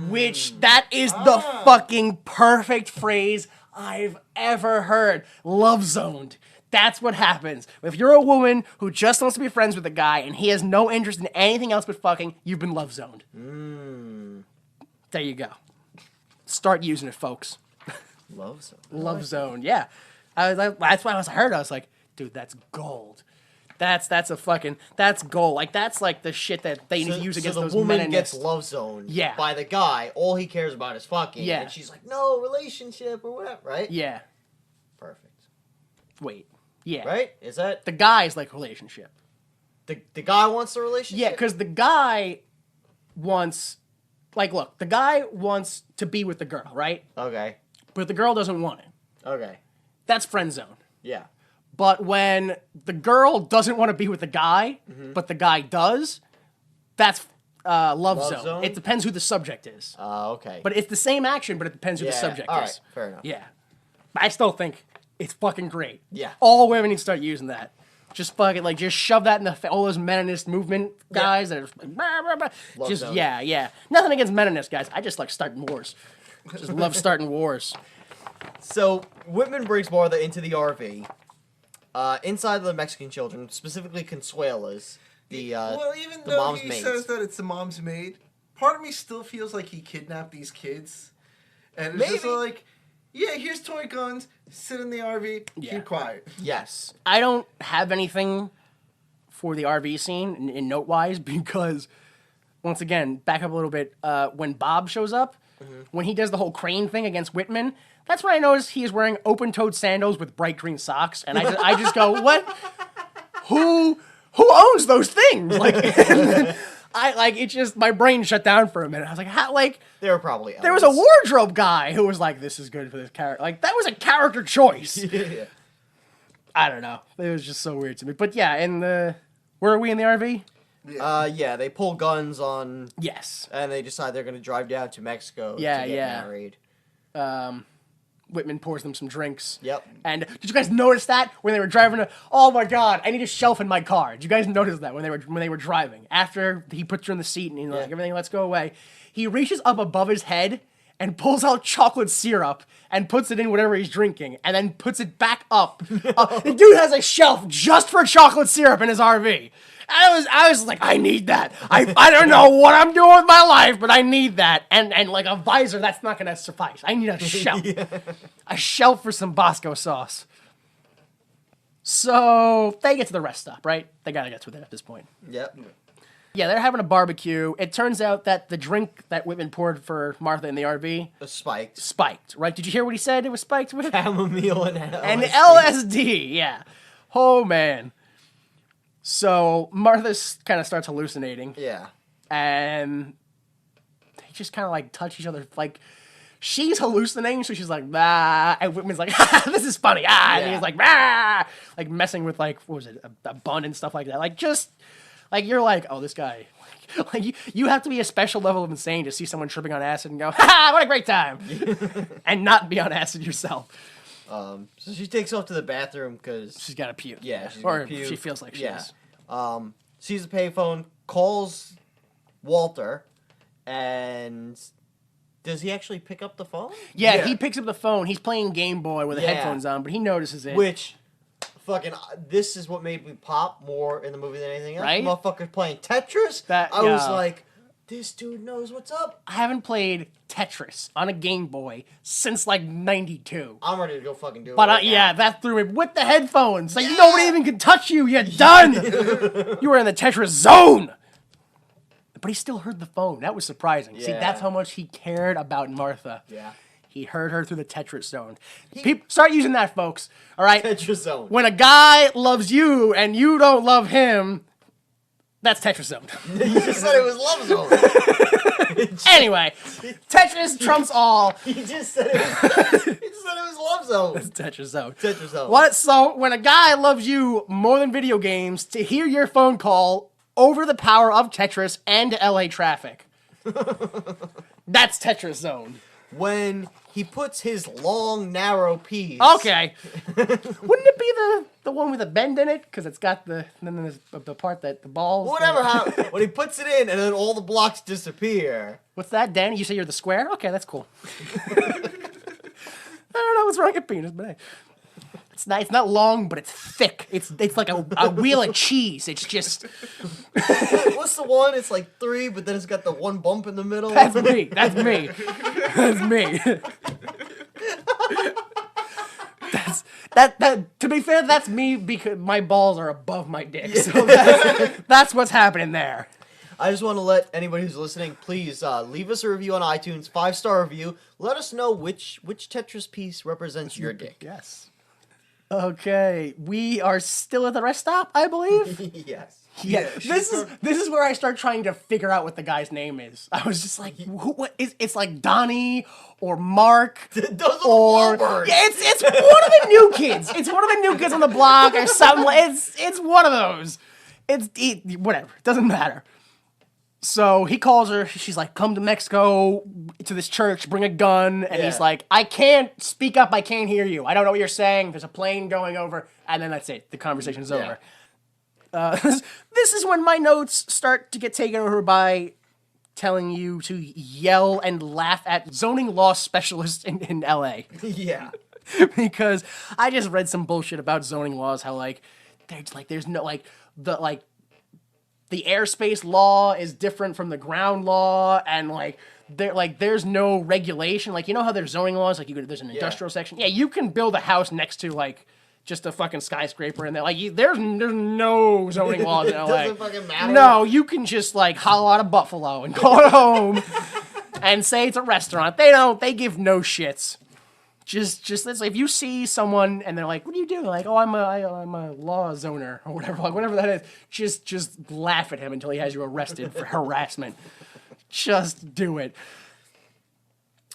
which that is the fucking perfect phrase I've ever heard. Love zoned. That's what happens. If you're a woman who just wants to be friends with a guy and he has no interest in anything else but fucking, you've been love zoned. There you go. Start using it, folks.
Love zone.
Love zone, yeah. That's why I heard it. I was like, dude, that's gold. That's gold. Like, that's like the shit that they need to use against those
the woman
men.
gets love zoned
Yeah.
by the guy. All he cares about is fucking.
Yeah.
And she's like, no, relationship or whatever, right?
Yeah.
Perfect.
Wait. Yeah.
Right? Is that...
The guy's like relationship.
The guy wants the relationship?
Yeah, because the guy wants... Like, look, the guy wants to be with the girl, right?
Okay.
But the girl doesn't want it.
Okay.
That's friend zone.
Yeah.
But when the girl doesn't want to be with the guy, but the guy does, that's love zone. It depends who the subject is.
Okay.
But it's the same action, but it depends who the subject
all
is.
right. Fair enough.
Yeah. But I still think it's fucking great.
Yeah.
All women need to start using that. Just fucking, like, just shove that in all those Meninist movement guys that are just like, bah, bah, bah.
Love
Just,
zone.
yeah. Nothing against Meninist guys. I just like starting wars. Just love starting wars.
So, Whitman brings Martha into the RV. Inside the Mexican children, specifically Consuela's,
well, even
the
though
mom's
he
maids.
says that it's the mom's maid, part of me still feels like he kidnapped these kids. And it's just
Maybe.
like, yeah, here's toy guns, sit in the RV, keep quiet.
Yes.
I don't have anything for the RV scene in note-wise because, once again, back up a little bit, when Bob shows up, when he does the whole crane thing against Whitman, that's when I notice he is wearing open-toed sandals with bright green socks, and I just go, what? Who owns those things? Like, it just, my brain shut down for a minute. I was like, how, like...
They were probably
There was a wardrobe guy who was like, this is good for this character. Like, that was a character choice.
Yeah.
I don't know. It was just so weird to me. But yeah, where are we in the RV?
Yeah, they pull guns on...
Yes.
And they decide they're going to drive down to Mexico to
Yeah,
get
yeah.
married.
Whitman pours them some drinks.
Yep.
And did you guys notice that when they were driving? Oh my God! I need a shelf in my car. Did you guys notice that when they were driving? After he puts her in the seat and he's like, everything, let's go away. He reaches up above his head and pulls out chocolate syrup and puts it in whatever he's drinking, and then puts it back up. The dude has a shelf just for chocolate syrup in his RV. I was like, I need that. I don't know what I'm doing with my life, but I need that. And like a visor, that's not gonna suffice. I need a shelf. A shelf for some Bosco sauce. So they get to the rest stop, right? They gotta get to it at this point.
Yep.
Yeah, they're having a barbecue. It turns out that the drink that Whitman poured for Martha in the RV spiked, right? Did you hear what he said? It was spiked with
Chamomile and LSD.
And LSD, yeah. Oh man. So Martha kind of starts hallucinating.
Yeah.
And they just kind of like touch each other. Like, she's hallucinating, so she's like, ah. And Whitman's like, this is funny. And he's like, ah. Like messing with, like, what was it, a bun and stuff like that. Like, just, like, you're like, oh, this guy. Like, you have to be a special level of insane to see someone tripping on acid and go, ha, what a great time. And not be on acid yourself.
So she takes off to the bathroom because
she's got to puke.
Yeah, she's
or
gonna puke.
she feels like she is.
Sees the payphone, calls Walter, and does he actually pick up the phone?
Yeah, he picks up the phone. He's playing Game Boy with the headphones on, but he notices it.
Which, fucking, this is what made me pop more in the movie than anything else.
Right?
Motherfucker playing Tetris. I was like, This dude knows what's up.
I haven't played Tetris on a Game Boy since like 92.
I'm ready to go fucking do it.
But
right
yeah,
now.
that threw me with the headphones. Like nobody even can touch you. You're done. You were in the Tetris zone. But he still heard the phone. That was surprising. See,
Yeah.
that's how much he cared about Martha.
Yeah.
He heard her through the Tetris zone. People, start using that, folks. All right?
Tetris zone.
When a guy loves you and you don't love him, that's Tetris zone.
You just said it was love zone.
Anyway, Tetris trumps all.
He just said it was love zone.
Tetris zone.
Tetris zone.
What? So when a guy loves you more than video games, to hear your phone call over the power of Tetris and LA traffic, that's Tetris zone.
When he puts his long, narrow piece.
Okay. Wouldn't it be the one with a bend in it? Because it's got then there's the part that the balls.
Whatever happened. When he puts it in and then all the blocks disappear.
What's that, Danny? You say you're the square? Okay, that's cool. I don't know what's wrong with penis, but hey. It's not long, but it's thick. It's like a wheel of cheese. It's just...
What's the one? It's like 3, but then it's got the one bump in the middle.
That's me. That's me. That's me. That to be fair, that's me because my balls are above my dick. So that's what's happening there.
I just want to let anybody who's listening, please leave us a review on iTunes, 5-star review. Let us know which Tetris piece represents your dick.
Yes. Okay, we are still at the rest stop, I believe.
Yes.
Yeah, this is where I start trying to figure out what the guy's name is. I was just like, what is? It's like Donnie or Mark
Those are
or
the Wahlbergs.
yeah, it's one of the new kids. It's one of the new kids on the block or something. It's one of those. Whatever. It doesn't matter. So he calls her. She's like, come to Mexico to this church, bring a gun. And he's
Yeah.
like, I can't speak up. I can't hear you. I don't know what you're saying. There's a plane going over. And then that's it. The conversation's over. This is when my notes start to get taken over by telling you to yell and laugh at zoning law specialists in LA.
Yeah.
Because I just read some bullshit about zoning laws, how there's no the airspace law is different from the ground law, and there's no regulation. Like, you know how there's zoning laws, like there's an industrial section. Yeah, you can build a house next to just a fucking skyscraper, and there's no zoning laws in LA.
Doesn't fucking matter.
No, you can just hollow out a buffalo and go home and say it's a restaurant. They give no shits. Just if you see someone and they're like, "What do you do?" Like, "Oh, I'm a law zoner," or whatever that is. Just laugh at him until he has you arrested for harassment. Just do it.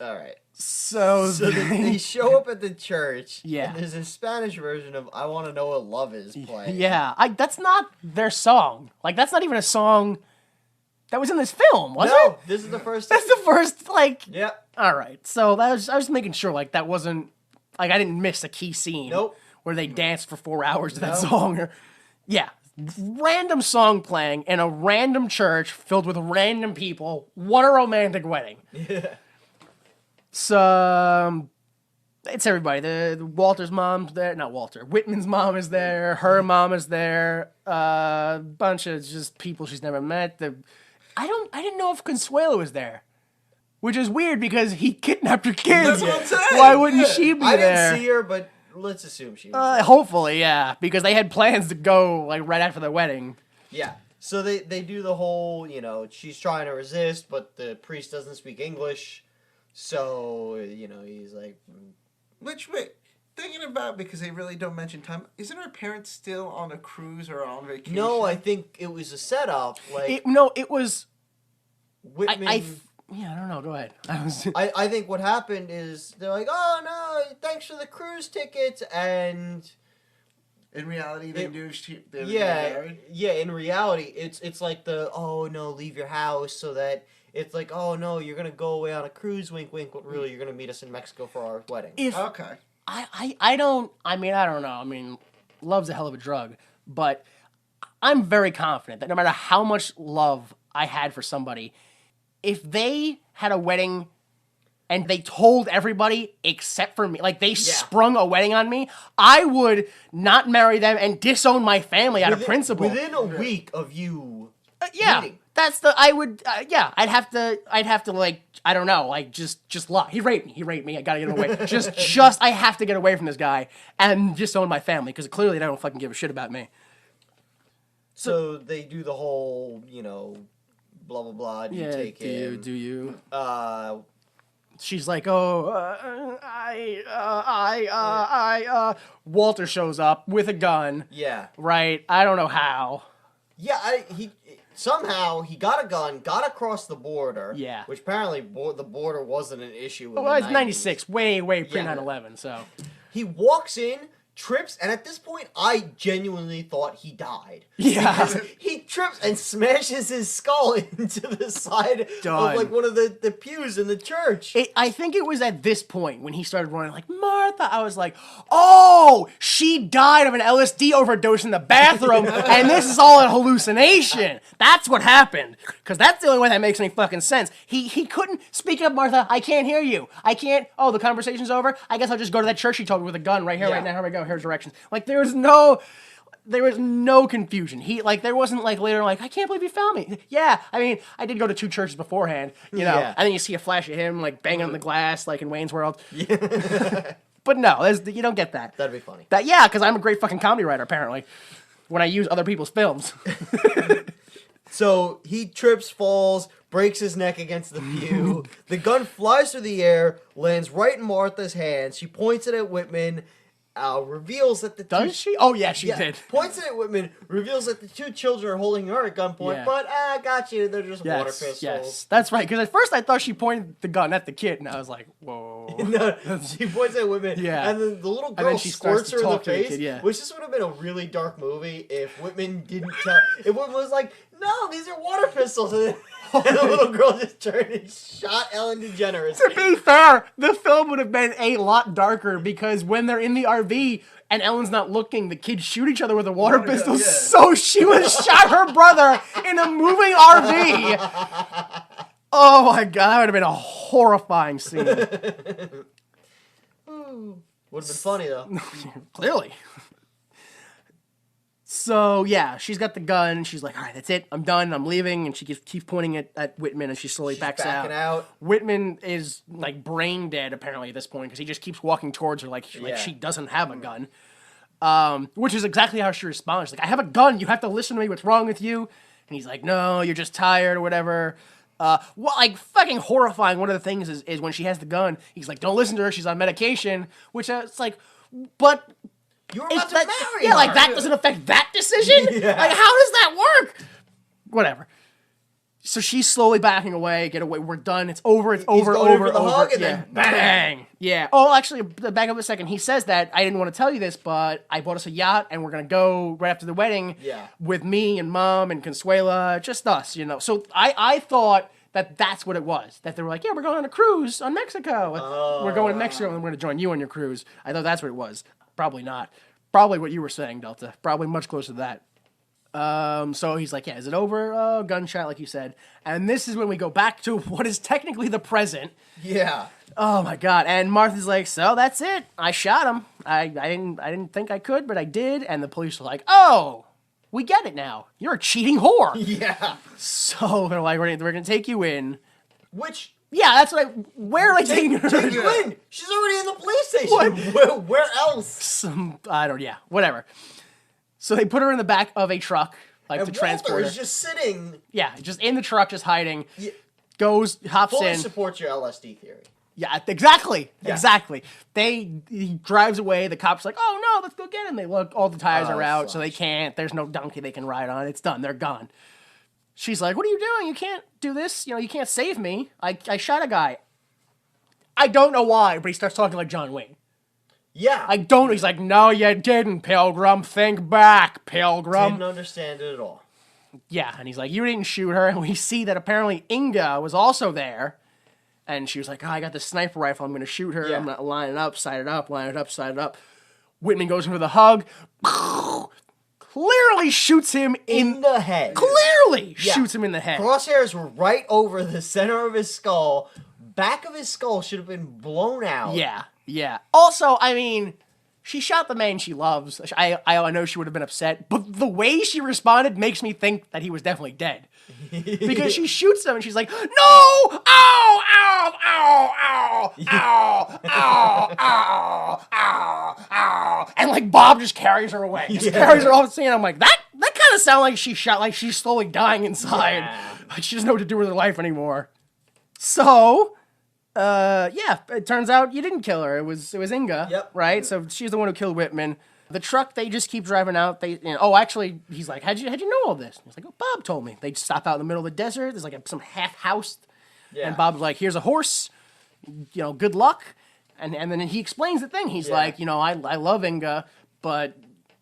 All right.
So
they show up at the church.
Yeah.
And there's a Spanish version of "I Want to Know What Love Is" playing.
yeah, that's not their song. That's not even a song that was in this film, was
No,
it?
this is the first.
That's the first
Yep.
All right, so I was making sure that wasn't I didn't miss a key scene.
Nope.
Where they danced for 4 hours to that song. Yeah, random song playing in a random church filled with random people. What a romantic wedding.
Yeah.
So it's everybody. The Walter's mom's there. Not Walter. Whitman's mom is there. Her mom is there. A bunch of just people she's never met. I didn't know if Consuelo was there. Which is weird because he kidnapped her kids.
That's what I'm saying.
Why wouldn't she be
I
there?
didn't see her, but let's assume she was.
Hopefully, yeah, because they had plans to go right after the wedding.
Yeah. So they do the whole, she's trying to resist, but the priest doesn't speak English. So, he's like...
Wait, thinking about, because they really don't mention time, isn't her parents still on a cruise or on vacation?
No, I think it was a setup.
It was...
Whitman...
I don't know, go ahead.
I think what happened is they're like, oh, no, thanks for the cruise tickets, and...
In reality, they were getting
Yeah,
married?
yeah, in reality, it's like oh, no, leave your house, so that... It's like, oh, no, you're going to go away on a cruise, wink, wink, but really you're going to meet us in Mexico for our wedding.
Okay.
I don't know. Love's a hell of a drug, but I'm very confident that no matter how much love I had for somebody, if they had a wedding and they told everybody except for me, they sprung a wedding on me, I would not marry them and disown my family out of principle.
Within a week of you
Yeah.
meeting.
I'd have to like, I don't know, like just lie. He raped me. I gotta get away. I have to get away from this guy and just own my family because clearly they don't fucking give a shit about me.
So they do the whole, blah blah blah. Do you take him?
Do you?
Uh,
She's like, Walter shows up with a gun.
yeah.
Right? I don't know how.
Yeah, somehow he got a gun, got across the border.
Yeah.
Which apparently the border wasn't an issue.
Well, it's 96, way pre 9/11. So
he walks in, trips, and at this point, I genuinely thought he died.
Yeah.
Because he trips and smashes his skull into the side
Done.
of like one of the pews in the church.
I think it was at this point when he started running like, Martha, I was like, oh, she died of an LSD overdose in the bathroom, and this is all a hallucination. That's what happened. Because that's the only way that makes any fucking sense. He couldn't, speak up, Martha, I can't hear you. I can't, the conversation's over? I guess I'll just go to that church she told me with a gun right here, right now, here we go, here's directions. Like, there was no confusion. There wasn't like later like, I can't believe you found me. Yeah, I mean, I did go to 2 churches beforehand,
Yeah.
and then you see a flash of him like banging on the glass like in Wayne's World. But no, you don't get that.
That'd be funny.
Because I'm a great fucking comedy writer apparently. When I use other people's films.
So he trips, falls, breaks his neck against the pew. The gun flies through the air, lands right in Martha's hands. She points it at Whitman. Reveals that the
Does she? Oh yeah, she did.
Points it at Whitman, reveals that the 2 children are holding her at gunpoint,
Yeah.
but I got you, they're just water pistols.
Yes, that's right. Because at first I thought she pointed the gun at the kid, and I was like, whoa.
No, she points at Whitman,
Yeah.
and then the little
then
girl
she starts
squirts
to
her in the
talk to the
face,
kid, yeah.
which this would have been a really dark movie if Whitman didn't tell. If Whitman was like, no, these are water pistols, and then and the little girl just turned and shot Ellen DeGeneres.
To be fair, the film would have been a lot darker because when they're in the RV and Ellen's not looking, the kids shoot each other with a water pistol.
yeah.
So she would have shot her brother in a moving RV. Oh my god, that would have been a horrifying scene.
Would have been funny though.
Clearly. So, yeah, she's got the gun, and she's like, all right, that's it, I'm done, I'm leaving, and she keeps pointing it at Whitman, and she slowly backs
backing out.
Whitman is, like, brain dead, apparently, at this point, because he just keeps walking towards her like
Yeah.
she doesn't have a gun. Which is exactly how she responds. She's like, I have a gun, you have to listen to me, what's wrong with you? And he's like, no, you're just tired, or whatever. Fucking horrifying, one of the things is when she has the gun, he's like, don't listen to her, she's on medication, which, it's like, but...
You were about to marry her.
Yeah, like that doesn't affect that decision?
Yeah.
Like, how does that work? Whatever. So she's slowly backing away, get away, we're done, it's over,
going in for the hug, and
yeah.
then bang.
Yeah. Oh, actually, back up a second. He says that, I didn't want to tell you this, but I bought us a yacht, and we're going to go right after the wedding with me and Mom and Consuela, just us, So I thought that that's what it was. That they were like, yeah, we're going on a cruise on Mexico. We're going to Mexico, and we're going to join you on your cruise. I thought that's what it was. Probably not. Probably what you were saying, Delta. Probably much closer to that. So he's like, yeah, is it over? Oh, gunshot, like you said. And this is when we go back to what is technically the present.
Yeah.
Oh my god. And Martha's like, so that's it. I shot him. I didn't think I could, but I did. And the police are like, oh, we get it now. You're a cheating whore.
Yeah.
So they're like, we're gonna take you in.
Which...
Yeah, that's what where are I taking her?
Take you in. She's already in the police station. Where else?
Whatever. So they put her in the back of a truck, like
And
to transport
Walter
her.
is just sitting.
Yeah, just in the truck, just hiding.
Yeah.
Hops
Fully
in.
supports your LSD theory.
Yeah, exactly.
Yeah.
Exactly. He drives away. The cops are like, oh no, let's go get him. They look, all the tires are out, so they can't. There's no donkey they can ride on. It's done. They're gone. She's like, what are you doing? You can't do this. You can't save me. I shot a guy. I don't know why, but he starts talking like John Wayne.
Yeah.
I don't. He's like, no, you didn't, Pilgrim. Think back, Pilgrim.
Didn't understand it at all.
Yeah, and he's like, you didn't shoot her. And we see that apparently Inga was also there. And she was like, oh, I got this sniper rifle. I'm going to shoot her.
Yeah.
I'm going to line it up, side it up, line it up, side it up. Whitman goes in for the hug. Clearly shoots him
In the head.
Clearly
Yeah.
shoots him in the head.
Crosshairs were right over the center of his skull. Back of his skull should have been blown out.
Yeah. Also, I mean, she shot the man she loves. I know she would have been upset, but the way she responded makes me think that he was definitely dead. Because she shoots him and she's like, no! Ow! Ow! Ow! Ow! Ow! Ow! Ow! Ow! Ow! And like Bob just carries her away. Just carries her off the scene. I'm like, that kind of sounds like she's shot, like she's slowly dying inside.
Yeah.
Like she doesn't know what to do with her life anymore. So, yeah, it turns out you didn't kill her. It was Inga,
Yep.
right? So she's the one who killed Whitman. The truck, they just keep driving out. Oh, actually, he's like, how'd you know all this? He's like, oh, Bob told me. They just stop out in the middle of the desert. There's like some half house, and Bob's like, here's a horse. Good luck. And then he explains the thing. He's like, I love Inga, but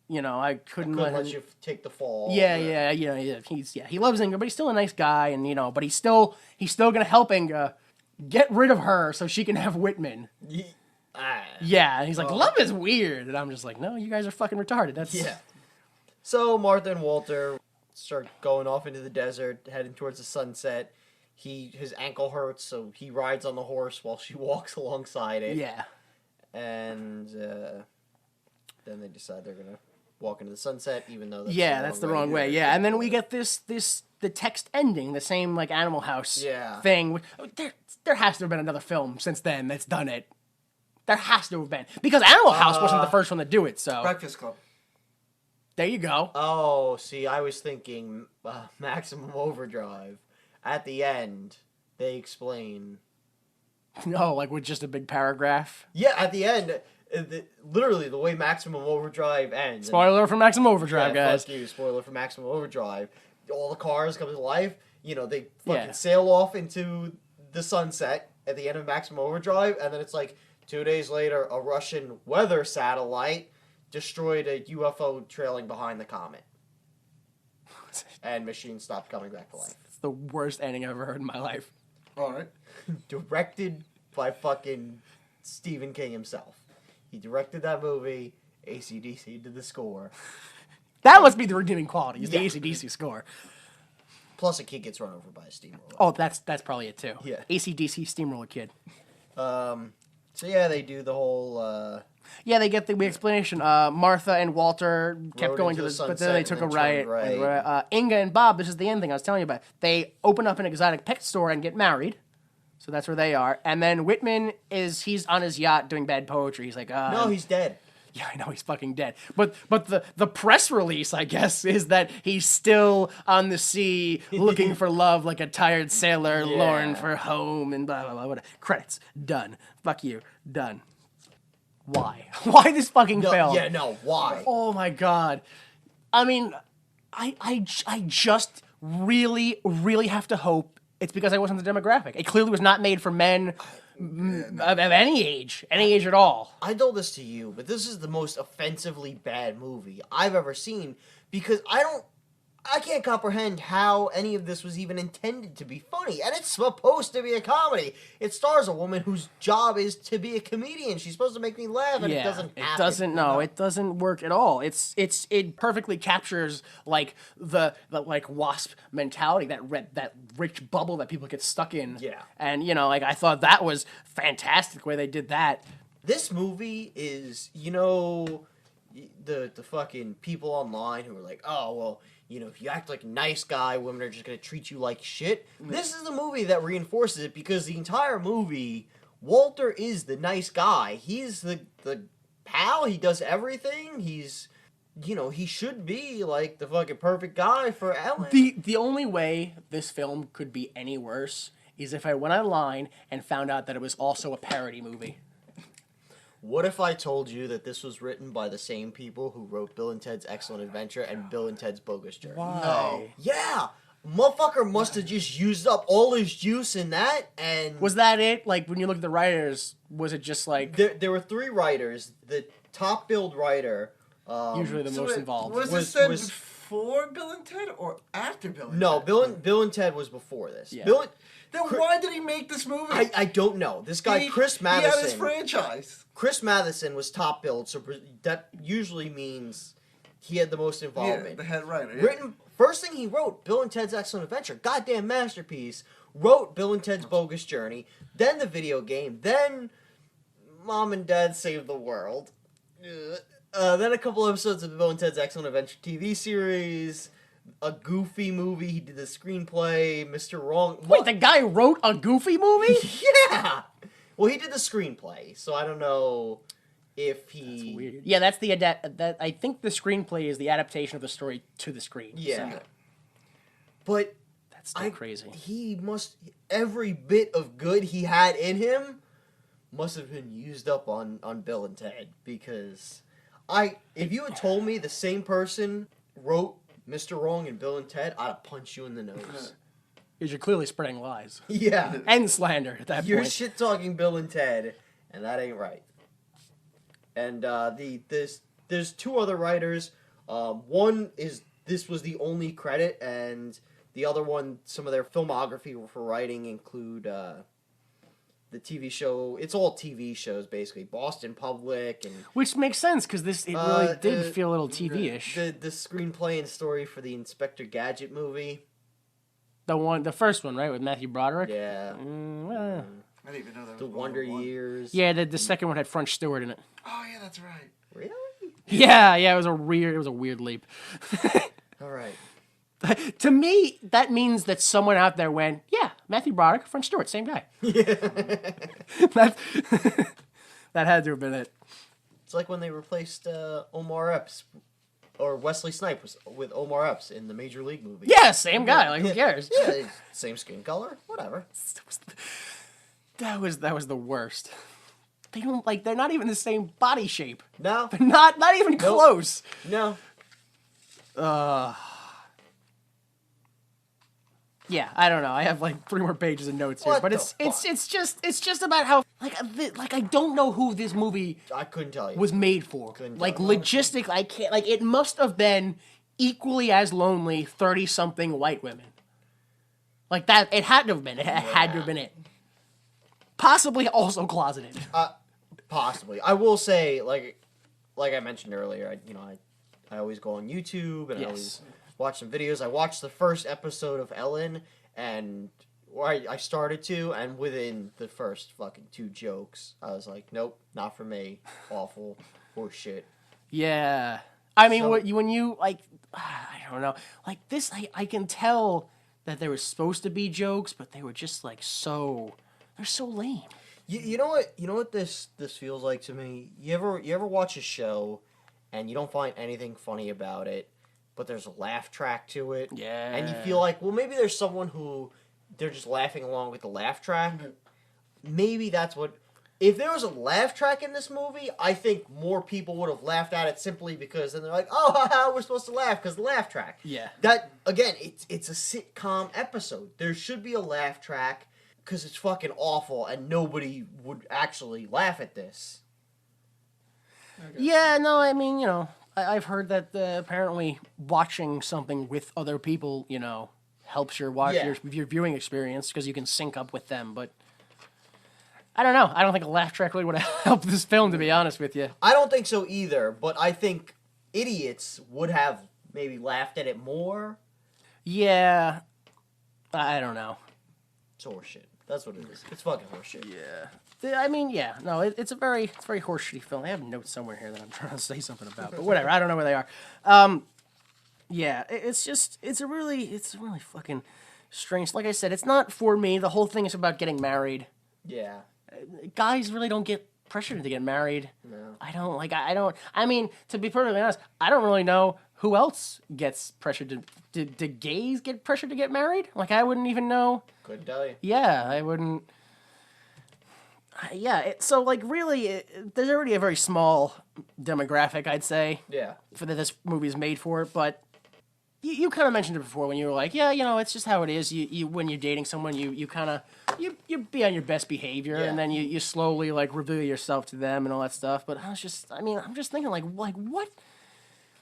I couldn't
let you take the fall.
Yeah. He loves Inga, but he's still a nice guy, and but he's still gonna help Inga get rid of her so she can have Whitman. Yeah, and he's like, love is weird, and I'm just like, no, you guys are fucking retarded. That's
So Martha and Walter start going off into the desert, heading towards the sunset. His ankle hurts, so he rides on the horse while she walks alongside it.
Yeah,
and then they decide they're gonna walk into the sunset, even though
that's the wrong way. Yeah, and then we get the text ending, the same like Animal House thing. There has to have been another film since then that's done it. There has to have been. Because Animal House wasn't the first one to do it, so...
Breakfast Club.
There you go.
Oh, see, I was thinking Maximum Overdrive. At the end, they explain...
No, like with just a big paragraph?
Yeah, at the end, literally the way Maximum Overdrive ends...
Spoiler for Maximum Overdrive, guys.
Fuck you, spoiler for Maximum Overdrive. All the cars come to life. They fucking sail off into the sunset at the end of Maximum Overdrive, and then it's like... 2 days later, a Russian weather satellite destroyed a UFO trailing behind the comet. And machines stopped coming back to life.
It's the worst ending I've ever heard in my life.
All right.
Directed by fucking Stephen King himself. He directed that movie. AC/DC did the score.
That must be the redeeming quality, is the AC/DC score.
Plus a kid gets run over by a steamroller.
Oh, that's probably it too.
Yeah.
AC/DC Steamroller Kid.
So yeah, they do the whole...
Yeah, they get the explanation. Martha and Walter kept going to
the
but then they took a right.
right.
Inga and Bob, this is the end thing I was telling you about. They open up an exotic pet store and get married. So that's where they are. And then Whitman he's on his yacht doing bad poetry. He's like,
no, he's dead.
Yeah, I know he's fucking dead. But the press release, I guess, is that he's still on the sea looking for love like a tired sailor lorn for home and blah, blah, blah. Whatever. Credits. Done. Fuck you. Done. Why? Why this fucking film?
Yeah, no, why?
Oh my god. I mean, I just really, really have to hope it's because I wasn't the demographic. It clearly was not made for men of any age at all.
I told this to you, but this is the most offensively bad movie I've ever seen because I can't comprehend how any of this was even intended to be funny. And it's supposed to be a comedy. It stars a woman whose job is to be a comedian. She's supposed to make me laugh, and it doesn't happen.
It doesn't work at all. It perfectly captures like the like wasp mentality, that rich bubble that people get stuck in.
Yeah.
And I thought that was fantastic the way they did that.
This movie is, the fucking people online who are like, oh, well, if you act like a nice guy, women are just going to treat you like shit. This is the movie that reinforces it because the entire movie, Walter is the nice guy. He's the pal. He does everything. He's, he should be like the fucking perfect guy for Ellen.
The only way this film could be any worse is if I went online and found out that it was also a parody movie.
What if I told you that this was written by the same people who wrote Bill and Ted's Excellent Adventure and Bill and Ted's Bogus Journey?
Why?
No.
Yeah! Motherfucker must have just used up all his juice in that, and...
Was that it? Like, when you look at the writers, was it just like...
There were 3 writers. The top-billed writer...
usually the most involved.
Was this said before Bill and Ted or after Bill and Ted?
No, Bill and Ted was before this.
Yeah.
Then why did he make this movie?
I don't know. This guy, Chris Matheson...
He had his franchise.
Chris Matheson was top-billed, so that usually means he had the most involvement.
Yeah, the head writer. Yeah.
First thing he wrote, Bill and Ted's Excellent Adventure, goddamn masterpiece. Wrote Bill and Ted's Bogus Journey, then the video game, then Mom and Dad Save the World, then a couple episodes of the Bill and Ted's Excellent Adventure TV series, a Goofy movie. He did the screenplay. Mr. Wrong.
Wait, the guy wrote a Goofy movie?
Yeah. Well, he did the screenplay, so I don't know if he.
That's weird. Yeah, that's the that I think the screenplay is the adaptation of the story to the screen.
Yeah.
So
But
that's still crazy.
He must every bit of good he had in him must have been used up on Bill and Ted, because if you had told me the same person wrote Mr. Wrong and Bill and Ted, I'd have punched you in the nose.
Because you're clearly spreading lies
Yeah.
and slander at that
You're
point.
shit talking Bill and Ted, and that ain't right. And there's two other writers. One is this was the only credit, and the other one, some of their filmography for writing include the TV show. It's all TV shows basically. Boston Public and
Which makes sense because it really did feel a little TV-ish.
the screenplay and story for the Inspector Gadget movie.
The first one, right, with Matthew Broderick.
Yeah.
Well,
I didn't even know that was
The
World
Wonder
War I.
Years.
yeah, the second one had French Stewart in it.
Oh yeah, that's right.
Really?
Yeah, it was a weird leap.
All right.
To me, that means that someone out there went, yeah, Matthew Broderick, French Stewart, same guy. that, that had to have been it.
It's like when they replaced Omar Epps, or Wesley Snipes with Omar Epps in the Major League movie.
Yeah, same guy. Like, who cares?
Yeah, same skin color, whatever.
That was the worst. They're not even the same body shape.
No,
They're not even close.
no.
Yeah, I don't know. I have like 3 more pages of notes here,
What
but
the
it's just about how like I don't know who this movie
I couldn't tell you.
was made for.
Couldn't
Like
tell.
logistic, I can't. Like it must have been equally as lonely 30-something white women. Like that, it had to have been. It had to have been it. Possibly also closeted.
Possibly. I will say, like I mentioned earlier, I always go on YouTube and I always watch some videos. I watched the first episode of Ellen, and I started to, and within the first fucking 2 jokes, I was like, nope, not for me. Awful. Horse shit.
Yeah. I mean,
So-
when you like, I don't know, like this, I can tell that there was supposed to be jokes, but they were just like they're so lame.
You know what? You know what this feels like to me. You ever watch a show, and you don't find anything funny about it, but there's a laugh track to it.
Yeah.
And you feel like, well, maybe there's someone who they're just laughing along with the laugh track. Maybe that's what. If there was a laugh track in this movie, I think more people would have laughed at it simply because then they're like, oh, haha, we're supposed to laugh because the laugh track.
Yeah.
That again, it's a sitcom episode. There should be a laugh track because it's fucking awful and nobody would actually laugh at this.
Yeah, no, I mean, I've heard that apparently watching something with other people, helps your your viewing experience because you can sync up with them. But I don't know. I don't think a laugh track really would have helped this film, to be honest with you.
I don't think so either, but I think idiots would have maybe laughed at it more.
Yeah, I don't know.
It's horseshit. That's what it is. It's fucking horseshit.
Yeah. I mean, yeah, no, it's a very horseshitty film. I have notes somewhere here that I'm trying to say something about, but whatever. I don't know where they are. Yeah, it's a really fucking strange. Like I said, it's not for me. The whole thing is about getting married.
Yeah.
Guys really don't get pressured to get married.
No.
I don't. I mean, to be perfectly honest, I don't really know who else gets pressured to. Do gays get pressured to get married? Like, I wouldn't even know.
Couldn't tell you.
Yeah, I wouldn't. Yeah, so like really, there's already a very small demographic, I'd say,
Yeah.
for that this movie is made for. But you kind of mentioned it before when you were like, yeah, it's just how it is. You when you're dating someone, you kind of you be on your best behavior,
Yeah.
and then you slowly like reveal yourself to them and all that stuff. But I'm just thinking like what?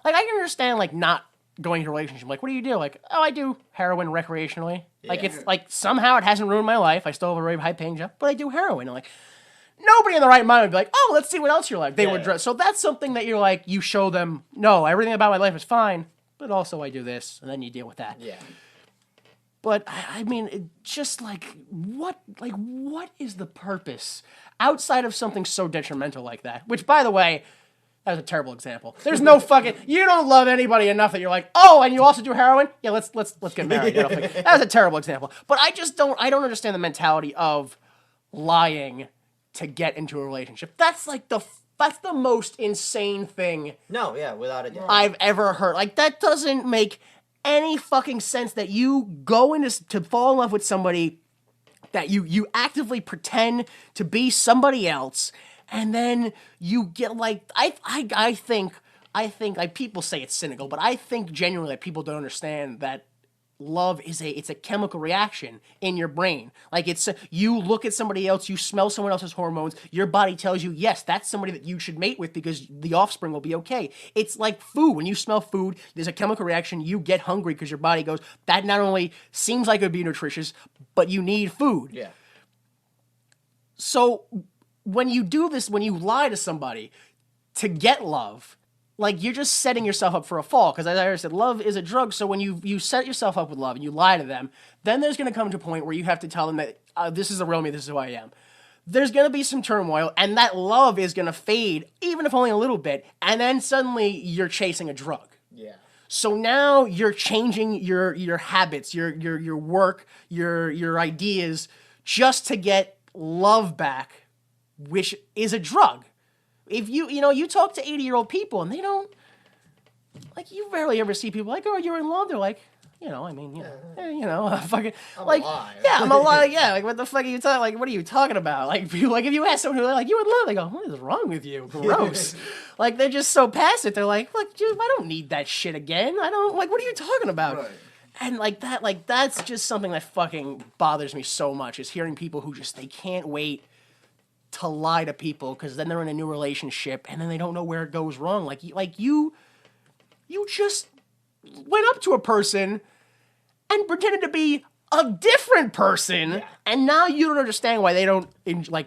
Like I can understand like not going into a relationship. Like, what do you do? Like, oh, I do heroin recreationally. Like,
Yeah.
it's like somehow it hasn't ruined my life. I still have a very high paying job, but I do heroin. And like, nobody in the right mind would be like, oh, let's see what else you're like. They would
Yeah.
dress. So that's something that you're like, you show them, no, everything about my life is fine, but also I do this, and then you deal with that.
Yeah.
But I mean, it just like what is the purpose outside of something so detrimental like that? Which, by the way, That was a terrible example. There's no fucking. You don't love anybody enough that you're like, oh, and you also do heroin. Yeah, let's get married. You know? That was a terrible example. But I don't understand the mentality of lying to get into a relationship. That's the most insane thing.
No, yeah, without a doubt.
I've ever heard. Like, that doesn't make any fucking sense that you go to fall in love with somebody that you actively pretend to be somebody else, and then you get like I think like people say it's cynical, but I think genuinely that people don't understand that love is it's a chemical reaction in your brain. Like, it's you look at somebody else, you smell someone else's hormones, your body tells you, yes, that's somebody that you should mate with because the offspring will be okay. It's like food. When you smell food, there's a chemical reaction. You get hungry because your body goes, that not only seems like it would be nutritious, but you need food.
Yeah.
So when you do this, when you lie to somebody to get love, like, you're just setting yourself up for a fall. Because as I already said, love is a drug. So when you set yourself up with love and you lie to them, then there's going to come to a point where you have to tell them that this is the real me, this is who I am. There's going to be some turmoil, and that love is going to fade, even if only a little bit. And then suddenly you're chasing a drug.
Yeah.
So now you're changing your habits, your work, your ideas, just to get love back, which is a drug. If you talk to 80-year-old people and they don't, like, you rarely ever see people like, oh, you're in love. They're like, fucking, like,
alive.
yeah, I'm alive. Yeah, like, what the fuck are you talking? Like, what are you talking about? Like, people, like, if you ask someone who like, you in love, they go, what is wrong with you? Gross. Like, they're just so passive. They're like, look, dude, I don't need that shit again. I don't, like, what are you talking about?
Right.
And that's just something that fucking bothers me so much, is hearing people who just, they can't wait to lie to people because then they're in a new relationship and then they don't know where it goes wrong. Like you just went up to a person and pretended to be a different person, and now you don't understand why they don't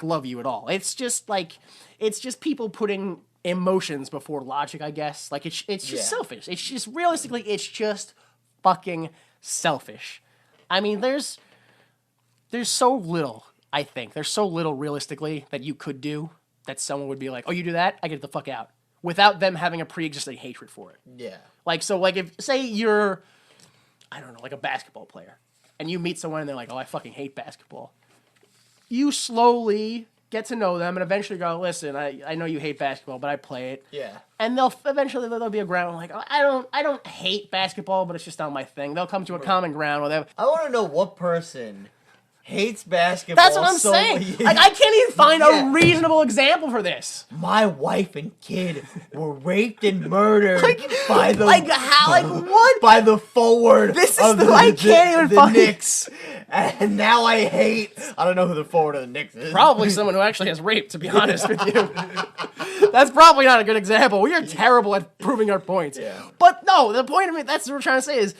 love you at all. It's just people putting emotions before logic, I guess. Like, it's just selfish. It's just, realistically, it's just fucking selfish. I mean, there's so little. I think there's so little realistically that you could do that someone would be like, oh, you do that? I get the fuck out. Without them having a pre-existing hatred for it.
Yeah.
Like, so, like, if, say you're, I don't know, like a basketball player, and you meet someone and they're like, oh, I fucking hate basketball. You slowly get to know them and eventually go, listen, I know you hate basketball, but I play it.
Yeah.
And there'll be a ground like, oh, I don't hate basketball, but it's just not my thing. They'll come to a common ground where
I want to know what person hates basketball.
That's what I'm saying. Like, I can't even find a reasonable example for this.
My wife and kid were raped and murdered by the
what?
By the forward.
This is
of
I can't even
the
fucking
Knicks. And now I hate. I don't know who the forward of the Knicks is.
Probably someone who actually has raped, to be honest with you. That's probably not a good example. We are terrible at proving our points.
Yeah.
But no, the point of it, that's what we're trying to say, is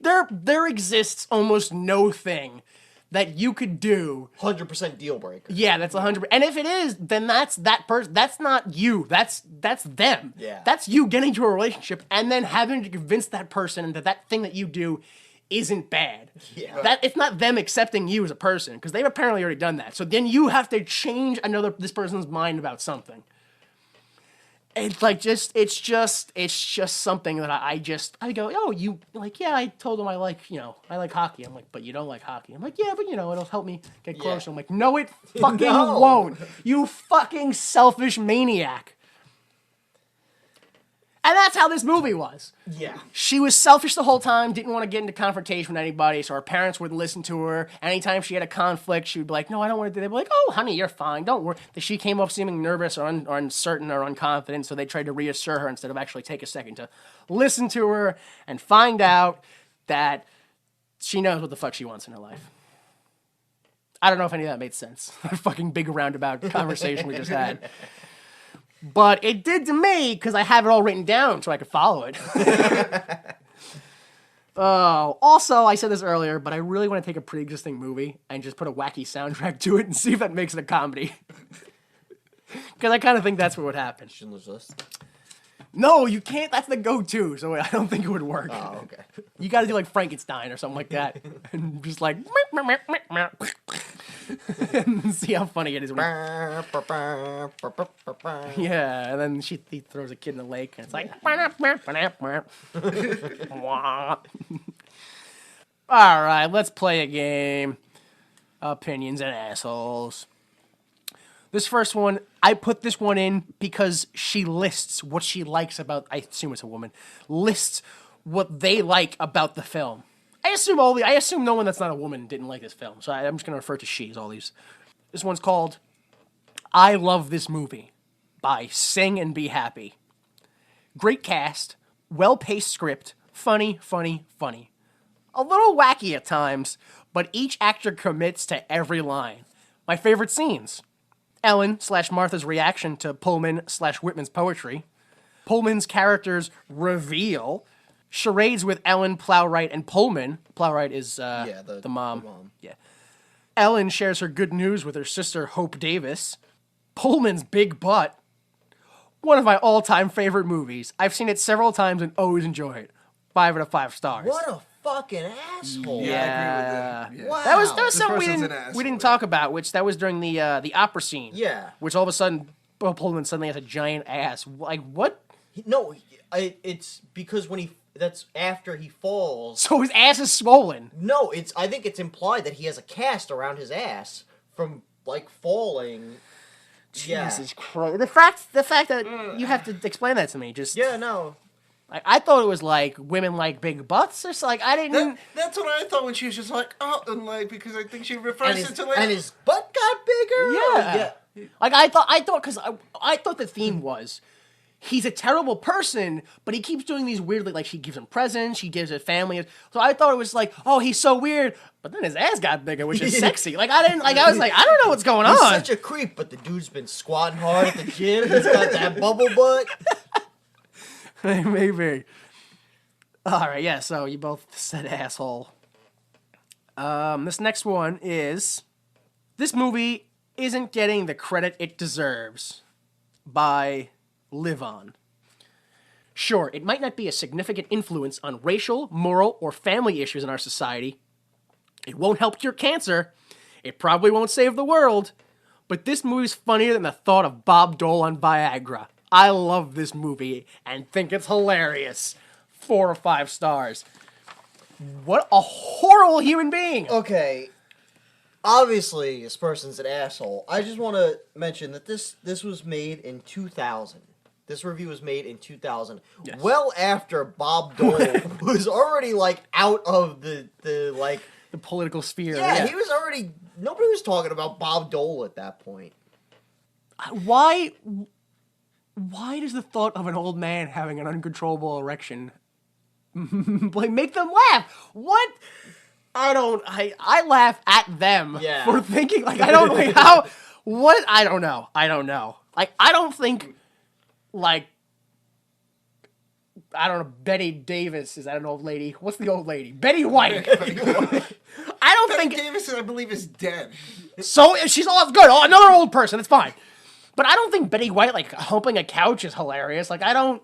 there exists almost no thing that you could do.
100% deal breaker.
Yeah, that's 100%. And if it is, then that's that person. That's not you. That's them.
Yeah.
That's you getting into a relationship and then having to convince that person that thing that you do isn't bad.
Yeah.
That it's not them accepting you as a person, because they've apparently already done that. So then you have to change this person's mind about something. It's like it's just something that I go, oh, you like, yeah, I told him I like hockey. I'm like, but you don't like hockey. I'm like, yeah, but it'll help me get closer. Yeah. I'm like, no, it fucking won't. You fucking selfish maniac. And that's how this movie was.
Yeah.
She was selfish the whole time, didn't want to get into confrontation with anybody, so her parents wouldn't listen to her. Anytime she had a conflict, she would be like, no, I don't want to do that. They'd be like, oh, honey, you're fine, don't worry. She came off seeming nervous or uncertain or unconfident, so they tried to reassure her instead of actually take a second to listen to her and find out that she knows what the fuck she wants in her life. I don't know if any of that made sense. A fucking big roundabout conversation we just had. But it did to me, because I have it all written down so I could follow it. Also, I said this earlier, but I really want to take a pre-existing movie and just put a wacky soundtrack to it and see if that makes it a comedy. Because I kind of think that's what would happen.
Schindler's List?
No, you can't. That's the go-to, so I don't think it would work.
Oh, okay.
You got to do like Frankenstein or something like that. And just like... and see how funny it is. When yeah, and then he throws a kid in the lake, and it's like. All right, let's play a game. Opinions and assholes. This first one, I put this one in because she lists what she likes about. I assume it's a woman. Lists what they like about the film. I assume no one that's not a woman didn't like this film, so I'm just gonna refer to she as all these. This one's called "I Love This Movie" by Sing and Be Happy. Great cast, well-paced script, funny. A little wacky at times, but each actor commits to every line. My favorite scenes: Ellen/Martha's reaction to Pullman/Whitman's poetry, Pullman's character's reveal, charades with Ellen, Plowright, and Pullman. Plowright is the mom. Yeah. Ellen shares her good news with her sister Hope Davis. Pullman's big butt. One of my all-time favorite movies. I've seen it several times and always enjoy it. 5 out of 5 stars.
What a fucking asshole!
Yeah, I agree with that.
Wow.
That was
This
something
person's an asshole.
we didn't talk about, which that was during the opera scene.
Yeah.
Which all of a sudden, Bill Pullman suddenly has a giant ass. Like, what?
No, it's because that's after he falls.
So his ass is swollen.
No, I think it's implied that he has a cast around his ass from like falling.
Jesus Christ. The fact that you have to explain that to me, just...
Yeah, no.
I thought it was like women like big butts. It's like, I didn't...
That's what I thought when she was just like, oh, and like, because I think she refers it to like...
And his butt got bigger?
Yeah. Like, I thought, because I thought the theme was, he's a terrible person, but he keeps doing these weirdly, like, she gives him presents, she gives his family... So I thought it was like, oh, he's so weird, but then his ass got bigger, which is sexy. Like, I was like, I don't know what's going
He's
on.
such a creep, but the dude's been squatting hard at the gym. He's got that bubble butt.
Maybe. All right, yeah, so you both said asshole. This next one is... This movie isn't getting the credit it deserves by Live On. Sure, it might not be a significant influence on racial, moral, or family issues in our society. It won't help cure cancer. It probably won't save the world. But this movie's funnier than the thought of Bob Dole on Viagra. I love this movie and think it's hilarious. 4 or 5 stars. What a horrible human being!
Okay. Obviously, this person's an asshole. I just want to mention that this was made in 2000. This review was made in 2000.
Yes.
Well after Bob Dole was already, like, out of the
political sphere.
Yeah, he was already... Nobody was talking about Bob Dole at that point.
Why does the thought of an old man having an uncontrollable erection like make them laugh? What? I laugh at them for thinking like I don't like how what I don't know. Like I don't think like I don't know, Betty Davis, is that an old lady? What's the old lady? Betty White. I don't think
Davis, I believe, is dead.
So she's all good. Oh, another old person. It's fine. But I don't think Betty White like humping a couch is hilarious. Like I don't.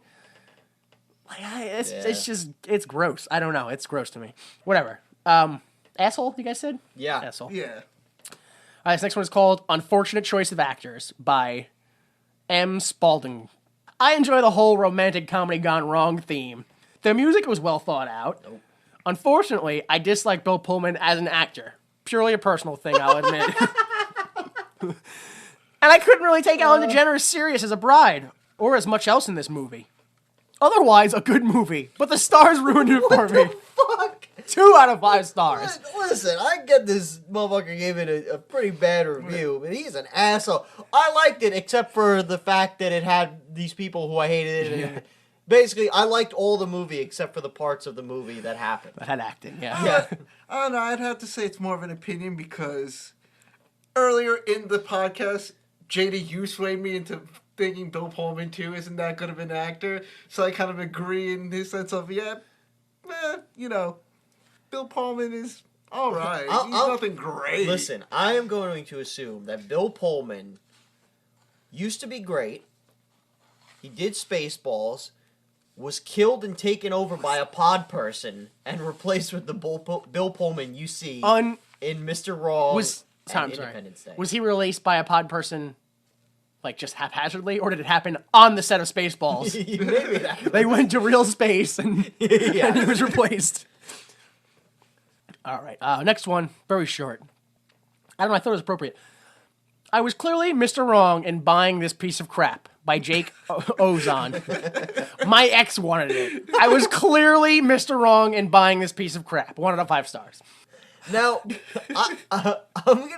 Like it's just it's gross. I don't know. It's gross to me. Whatever. Asshole. You guys said?
Yeah.
Asshole.
Yeah.
All right. This next one is called "Unfortunate Choice of Actors" by M. Spalding. I enjoy the whole romantic comedy gone wrong theme. The music was well thought out.
Nope.
Unfortunately, I dislike Bill Pullman as an actor. Purely a personal thing, I'll admit. And I couldn't really take Ellen DeGeneres serious as a bride, or as much else in this movie. Otherwise, a good movie, but the stars ruined it for me.
Fuck!
2 out of 5 stars.
Listen, I get this motherfucker gave it a pretty bad review, but he's an asshole. I liked it, except for the fact that it had these people who I hated. And basically, I liked all the movie except for the parts of the movie that happened.
That had acting, yeah.
Yeah.
I don't know. I'd have to say it's more of an opinion because earlier in the podcast, JD, you swayed me into thinking Bill Pullman, too, isn't that good of an actor. So I kind of agree in his sense of, Bill Pullman is all right. He's nothing great.
Listen, I am going to assume that Bill Pullman used to be great. He did Spaceballs, was killed and taken over by a pod person, and replaced with the Bill Pullman you see in Mr. Wrong
Sorry,
and
I'm sorry.
Independence Day.
Was he released by a pod person, like, just haphazardly, or did it happen on the set of Spaceballs?
Maybe that.
They went to real space and,
Yeah.
and he was replaced. All right, next one, very short. I don't know, I thought it was appropriate. I was clearly Mr. Wrong in buying this piece of crap by Jake Ozon. My ex wanted it. I was clearly Mr. Wrong in buying this piece of crap. 1 out of 5 stars.
Now, I'm probably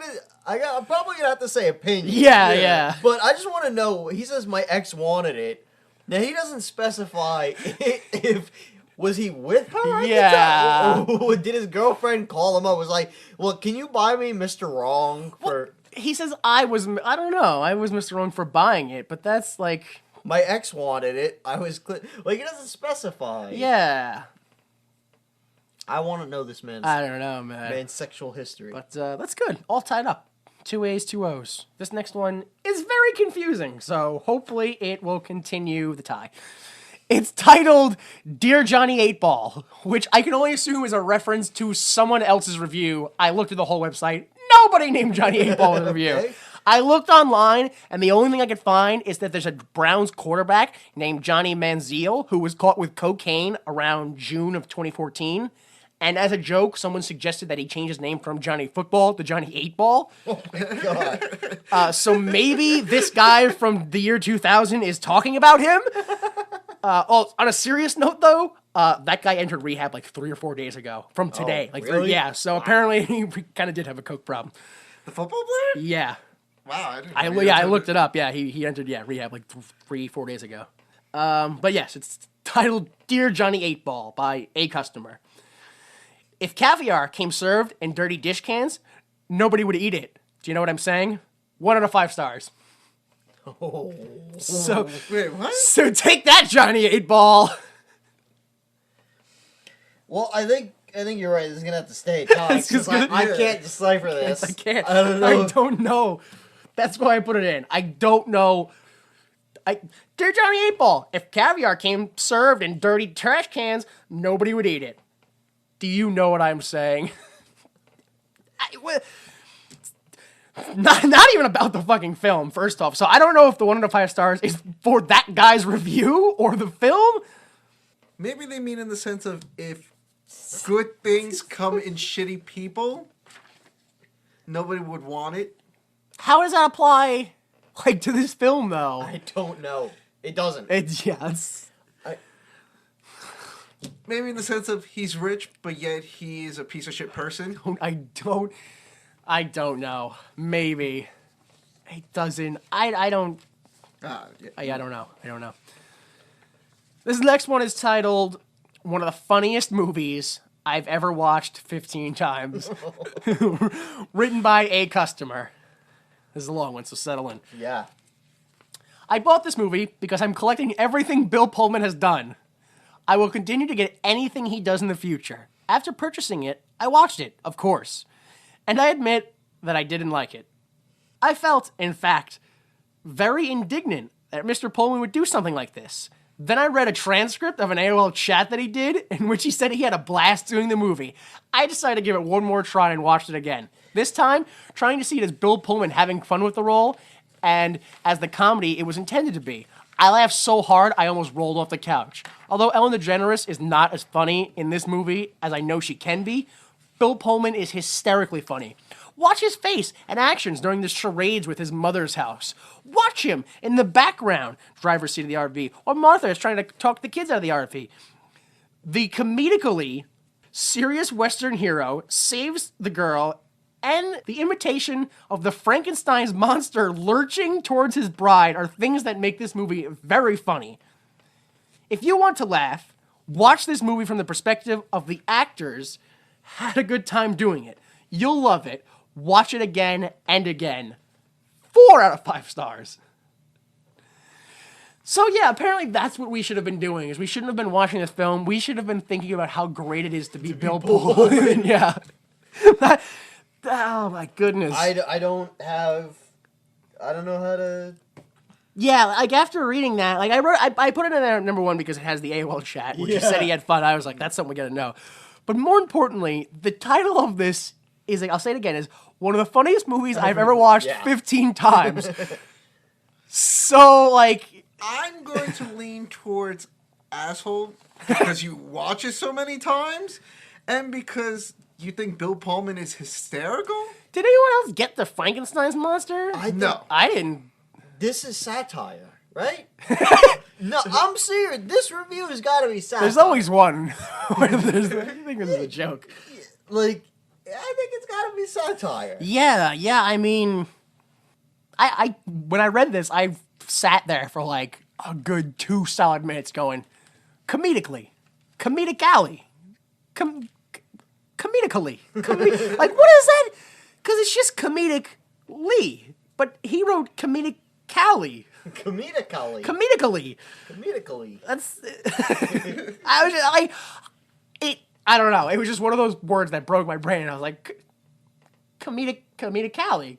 gonna have to say opinion.
Yeah.
But I just want to know. He says my ex wanted it. Now he doesn't specify if was he with her.
Yeah.
Or did his girlfriend call him up? Was like, well, can you buy me Mr. Wrong for?
He says I don't know. I was Mr. Wrong for buying it, but that's like,
My ex wanted it. I was like, it doesn't specify.
yeah.
I want to know this man's
I don't know, man.
man's sexual history.
But that's good. All tied up. 2 A's, 2 O's. This next one is very confusing, so hopefully it will continue the tie. It's titled Dear Johnny 8-Ball, which I can only assume is a reference to someone else's review. I looked at the whole website. Nobody named Johnny 8-Ball in the review.
Okay.
I looked online, and the only thing I could find is that there's a Browns quarterback named Johnny Manziel who was caught with cocaine around June of 2014. And as a joke, someone suggested that he change his name from Johnny Football to Johnny 8-Ball.
Oh my god.
So maybe this guy from the year 2000 is talking about him. On a serious note, though, that guy entered rehab like 3 or 4 days ago from today.
really?
Yeah, so apparently he kind of did have a coke problem.
The football player?
Yeah.
Wow, I didn't know
I looked it up. Yeah, he entered rehab like 3-4 days ago. But yes, it's titled Dear Johnny 8-Ball by a customer. If caviar came served in dirty dish cans, nobody would eat it. Do you know what I'm saying? 1 out of 5 stars.
Oh.
So
Wait, what?
So take that, Johnny 8-Ball.
Well, I think you're right. This is gonna have to stay at times because I can't decipher this.
I can't.
I don't know.
I don't know. That's why I put it in. I don't know. Dear Johnny 8-Ball, if caviar came served in dirty trash cans, nobody would eat it. Do you know what I'm saying? Not even about the fucking film, first off. So I don't know if the 1 out of 5 stars is for that guy's review or the film.
Maybe they mean in the sense of if good things come in shitty people, nobody would want it.
How does that apply, like, to this film, though?
I don't know. It doesn't.
It's
Maybe in the sense of he's rich, but yet he's a piece of shit person.
I don't know. Maybe. It doesn't. I don't.
Yeah.
I don't know. I don't know. This next one is titled one of the funniest movies I've ever watched 15 times. Written by a customer. This is a long one, so settle in.
Yeah.
I bought this movie because I'm collecting everything Bill Pullman has done. I will continue to get anything he does in the future. After purchasing it, I watched it, of course. And I admit that I didn't like it. I felt, in fact, very indignant that Mr. Pullman would do something like this. Then I read a transcript of an AOL chat that he did, in which he said he had a blast doing the movie. I decided to give it one more try and watched it again. This time, trying to see it as Bill Pullman having fun with the role, and as the comedy it was intended to be. I laughed so hard I almost rolled off the couch. Although Ellen DeGeneres is not as funny in this movie as I know she can be, Bill Pullman is hysterically funny. Watch his face and actions during the charades with his mother's house. Watch him in the background, driver's seat of the RV, or Martha is trying to talk the kids out of the RV. The comedically serious Western hero saves the girl, and the imitation of the Frankenstein's monster lurching towards his bride are things that make this movie very funny. If you want to laugh, watch this movie from the perspective of the actors had a good time doing it. You'll love it. Watch it again and again. 4 out of 5 stars. So yeah, apparently that's what we should have been doing, is we shouldn't have been watching this film. We should have been thinking about how great it is to be Bill Pullman. Yeah. Oh my goodness.
I don't know how to.
Yeah, like after reading that, like I put it in there number 1 because it has the AOL chat, which you said he had fun. I was like, that's something we gotta know. But more importantly, the title of this is, like, I'll say it again, is one of the funniest movies I've ever watched
Yeah.
15 times. So, like...
I'm going to lean towards asshole because you watch it so many times and because you think Bill Pullman is hysterical.
Did anyone else get the Frankenstein's monster?
No.
I didn't.
This is satire, right? No, I'm serious. This review has got to be satire.
There's always one where I think this is a joke.
Like, I think it's got to be satire.
Yeah. I mean, I when I read this, I sat there for like a good 2 solid minutes going, comedic alley, comedically. Like, what is that? Because it's just comedically, but he wrote comedically.
Comedically.
That's. I don't know. It was just one of those words that broke my brain. I was like, comedically, comedically.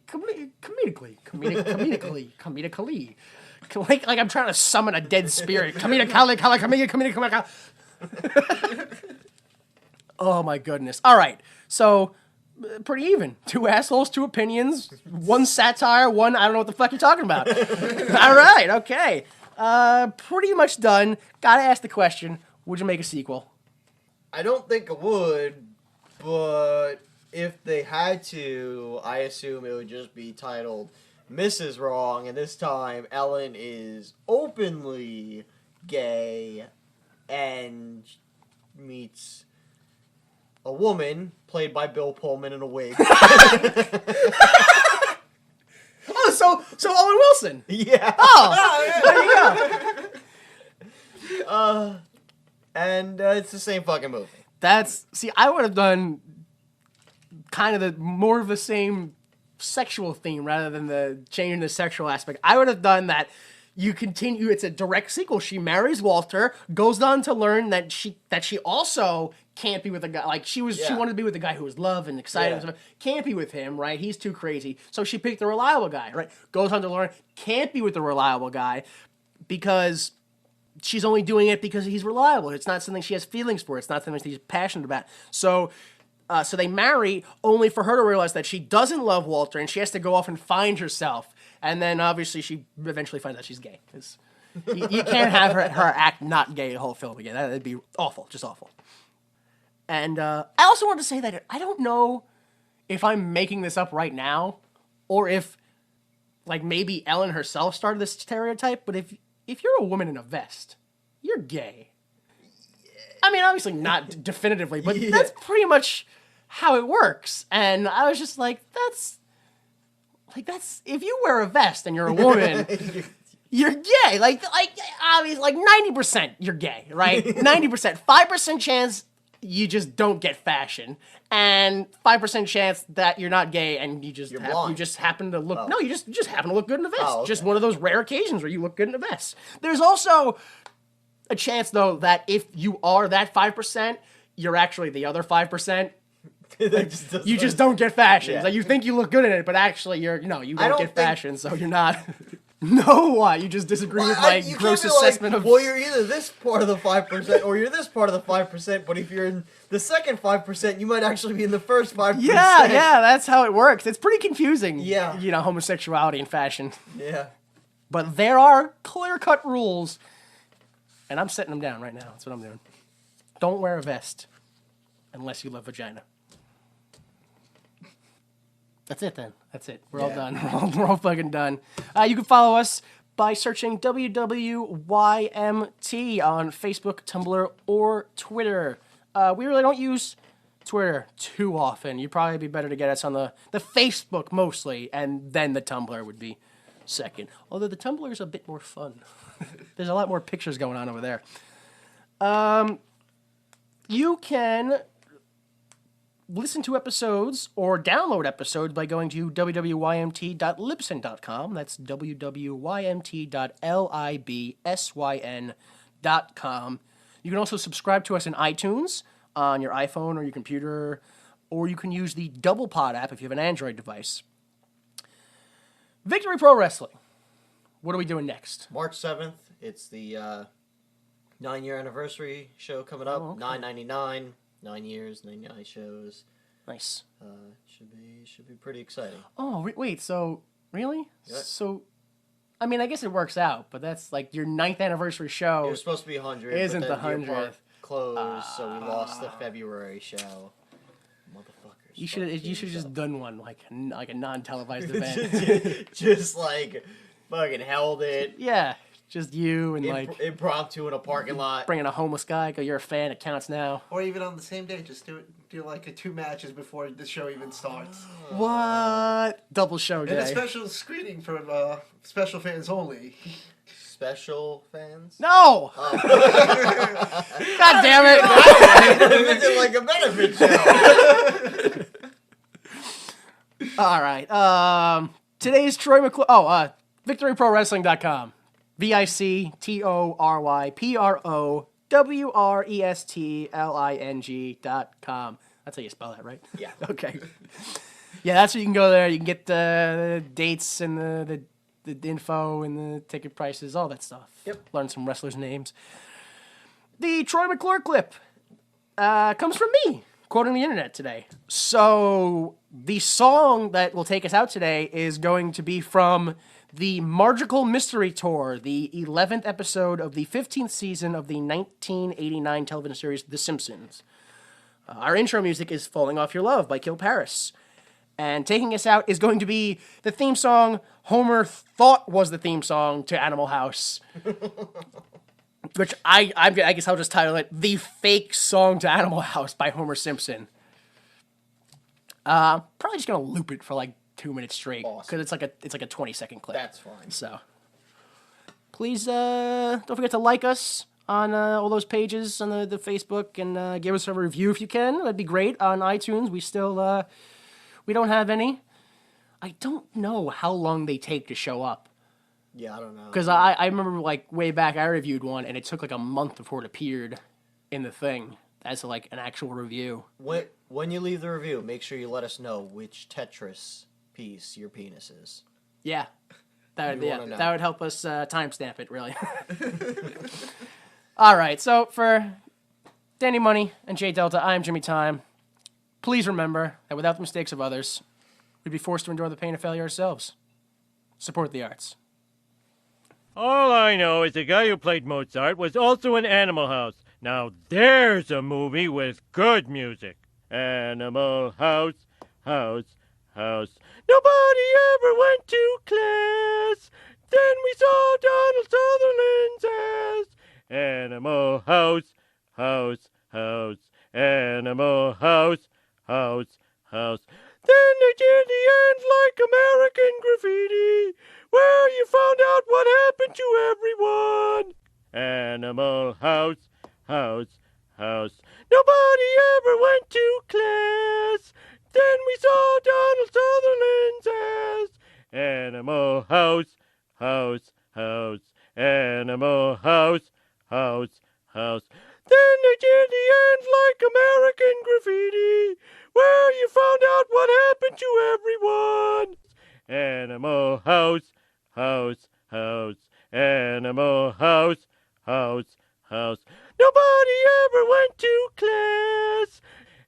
Like I'm trying to summon a dead spirit. Comedically. Oh my goodness. All right. So, pretty even. 2 assholes, 2 opinions, 1 satire, 1 I don't know what the fuck you're talking about. All right. Okay. Pretty much done. Gotta ask the question, would you make a sequel?
I don't think it would, but if they had to, I assume it would just be titled Mrs. Wrong, and this time Ellen is openly gay and meets a woman played by Bill Pullman in a wig.
Oh, so Owen Wilson.
Yeah.
Oh, there you go.
And it's the same fucking movie.
I would have done kind of the more of the same sexual theme rather than the changing the sexual aspect. I would have done that. You continue. It's a direct sequel. She marries Walter, goes on to learn that she also can't be with a guy. Like she wanted to be with a guy who was loved and excited. And stuff. Can't be with him, right? He's too crazy. So she picked the reliable guy, right? Goes on to learn can't be with the reliable guy because she's only doing it because he's reliable. It's not something she has feelings for. It's not something she's passionate about. So they marry only for her to realize that she doesn't love Walter and she has to go off and find herself. And then obviously she eventually finds out she's gay. You can't have her act not gay the whole film again. That'd be awful, just awful. And I also want to say that I don't know if I'm making this up right now or if like maybe Ellen herself started this stereotype, but if you're a woman in a vest, you're gay. I mean, obviously not definitively, but that's pretty much how it works. And I was just like, that's if you wear a vest and you're a woman, you're gay. Like obviously, like 90% you're gay, right? 90%, 5% chance you just don't get fashion, and 5% chance that you're not gay and you just happen to look. Oh. No, you just happen to look good in a vest. Oh, okay. Just one of those rare occasions where you look good in a vest. There's also a chance though that if you are that 5%, you're actually the other 5%. You just don't get fashion. Yeah. Like you think you look good in it, but actually you don't get fashion, so you're not. No, what? You just disagree with my gross assessment of.
Well, you're either this part of the 5% or you're this part of the 5%. But if you're in the second 5%, you might actually be in the first 5%.
Yeah, that's how it works. It's pretty confusing.
Yeah,
homosexuality and fashion.
Yeah,
but there are clear-cut rules, and I'm setting them down right now. That's what I'm doing. Don't wear a vest unless you love vagina. That's it then. That's it. We're all done. We're all fucking done. You can follow us by searching WWYMT on Facebook, Tumblr, or Twitter. We really don't use Twitter too often. You'd probably be better to get us on the Facebook mostly, and then the Tumblr would be second. Although the Tumblr is a bit more fun. There's a lot more pictures going on over there. You can listen to episodes or download episodes by going to www.ymt.libsyn.com. That's www.ymt.libsyn.com. You can also subscribe to us in iTunes on your iPhone or your computer, or you can use the Double Pod app if you have an Android device. Victory Pro Wrestling. What are we doing next?
March 7th. It's the 9-year anniversary show coming up. Oh, okay. $9.99. 9 years, 99 shows.
Nice.
Should be pretty exciting.
Oh, wait, so, really?
Yeah.
So, I mean, I guess it works out, but that's like your 9th anniversary show.
It was supposed to be 100.
Isn't
but then
the
Deer Park
100th.
closed, so we lost the February show. Motherfuckers.
You should have just done one, like a non-televised event.
Just like fucking held it.
Yeah, just you and like
Impromptu in a parking lot.
bringing a homeless guy. Go, you're a fan. It counts now.
Or even on the same day, just do like 2 matches before the show even starts.
What? Double show
And a
day.
special screening for special fans only.
Special fans?
No! God damn it!
It's like a benefit show.
All right. Today's Troy McClure. Oh, VictoryProWrestling.com. VictoryProwrestling.com. That's how you spell that, right?
Yeah.
Okay. Yeah, that's where you can go there. You can get the dates and the info and the ticket prices, all that stuff.
Yep.
Learn some wrestlers' names. The Troy McClure clip comes from me, quoting the internet today. So the song that will take us out today is going to be from the Magical Mystery Tour, the 11th episode of the 15th season of the 1989 television series The Simpsons. Our intro music is Falling Off Your Love by Kill Paris. And taking us out is going to be the theme song Homer thought was the theme song to Animal House. Which I guess I'll just title it The Fake Song to Animal House by Homer Simpson. Probably just going to loop it for like 2 minutes straight. Because
Awesome.
it's like a 20-second clip.
That's fine.
So, please don't forget to like us on all those pages on the Facebook and give us a review if you can. That'd be great. On iTunes, we still we don't have any. I don't know how long they take to show up.
Yeah, I don't know.
Because I remember like way back I reviewed one and it took like a month before it appeared in the thing as like an actual review.
When you leave the review, make sure you let us know which Tetris piece your penis is.
Yeah. That
We wanna know.
would help us timestamp it, really. All right, so for Danny Money and Jay Delta, I'm Jimmy Time. Please remember that without the mistakes of others, we'd be forced to endure the pain of failure ourselves. Support the arts.
All I know is the guy who played Mozart was also in Animal House. Now there's a movie with good music. Animal House, house, house. Nobody ever went to class. Then we saw Donald Sutherland's ass. Animal House, house, house. Animal House, house, house. Then they did the end like American Graffiti, where you found out what happened to everyone. Animal House, house, house. Nobody ever went to class. Then we saw Donald Sutherland's ass. Animal House, house, house. Animal House, house, house. Then they did the end like American Graffiti, where you found out what happened to everyone. Animal House, house, house. Animal House, house, house. Nobody ever went to class.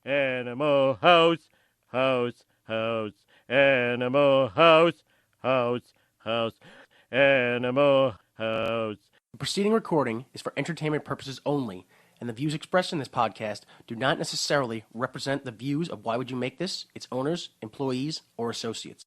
Animal House, house, house. Animal House, house, house. Animal House.
The preceding recording is for entertainment purposes only, and the views expressed in this podcast do not necessarily represent the views of Why Would You Make This, its owners, employees, or associates.